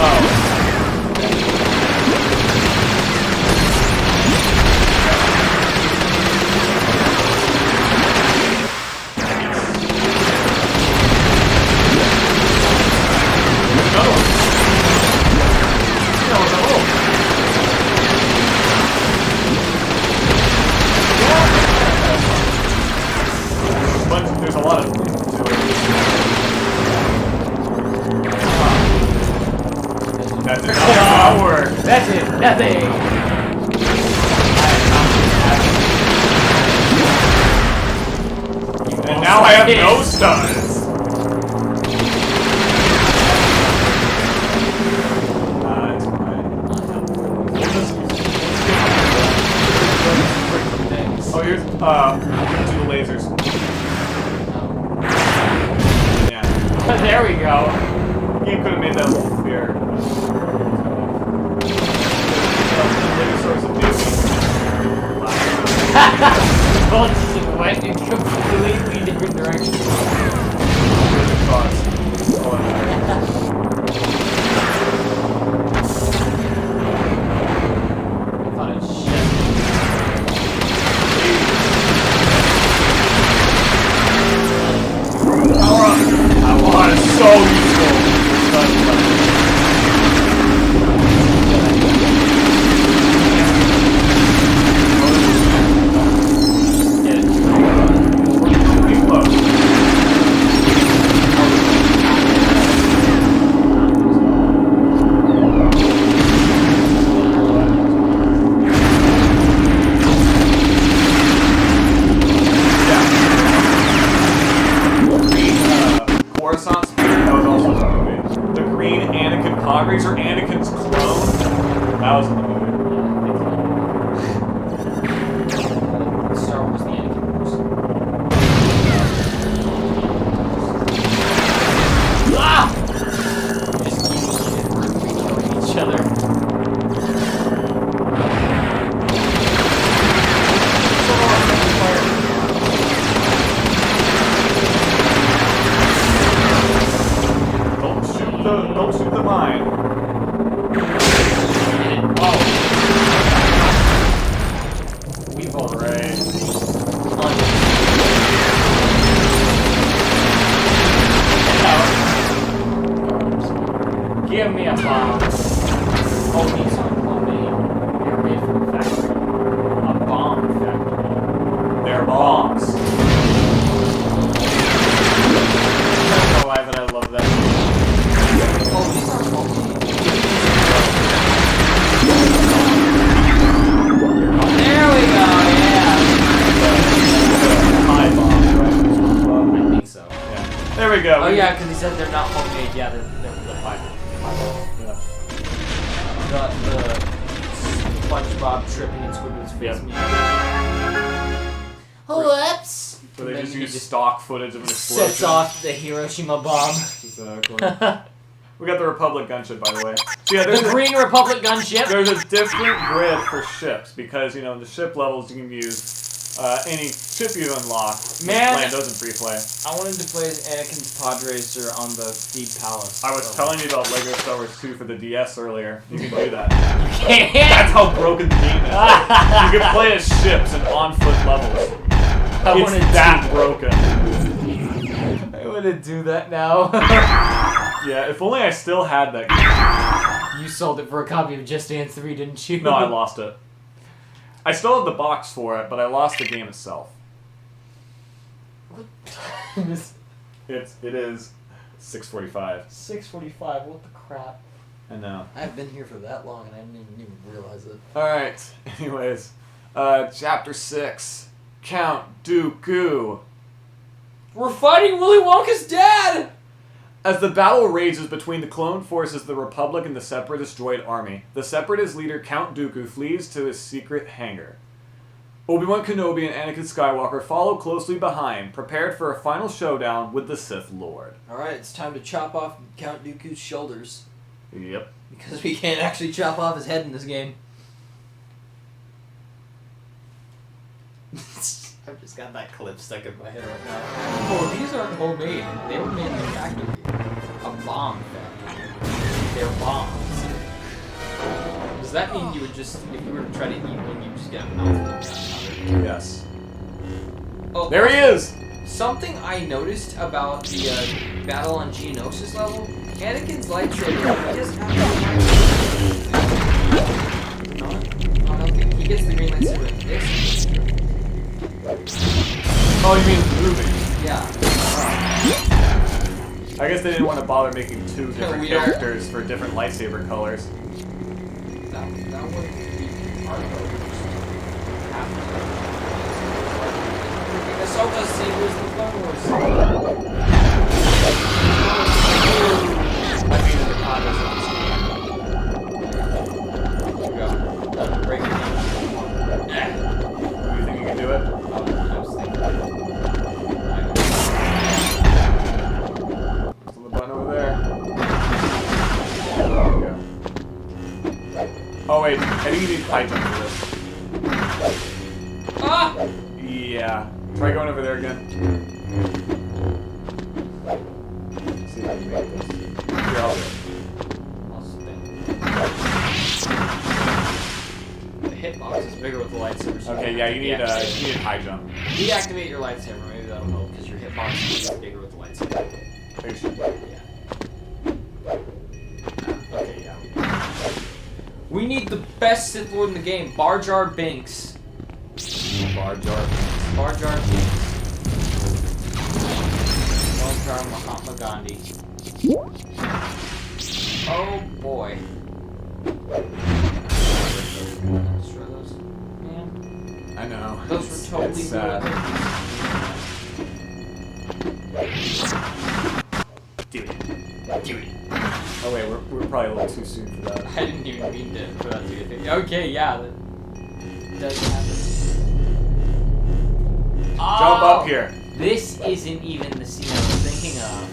Oh. Another one. That was a hole. But there's a lot of That did not work. That did nothing. And now I have no stuns. It's fine. Oh, here's, do the lasers. Yeah. There we go. Game could have made that a little clearer. Well, it went in completely different directions. I thought it shit. I want it so useful. Get it. Pretty close. Coruscant Spirit, that was also in the movie. The green Anakin Padres or Anakin's clone, that was in the movie. Star Wars, the Anakin Wars. Ah! Just keep killing each other. Don't shoot the mine. Oh. We've already. Give me a bomb. Oh, these aren't homemade. They're made from the factory. A bomb factory. They're bombs. I don't know why, but I love that. Oh, these aren't homemade. There we go, yeah. High bombs, right? I think so. Yeah. There we go. Oh yeah, because he said they're not homemade. Yeah, they're the five. Yeah. The SpongeBob tripping in Squidward's face. Yep. Whoops! So they And just then use he stock footage of an explosion. sets off the Hiroshima bomb. Exactly. We got the Republic gunship, by the way. So yeah, there's The Green Republic gunship. there's a different grid for ships because you know in the ship levels you can use any ship you unlock. Man. Land those in free play. I wanted to play as Anakin's pod racer on the Deep Palace. I was telling you about Lego Star Wars 2 for the DS earlier. You can do that. can't. That's how broken the game is. You can play as ships and on-foot levels. I It's wanna that broken. I want to do that now. Yeah, if only I still had that game. You sold it for a copy of Just Dance 3, didn't you? No, I lost it. I still have the box for it, but I lost the game itself. It is 6:45. 6:45. What the crap? I know. I've been here for that long and I didn't even realize it. Alright, anyways. Chapter 6. Count Dooku. We're fighting Willy Wonka's dad! As the battle rages between the clone forces, the Republic, and the Separatist droid army, the Separatist leader Count Dooku flees to his secret hangar. Obi-Wan Kenobi and Anakin Skywalker follow closely behind, prepared for a final showdown with the Sith Lord. Alright, it's time to chop off Count Dooku's shoulders. Yep. Because we can't actually chop off his head in this game. I've just got that clip stuck in my head right now. Oh, these aren't homemade. They were made in the factory. A bomb factory. They're bombs. Does that mean you would just, if you were to try to eat one, you'd just get a mouthful? Yes. Oh, There he is! Something I noticed about the battle on Geonosis level, Anakin's lightsaber, he doesn't have the green lightsaber. I don't think he gets the green lightsaber in this. Oh, you mean moving? Yeah. I guess they didn't want to bother making two different We are- characters for different lightsaber colors. That wouldn't be hard though. Ahsoka's saber is the Clone Wars. I mean, the condos Here we go. Break it down. Yeah. Do you think you can do it? I was thinking. It's on the button over there. There we go. Oh wait, I think you need high jump for this. Ah! Yeah. Try going over there again. Let's see if I can make this. Here, I'll do it. The hitbox is bigger with the lightsaber. So Okay, yeah, you need high jump. deactivate your lightsaber. Maybe that'll help because your hitbox is bigger with the lightsaber. Are you sure? Yeah. Okay, yeah. We need the best Sith Lord in the game, Bar Jar Binks. Bar Jar. Bar Jar Binks. Bar Jar Mahatma Gandhi. Oh boy. Destroy those. Man. I know. Those were totally it's sad. good. Do it. Do it. Oh wait, we're probably a little too soon for that. I didn't even mean to for that to be a thing. Okay, yeah. That does happen. Jump up here. This isn't even the scene I was thinking of.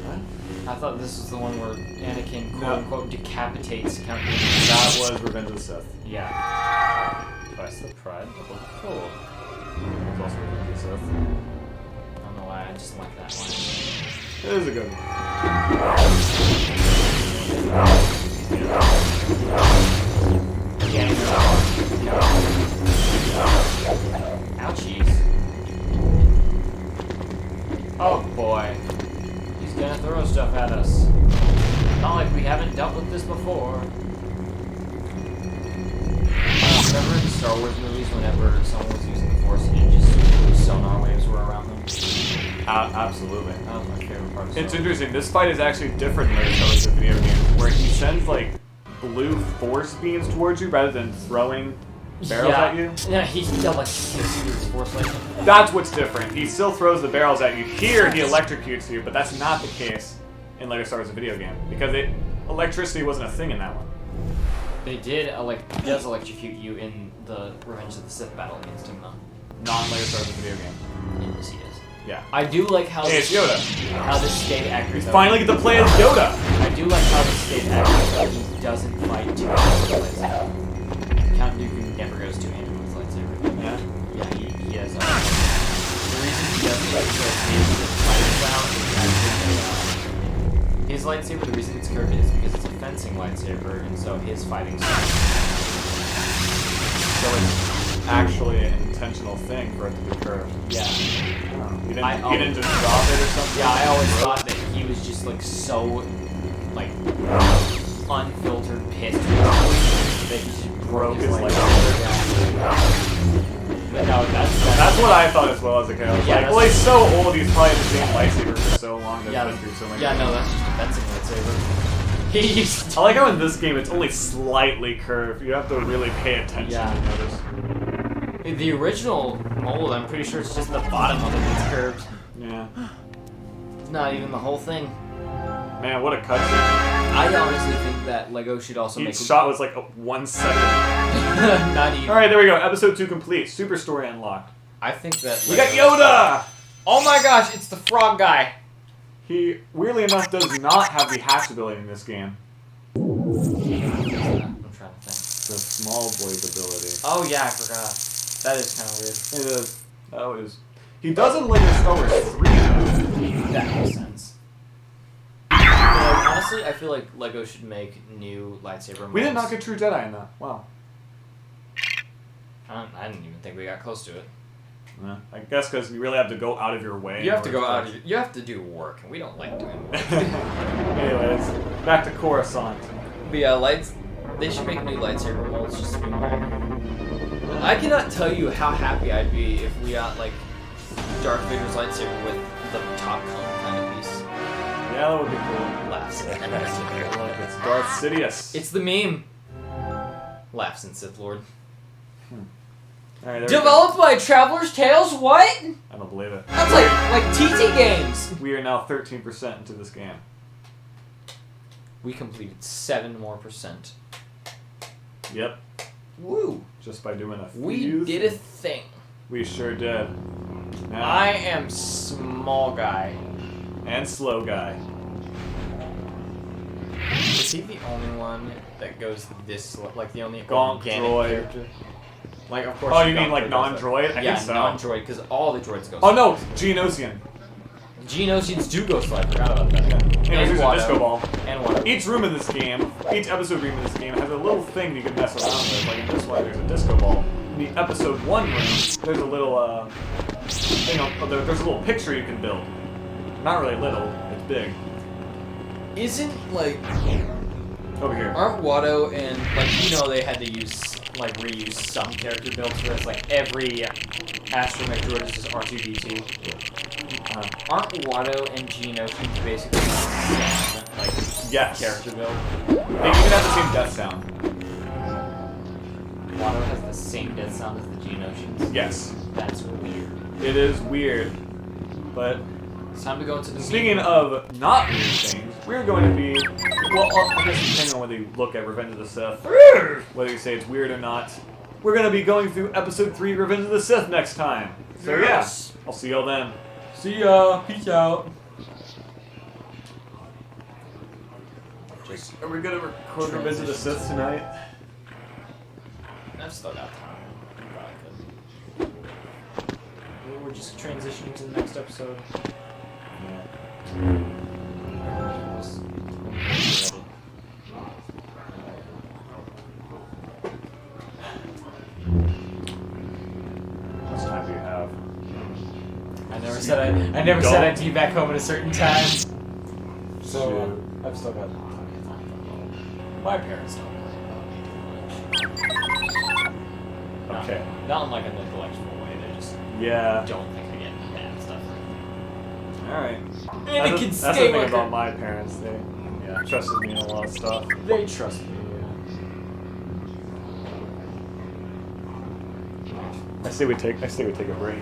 What? I thought this was the one where Anakin quote-unquote decapitates Count Dooku. That was Revenge of the Sith. Yeah. Twice the Pride. Cool. It's also Revenge of the Sith. I don't know why, I just like that one. It is a good one. Ouchies. Oh boy. He's gonna throw stuff at us. Not like we haven't dealt with this before. Remember in Star Wars movies whenever someone was using the Force and just sonar waves were around them? Absolutely. That was my favorite part of Star It's Wars. interesting. This fight is actually different than the video game, where he sends like blue force beams towards you rather than throwing barrels at you. Yeah, he like hits you with his Force lightning. That's what's different. He still throws the barrels at you. Here, he electrocutes you, but that's not the case in Lego Star Wars: The Video Game because electricity wasn't a thing in that one. They did does electrocute you in the Revenge of the Sith battle against him though. Non-Lego Star Wars: The Video Game. Yes, he does. Yeah. I do like how Hey, it's Yoda. How this stayed accurate. You finally get to play as Yoda. I do like how this stayed accurate. Though. He doesn't fight too much with his lightsaber. Count Dooku never goes two handed with his lightsaber. Yeah. Yeah, he has. The reason he doesn't is because his fighting style is his lightsaber. The reason it's curved is because it's a fencing lightsaber, and so his fighting style. So it's actually an intentional thing for it to be curved. Yeah. You didn't just drop it or something? Yeah, I always thought that he was just like so like unfiltered pissed that he just broke his lightsaber. But no, that's what I thought as well as a kid. I was like, well, he's so old, he's probably had the same lightsaber for so long that he's been through so many no, things. that's just a fencing lightsaber. I like how in this game it's only slightly curved. You have to really pay attention to notice. The original mold, I'm pretty sure it's just the bottom of it that's curved. Yeah. It's not even the whole thing. Man, what a cutscene. I honestly think that Lego should also make Each shot was like 1 second. Not even. Alright, there we go. Episode 2 complete. Super story unlocked. I think that We got Yoda! Oh my gosh, it's the frog guy! He, weirdly enough, does not have the hatch ability in this game. I'm trying to think. The small boy's ability. Oh yeah, I forgot. That is kind of weird. It is. That is. He does in Lego Star Wars 3, though. That makes sense. Honestly, I feel like Lego should make new lightsaber molds. We did not get True Jedi in that. Wow. I didn't even think we got close to it. Yeah. I guess because you really have to go out of your way. You have to go out. You have to do work, and we don't like doing work. Anyways, back to Coruscant. But yeah, they should make new lightsaber molds just to be more. I cannot tell you how happy I'd be if we got like Darth Vader's lightsaber with the top cone kind of piece. Yeah, that would be cool. Laughs. Like it's Darth Sidious. It's the meme. Laughs and Sith Lord. All right, Developed by Traveler's Tales? What? I don't believe it. That's like TT Games. We are now 13% into this game. We completed 7% more. Yep. Woo. Just by doing a few We did a thing. We sure did. Now, I am small guy. and slow guy. Is he the only one that goes this, like the only Gonk organic droid. character? Like, of course. Oh, you mean Gonk like does non-droid? that. I Yeah, think so. non-droid, because all the droids go. Oh no, Geonosian. Geonosians do go slow. I forgot about that. Yeah. Anyways, And there's a Watto. disco ball. And what? Each room in this game, each episode room in this game has a little thing you can mess around with. Like in this one, there's a disco ball. In the episode 1 room, there's a little, there's a little picture you can build. Not really little, it's big. Isn't like Over here. aren't Watto and they had to reuse some character builds for this, like every astromech droid is just R2D2. Aren't Watto and Geonosians basically the same, Yes. character build? They even have the same death sound. Watto has the same death sound as the Geonosians. Yes. That's weird. It is weird, but It's time to go into the Speaking of not weird things, we're going to be, well, I guess depending on whether you look at Revenge of the Sith, whether you say it's weird or not, we're going to be going through Episode 3 Revenge of the Sith next time. So Yes. yeah, I'll see y'all then. See ya. Peace out. Are we going to record Revenge of the Sith tonight? I've still got time. You probably could. We're just transitioning to the next episode. How much time do you have? I never said I'd be back home at a certain time. So I've still got my parents don't really Okay. Not in like an intellectual way. They just don't think I get bad stuff. Alright. Anakin That's the thing Skywalker. about my parents. They trusted me in a lot of stuff. They trust me. I say we take a break.